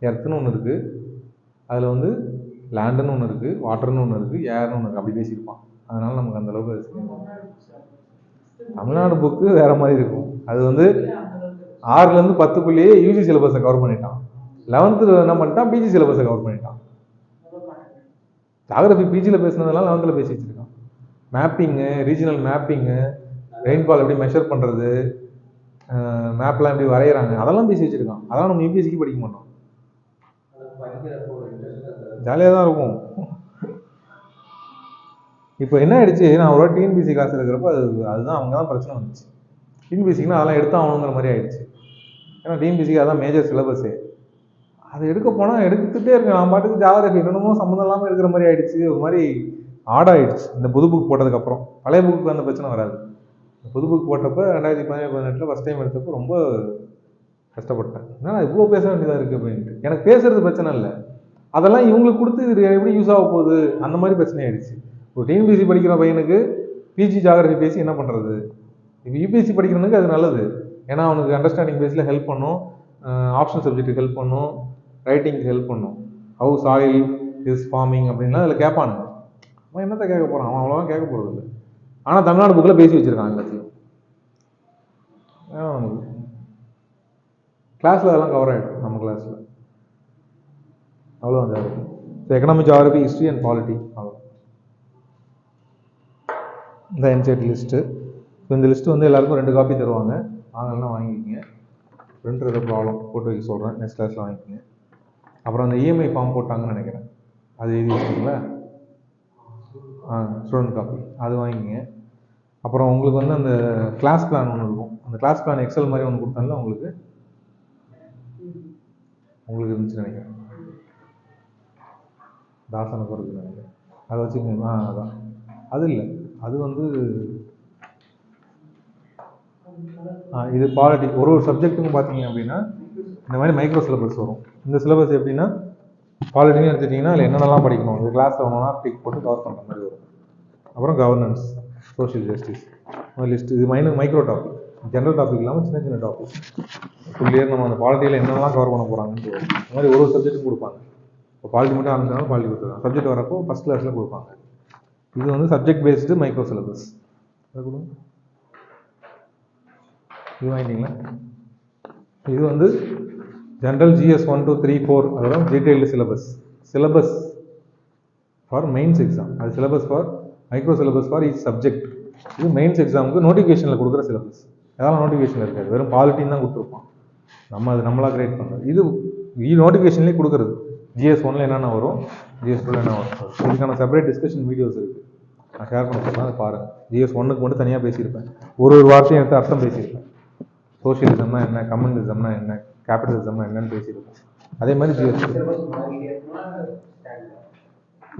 எர்த்துன்னு ஒன்று இருக்குது, அதில் வந்து லேண்டுன்னு ஒன்று இருக்குது, வாட்டர்னு ஒன்று இருக்குது, ஏர்னு ஒன்று இருக்குது, அப்படி பேசியிருப்பான். அதனால் நமக்கு அந்தளவுக்கு தமிழ்நாடு புக்கு வேறு மாதிரி இருக்கும். அது வந்து 6லேருந்து 10க்குள்ளேயே யூஜி சிலபஸை கவர் பண்ணிட்டான். 11th என்ன பண்ணிட்டான்? பிஜி சிலபஸை கவர் பண்ணிட்டான். ஜாகிரபி பிஜியில் பேசினதெல்லாம் 11th பேசி வச்சுருக்கான். மேப்பிங்கு, ரீஜனல் மேப்பிங்கு, ரெயின்ஃபால் எப்படி மெஷர் பண்ணுறது, மேப்லாம் எப்படி வரைகிறாங்க, அதெல்லாம் பேசி வச்சுருக்கான். அதெல்லாம் நம்ம யூபிஎஸ்சிக்கு படிக்க மாட்டோம். ஜாலியாக தான் இருக்கும். இப்போ என்ன ஆயிடுச்சு, நான் ஒரு டிஎன்பிசி கிளாஸ் இருக்கிறப்ப அதுதான் அவங்க தான் பிரச்சனை வந்துச்சு. டிஎன்பிசிக்குன்னா அதெல்லாம் எடுத்து ஆகணுங்கிற மாதிரி ஆயிடுச்சு. ஏன்னா டிஎன்பிசிக்கு அதான் மேஜர் சிலபஸே. அதை எடுக்க போனால் எடுத்துகிட்டே இருக்கேன். நான் பாட்டுக்கு ஜாகிரபி என்னமோ சம்மந்தம் இல்லாமல் எடுக்கிற மாதிரி ஆயிடுச்சு. ஒரு மாதிரி ஆடாயிடுச்சு இந்த புது புக் போட்டதுக்கப்புறம். பழைய புக்கு அந்த பிரச்சனை வராது. புது புக் போட்டப்போ 2017-18 ஃபஸ்ட் டைம் எடுத்தப்போ ரொம்ப கஷ்டப்பட்டேன். ஏன்னா இவ்வளோ பேச வேண்டியதாக இருக்குது அப்படின்ட்டு. எனக்கு பேசுறது பிரச்சனை இல்லை, அதெல்லாம் இவங்களுக்கு கொடுத்து இது எப்படி யூஸ் ஆக போகுது அந்த மாதிரி பிரச்சனை ஆயிடுச்சு. ஒரு டிஎன்பிசி படிக்கிற பையனுக்கு பிஜி ஜாகிரபி பேசி என்ன பண்ணுறது? இப்போ யூபிஎஸ்சி படிக்கிறவனுக்கு அது நல்லது. ஏன்னா அவனுக்கு அண்டர்ஸ்டாண்டிங் பேஸில் ஹெல்ப் பண்ணும், ஆப்ஷனல் சப்ஜெக்ட்டுக்கு ஹெல்ப் பண்ணும், ரைட்டிங்க்கு ஹெல்ப் பண்ணும். ஹவு சாயில் இஸ் ஃபார்மிங் அப்படின்லாம் அதில் கேட்பானுங்க. அவன் என்னத்தை கேட்க போகிறான்? அவன் அவ்வளோவா கேட்க போகிறது இல்லை. ஆனால் தமிழ்நாடு புக்கில் பேசி வச்சுருக்கான் எல்லாத்தையும். நமக்கு கிளாஸில் அதெல்லாம் கவர் ஆகிடும். நம்ம கிளாஸில் அவ்வளோ அந்த economic geography, history and polity அவ்வளோ. இந்த என்சிஆர்டி லிஸ்ட்டு. ஸோ இந்த லிஸ்ட்டு வந்து எல்லாருக்கும் 2 காப்பி தருவாங்க. வாங்கலாம் வாங்கிக்கிங்க. பிரிண்டர் ஏதோ ப்ராப்ளம் போட்டு வைக்க சொல்கிறேன், நெக்ஸ்ட் கிளாஸில் வாங்கிக்கிங்க. அப்புறம் அந்த இஎம்ஐ ஃபார்ம் போட்டாங்கன்னு நினைக்கிறேன், அது எழுதி வச்சுங்களா? ஸ்டூடெண்ட் காப்பி அது வாங்கிக்கிங்க. அப்புறம் உங்களுக்கு வந்து அந்த கிளாஸ் பிளான் ஒன்று இருக்கும். அந்த கிளாஸ் பிளான் எக்ஸல் மாதிரி ஒன்று கொடுத்தால உங்களுக்கு இருந்துச்சு நினைக்கிறேன். தாசனுக்கு வருது நினைக்கிறேன். அதை வச்சுக்கோங்க. அதான் அது இல்லை, அது வந்து இது பாலிட்டி. ஒரு சப்ஜெக்ட்டுக்கும் பார்த்தீங்க அப்படின்னா இந்த மாதிரி மைக்ரோ சிலபஸ் வரும். இந்த சிலபஸ் எப்படின்னா பாலிட்டின்னு எடுத்துட்டிங்கன்னா அதில் என்னென்னலாம் படிக்கணும், இந்த கிளாஸில் ஒன்றா டிக் போட்டு கவர் பண்ணுற மாதிரி வரும். அப்புறம் கவர்னன்ஸ், சோஷியல் ஜஸ்டிஸ் லிஸ்ட். இது மைக்ரோ டாபிக், ஜென்ரல் டாபிக் இல்லாமல் சின்ன சின்ன டாபிக். ஃபுல் இயர் நம்ம அந்த பாலிட்டியில் என்னென்னலாம் கவர் பண்ண போகிறாங்கன்னு வரும். இந்த மாதிரி ஒரு சப்ஜெக்ட்டும் கொடுப்பாங்க. இப்போ பாலிட்டி மட்டும் ஆரம்பிச்சாலும் பாலிட்டி கொடுத்துருவாங்க. சப்ஜெக்ட் வரப்போ ஃபஸ்ட் கிளாஸில் கொடுப்பாங்க. இது வந்து சப்ஜெக்ட் பேஸ்டு மைக்ரோ சிலபஸ். அது கொடுங்க. இது வாங்கிட்டீங்களா? இது வந்து ஜென்ரல் ஜிஎஸ் 1 2 3 4 அதெல்லாம் detailed syllabus for mains exam. அது syllabus for micro syllabus for each subject. இது மெயின்ஸ் எக்ஸாமுக்கு நோட்டிஃபிகேஷனில் கொடுக்குற சிலபஸ். அதெல்லாம் நோட்டிஃபிகேஷனில் இருக்காது, வெறும் பாலிட்டின்னு தான் கொடுத்துருப்பான். அது நம்மளாக கிரியேட் பண்ணுறது. இது நோட்டிஃபிகேஷன்லேயே கொடுக்குறது. ஜிஎஸ் 1ல் என்னென்ன வரும், ஜிஎஸ் 2ல் என்ன வரும், இதுக்கான செப்பரேட் டிஸ்கஷன் வீடியோஸ் இருக்குது. நான் ஷேர் பண்ண சொல்கிறேன், அதை பாருங்கள். ஜிஎஸ் 1க்கு மட்டும் தனியாக பேசியிருப்பேன். ஒரு வார்த்தையும் எடுத்து அர்த்தம் பேசியிருப்பேன். சோஷியலிசம்னா என்ன, கம்யூனிசம்னா என்ன, கேபிட்டலிசம்னா என்னன்னு பேசியிருக்கோம். அதே மாதிரி ஜிஎஸ்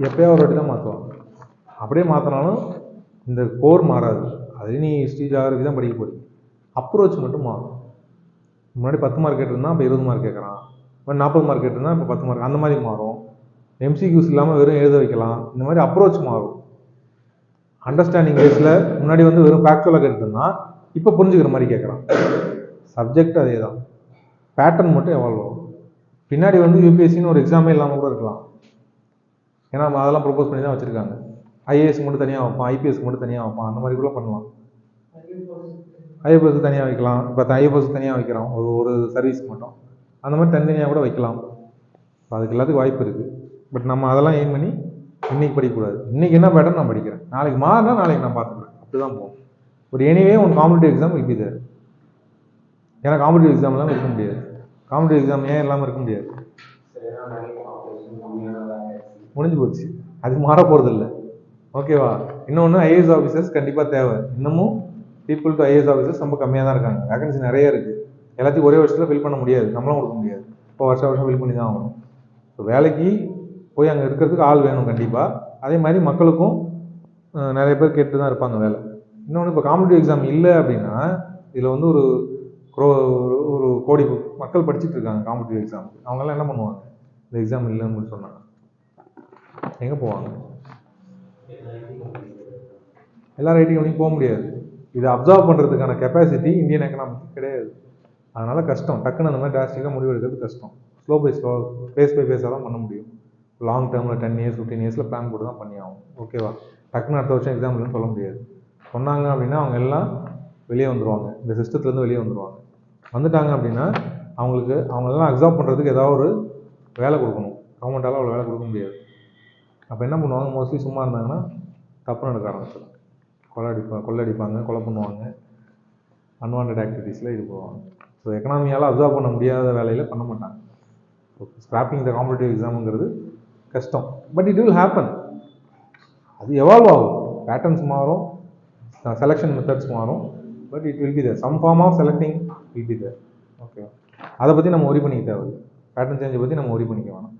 எப்போயோ ஒரு வாட்டி தான் மாற்றுவாங்க. அப்படியே மாற்றினாலும் இந்த கோர் மாறாது. அது நீ ஹிஸ்ட்ரி ஜியாகிரபி தான் படிக்க போறீங்க. அப்ரோச் மட்டும் மாறும். முன்னாடி 10 மார்க் கேட்டிருந்தா இப்போ 20 மார்க் கேட்குறான். 40 மார்க் கேட்டிருந்தா இப்போ 10 மார்க், அந்த மாதிரி மாறும். எம்சிக்யூஸ் இல்லாமல் வெறும் எழுத வைக்கலாம். இந்த மாதிரி அப்ரோச் மாறும். அண்டர்ஸ்டாண்டிங் பேஸில் முன்னாடி வந்து வெறும் ஃபேக்சுவலாக கேட்டுருந்தான், இப்போ புரிஞ்சுக்கிற மாதிரி கேட்குறான். சப்ஜெக்ட் அதே தான், பேட்டர்ன் மட்டும் எவால்வ் ஆகும். பின்னாடி வந்து யூபிஎஸ்சின்னு ஒரு எக்ஸாமே இல்லாமல் கூட இருக்கலாம். ஏன்னா அதெல்லாம் ப்ரொப்போஸ் பண்ணி தான் வச்சுருக்காங்க. ஐஏஎஸ் மட்டும் தனியாக வைப்பான், ஐபிஎஸ் மட்டும் தனியாக வைப்பான், அந்த மாதிரி கூட பண்ணலாம். ஐஎஃப்எஸ் தனியாக வைக்கலாம். இப்போ ஐஎஃப்எஸ் தனியாக வைக்கிறோம் ஒரு சர்வீஸ்க்கு மட்டும், அந்த மாதிரி தனித்தனியாக கூட வைக்கலாம். அதுக்கு எல்லாத்துக்கும் வாய்ப்பு இருக்குது. பட் நம்ம அதெல்லாம் எய்ம் பண்ணி இன்றைக்கி படிக்கக்கூடாது. இன்றைக்கி என்ன பேட்டர்ன் நான் படிக்கிறேன், நாளைக்கு மாறினா நாளைக்கு நான் பார்த்துக்கிறேன், அப்படி தான் போகும். ஒரு anyway one competitive exam will be there. ஏன்னா காம்படிட்டிவ் எக்ஸாம்லாம் இருக்க முடியாது. காம்படிட்டிவ் எக்ஸாம் ஏன் இல்லாமல் இருக்க முடியாது? முடிஞ்சு போச்சு, அது மாற போகிறது இல்லை. ஓகேவா? இன்னொன்று ஐஏஎஸ் ஆஃபீஸர்ஸ் கண்டிப்பாக தேவை. இன்னமும் பீப்புள் டு ஐஏஎஸ் ஆஃபீஸர்ஸ் ரொம்ப கம்மியாக தான் இருக்காங்க. வேகன்சி நிறைய இருக்குது. எல்லாத்தையும் ஒரே வருஷத்தில் ஃபில் பண்ண முடியாது, நம்மளும் கொடுக்க முடியாது. இப்போ வருஷம் ஃபில் பண்ணி தான் ஆகணும். ஸோ வேலைக்கு போய் அங்கே இருக்கிறதுக்கு ஆள் வேணும் கண்டிப்பாக. அதே மாதிரி மக்களுக்கும் நிறைய பேர் கேட்டு தான் இருப்பாங்க வேலை. இன்னொன்று இப்போ காம்படிட்டிவ் எக்ஸாம் இல்லை அப்படின்னா இதில் வந்து ஒரு கோடி மக்கள் படிச்சுட்டு இருக்காங்க காம்படிட்டிவ் எக்ஸாம். அவங்கெல்லாம் என்ன பண்ணுவாங்க? இந்த எக்ஸாம் இல்லைன்னு சொன்னாங்க எங்கே போவாங்க? எல்லாரும் ஐடி கம்பெனிக்கு போக முடியாது. இதை அப்சர்வ் பண்ணுறதுக்கான கெப்பாசிட்டி இந்தியன் எக்கனாமிக்கு கிடையாது. அதனால கஷ்டம். டக்குன்னு அந்த மாதிரி டிராஸ்டிக்காக முடிவு எடுக்கிறது கஷ்டம். Slow by slow, phase by பேஸாக தான் பண்ண முடியும். லாங் டேர்மில் 10 இயர்ஸ் 15 இயர்ஸில் பிளான் போட்டு தான் பண்ணி ஆகும். ஓகேவா? டக்குன்னு அடுத்த வருஷம் எக்ஸாம் இல்லைன்னு சொல்ல முடியாது. சொன்னாங்க அப்படின்னா அவங்க எல்லாம் வெளியே வந்துடுவாங்க, இந்த சிஸ்டத்துலேருந்து வெளியே வந்துடுவாங்க. வந்துட்டாங்க அப்படின்னா அவங்களெல்லாம் அப்சர்வ் பண்ணுறதுக்கு ஏதாவது ஒரு வேலை கொடுக்கணும். கவர்மெண்ட்டால் அவ்வளோ வேலை கொடுக்க முடியாது. அப்போ என்ன பண்ணுவாங்க? மோஸ்ட்லி சும்மா இருந்தாங்கன்னா தப்பு நடக்க ஆரம்பிச்சிடும். கொள்ளடிப்பாங்க, கொலை பண்ணுவாங்க, அன்வான்ட் ஆக்டிவிட்டீஸில் ஈடுபடுவாங்க. ஸோ எக்கனாமியால் அப்சர்வ் பண்ண முடியாத வேலையில் பண்ண மாட்டாங்க. ஸ்கிராப்பிங் த காம்படிட்டிவ் எக்ஸாமுங்கிறது கஷ்டம். But it will happen. அது எவால்வ் ஆகும். பேட்டர்ன்ஸ் மாறும், செலெக்ஷன் மெத்தட்ஸ் மாறும். But it will be there. Some form of selecting will be there. Okay, அதை பற்றி நம்ம ஒரி பண்ணிக்க தேவையில்லை. பேட்டர்ன் சேஞ்சை பற்றி நம்ம ஒரி பண்ணிக்க வேணாம்.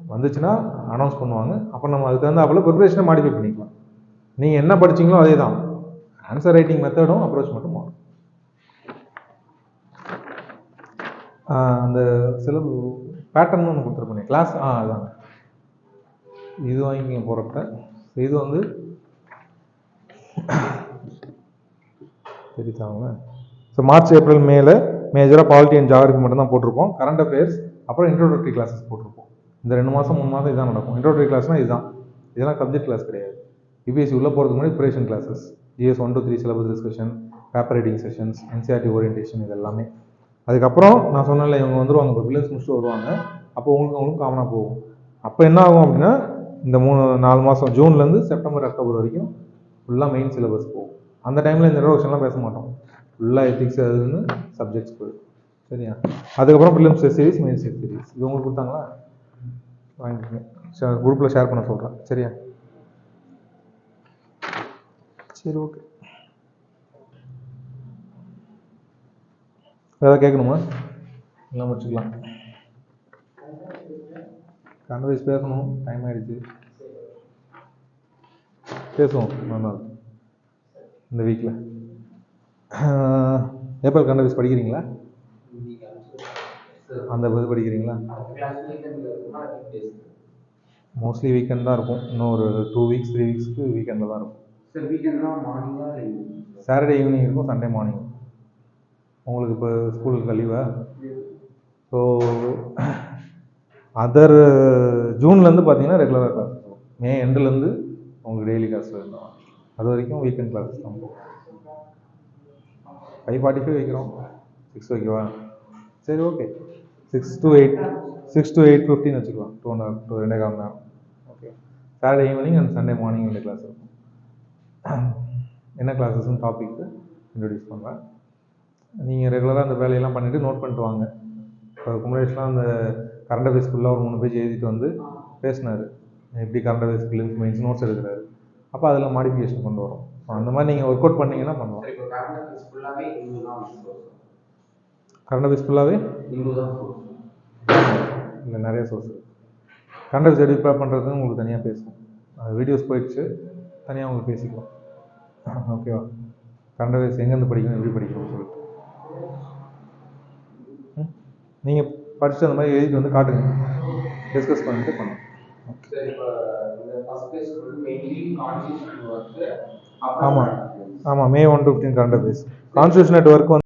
வந்துச்சுன்னா அனௌன்ஸ் பண்ணுவாங்க. அப்போ நம்ம அதுக்கு தகுந்தாப்புல ப்ரிப்பரேஷனை மாடிஃபை பண்ணிக்கலாம். நீங்கள் என்ன படிச்சிங்களோ அதே தான். ஆன்சர் ரைட்டிங் மெத்தடும் அப்ரோச் மட்டும் மாறும். அந்த சில பேட்டர்ன் ஒன்று கொடுத்துருப்பேன் கிளாஸ். அதாங்க இது வாங்கி போகிறப்ப இது வந்து தெரிவித்தாங்க. ஸோ மார்ச் ஏப்ரல் மேல மேஜராக பாலிட்டி அண்ட் ஜியாகிரபி மட்டும் தான் போட்டிருப்போம். கரண்ட் அஃபேர்ஸ் அப்புறம் இன்ட்ரோடக்டரி கிளாஸஸ் போட்டிருப்போம். இந்த 2 மாதம் 3 மாதம் இதுதான் நடக்கும். இன்ட்ரோடக்டரி கிளாஸ்னால் இதுதான். இதெல்லாம் சப்ஜெக்ட் கிளாஸ் கிடையாது. யூபிஎஸ்சி உள்ளே போகிறதுக்கு முன்னாடி preparation classes, GS 1 to 3 syllabus discussion, paper writing sessions, NCERT orientation, இது எல்லாமே. அதுக்கப்புறம் நான் சொன்னல இவங்க வந்துடுவாங்க, இப்போ பில்லியன்ஸ் முடிச்சுட்டு வருவாங்க. அப்போ அவங்களுக்கும் காமனாக போகும். அப்போ என்ன ஆகும் அப்படின்னா இந்த 3-4 மாதம் ஜூன்லேருந்து செப்டம்பர் அக்டோபர் வரைக்கும் ஃபுல்லாக மெயின் சிலபஸ் போகும். அந்த டைமில் இந்த இன்ட்ரோடக்ஷன்லாம் பேச மாட்டோம். ஃபுல்லாக எத்திக்ஸ் அதுன்னு சப்ஜெக்ட்ஸ் போயிடும். சரியா? அதுக்கப்புறம் films test series, main test series. இது உங்களுக்கு கொடுத்தாங்களா? வாங்கிக்கோங்க. குரூப்பில் ஷேர் பண்ண சொல்கிறேன். சரியா? சரி, ஓகே. ஏதாவது கேட்கணுமா? எல்லாம் முடிச்சுக்கலாம். கரண்ட் அஃபேர்ஸ் பேசணும். டைம் ஆகிடுச்சு. பேசுவோம் மறுநாள் இந்த வீக்கில். ஏப்ரல் கரண்ட் அஃபேர்ஸ் படிக்கிறீங்களா? அந்த இது படிக்கிறீங்களா? மோஸ்ட்லி வீக்கெண்ட் தான் இருக்கும். இன்னும் ஒரு 2 வீக்ஸ் 3 வீக்ஸ்க்கு வீக்கெண்டில் தான் இருக்கும். சாட்டர்டே ஈவினிங் இருக்கும், சண்டே மார்னிங். உங்களுக்கு இப்போ ஸ்கூலுக்கு லீவா? ஸோ அதர் ஜூன்லேருந்து பார்த்தீங்கன்னா ரெகுலராக கிளாஸ் இருக்கும். மே எண்டுலேருந்து உங்களுக்கு டெய்லி கிளாஸ் இருக்கும். அது வரைக்கும் வீக்கெண்ட் கிளாஸஸ் தான் போகும். 5:45 வைக்கிறோம். 6 வைக்கவா? சரி, ஓகே. 6 to 8:15 வச்சுக்கலாம். 2.5 மணி நேரம். Okay. Saturday evening and Sunday morning 2 class இருக்கும். என்ன கிளாஸஸ்ன்னு டாபிக்கு இன்ட்ரடியூஸ் பண்ணுறேன். நீங்கள் ரெகுலராக அந்த வேலையெல்லாம் பண்ணிவிட்டு நோட் பண்ணிட்டு வாங்க. இப்போ குமரேஷ்லாம் அந்த கரண்ட் அஃபேர்ஸ் ஃபுல்லாக ஒரு 3 பேஜ் எழுதிட்டு வந்து பேசினார். எப்படி current affairs films mains notes எடுக்கிறாரு. அப்போ அதில் மாடிஃபிகேஷன் கொண்டு வரும். அந்த மாதிரி நீங்கள் ஒர்க் அவுட் பண்ணிங்கன்னா பண்ணலாம். கரண்ட் அஃபேர்ஸ் ஃபுல்லாகவே இல்லை, நிறைய சோர்ஸ் இருக்குது. கரண்ட் அஃபேர்ஸ் எப்படி ப்ரிப்பேர் பண்ணுறதுன்னு உங்களுக்கு தனியாக பேசுவோம். வீடியோஸ் போயிடுச்சு, தனியாக உங்களுக்கு பேசிக்கலாம். ஓகேவா? கரண்ட் அஃபேர்ஸ் எங்கேருந்து படிக்கணும், எப்படி படிக்கணும்னு சொல்லிட்டு நீங்கள் படிச்சுட்டு அந்த மாதிரி எழுதிட்டு வந்து காட்டுங்க. டிஸ்கஸ் பண்ணிட்டு பண்ணலாம். ஆமாம், மே 1 to 15 current affairs. Constitution network வந்து